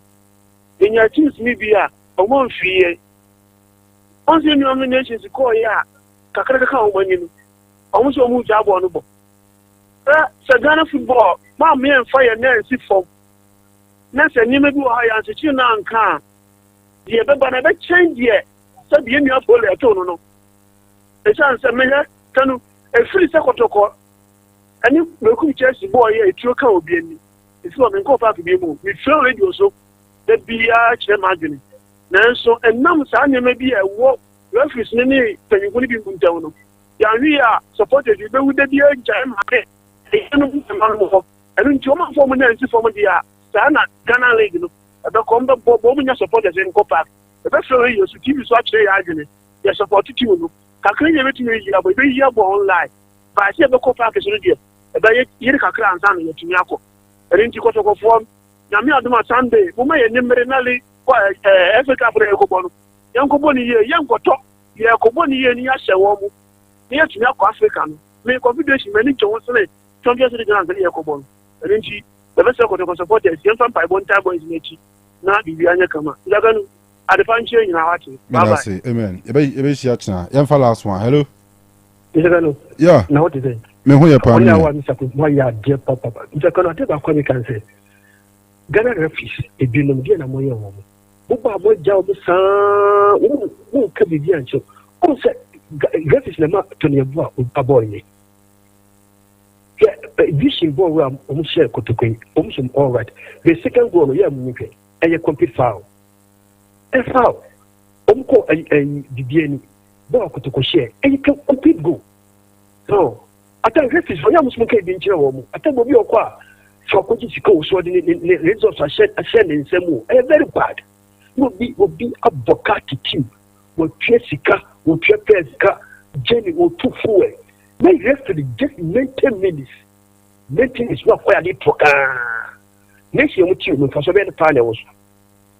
in your teams ni bia omo mfie once you nominations call ya kakra ka omani no omo so mu jabo no bo se Ghana football ma me en fire na si form na se ni me bi wa ya se chi na nka ye be ba na be change ye se bi mi afo le to no e chan se me Kanu e free se Kotoko ani me ku Chelsea boy ye etuo ka obi ani isi o me nko fa bi mu me feel radio so the bia che magini nanso enam sa na me bi e wo referees ni tanyugo ni bi nkuntaw no ya wi a supported be wu de bia nja ma ke e no bu ma no ho enu nti o ma fo mu na nti fo mu dia sa na Ghana league no e be ko mbe bo mu nya supporters en ko park e be feel radio so TV so a che ya agini ya support team no kakra ye betumi yi abo be yi abo online ba se be ko park so no dia e be yiri kakra ansa no yetumi akọ eri nti Kotoko form na me aduma Sunday mo ma ye nimere na le Africabre ko bono yanko boni ye yanko to ye ko boni ye ni ya hyewo mu ni ya tumi akọ Africa no me confidence me ni ncho so le Champions League na ye ko bono eri nti be se Kotoko supporters ye fan pai bon time boys mechi na bibi anya kama ndaganu adefanche nyina wati bye bye amen ebe shi achina yan fa last one hello ndaganu yeah na what is it me ho ye pa me ya wa Mr. Kumo ya je papa ndaganu ate ba kwa mi kan say Ghana referees ebinum dia na moye wo mo ba mo ja o sa wo ka bi dia ncho o se referees na ma to ne bua o aboy ni vision ball we am share Kotoko o mo all right the second goal no ya mu nke e complete foul e foul o mo ko didie ni ball Kotoko share e complete goal so ata referees for ya mo smo ka bi nchira wo mo ata bo bi o kwa so koji siko so the results are shared in same very bad will be advocate team will Jessica will Jessica Jenny will too full may rest to the just 90 minutes is not quite a proka next year with you for so many panels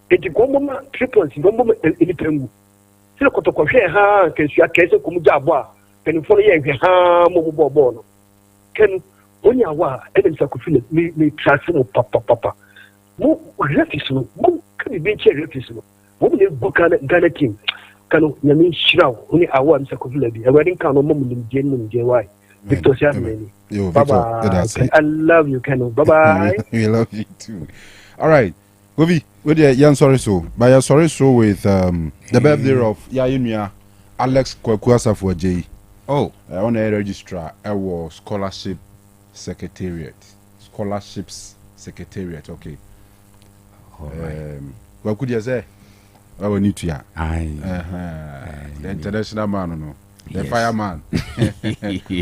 it go mama 3 points go mama any pemu se Kotoko hwe ha kan su akese komu jabo a kan fo ye hwe ha mo bo no kan onya wa ene sakufile me transfer papa mo referees no mo kan be che referees no mo ne buka Ghana team kanu nyame shiraw oni awa me sakufile bi awari kan no mo nim je why Victor Siameni bye I love you Kanu bye bye we love you too all right Govi with the yan sorry so by your sorry so with the birthday of Yayinua Alex Kwakuasa for J on a registrar was scholarship scholarships secretariat okay what could you say I need to the international man no the fireman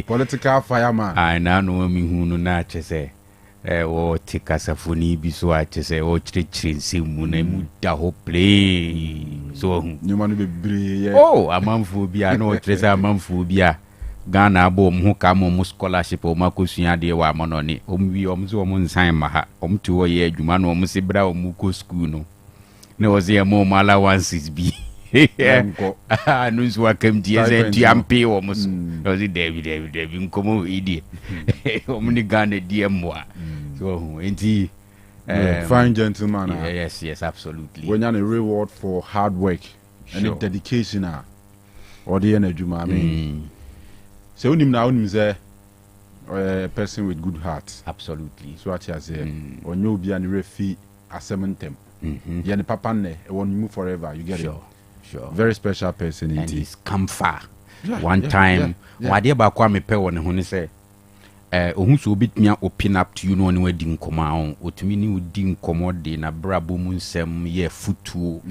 political fireman I know me who no na say o tikasafoni bi so a say o chirichirinsi mu na mu da ho play so nyuma no bebre amanfo bia na o trese amanfo bia Ghana abo mu ka mo scholarship o makosua de wa mono ni omwi omzo om nsan ma ha omtu wo ye adwuma no om se bra om ko school no na o ze mo mala 16 bi no nso akam die ze tu ampe wo mo so o ze David nkomo idi om ni Ghana die mo so enti fine gentleman yes absolutely when you a reward for hard work and dedication or the adwuma I mean so unim say a person with good heart absolutely so what you say on you be an refi asementem you the papa ne won't move forever you get it sure very special person and he's come far one time wade ba kwa me pe won ho ni say ohun so obitmia open up to you no ni wadi nkoma on otumi ni odi nkomo de na brabo mu nsem ye futu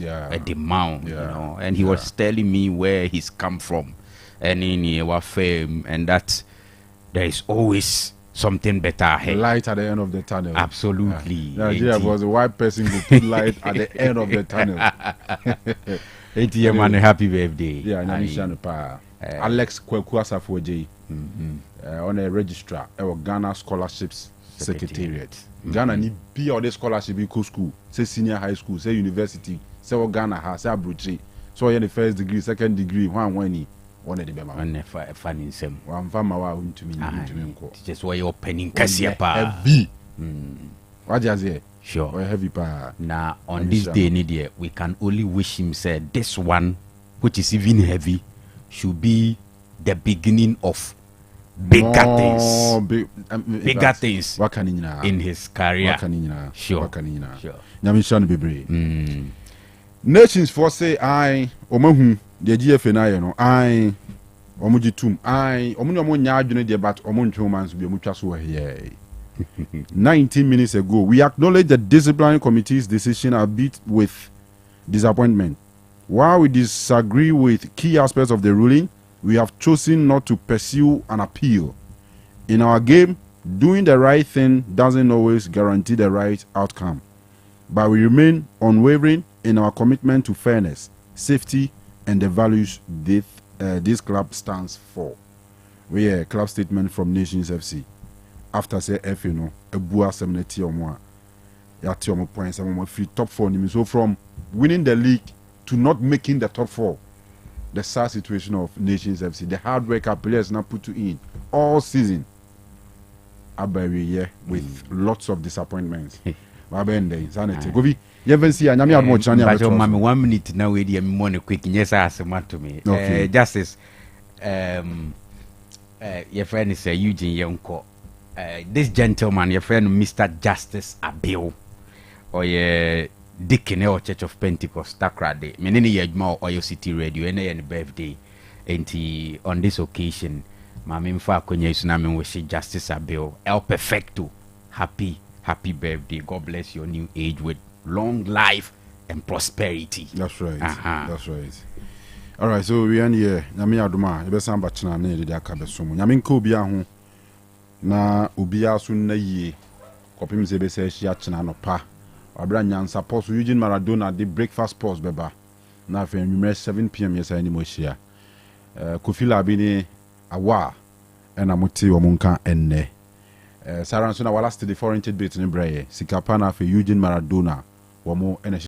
the mount you know and he was telling me where he's come from and in our fame and that there is always something better ahead. Light at the end of the tunnel. Absolutely. Nigeria was a white person who put light at the end of the tunnel. ATM man, happy birthday. Yeah, Alex Kwakuasa for J. On a registrar, Ghana Scholarships Secretariat. Ghana need be all the scholarship in school, say senior high school, say university, say Ghana has, say Abuja. so you the first degree, second degree, one the bema. One fan in some. One farmer want to me. Just why you're penning Cassia heavy. What just here? Sure. Or heavy pa. Now on this day, Nidia, we can only wish him say this one, which is even heavy, should be the beginning of bigger things. Bigger things in his career. Sure. Nyamishan Bibre. Nations for say I Omahu, the GFA no I Omujitum, I Omuno Nyadune de bat Omun Chomans be muchasu here. 19 minutes ago, we acknowledge the disciplinary committee's decision a bit with disappointment. While we disagree with key aspects of the ruling, we have chosen not to pursue an appeal. In our game, doing the right thing doesn't always guarantee the right outcome, but we remain unwavering in our commitment to fairness, safety, and the values this club stands for. We hear a club statement from Nations FC. After say FNO, a bua 70 or more, yati points, and free top 4. So from winning the league to not making the top 4, the sad situation of Nations FC, the hard work our players now put in all season, with lots of disappointments. Govi, you haven't seen any more channel. But 1 minute now, we are more quick. Yes, ask him to me. Justice, your friend is Eugene Yonko. This gentleman, your friend Mr. Justice Abil, or your Deacon or Church of Pentecost, Takrade, many years more Oyo City Radio, and birthday. And on this occasion, Mammy Fakonya Tsunami wish Justice Abil, El Perfecto, happy birthday. God bless your new age with long life and prosperity. That's right. That's right. All right, so we are here. Nami Aduma, you better bachna ne de aka besomo. Nami ko bia ho na obia so na yie. Kopim se be se hia chena no pa. Abra nyansa pause Eugene Maradona the breakfast pause beba. Na fe nwumre 7 p.m. yes ani mo hia. Kofi Labi ni awa na moti wo monka enne. Saranso na wala steady foreign bit ni braye. Sikapa na fe Eugene Maradona wo mo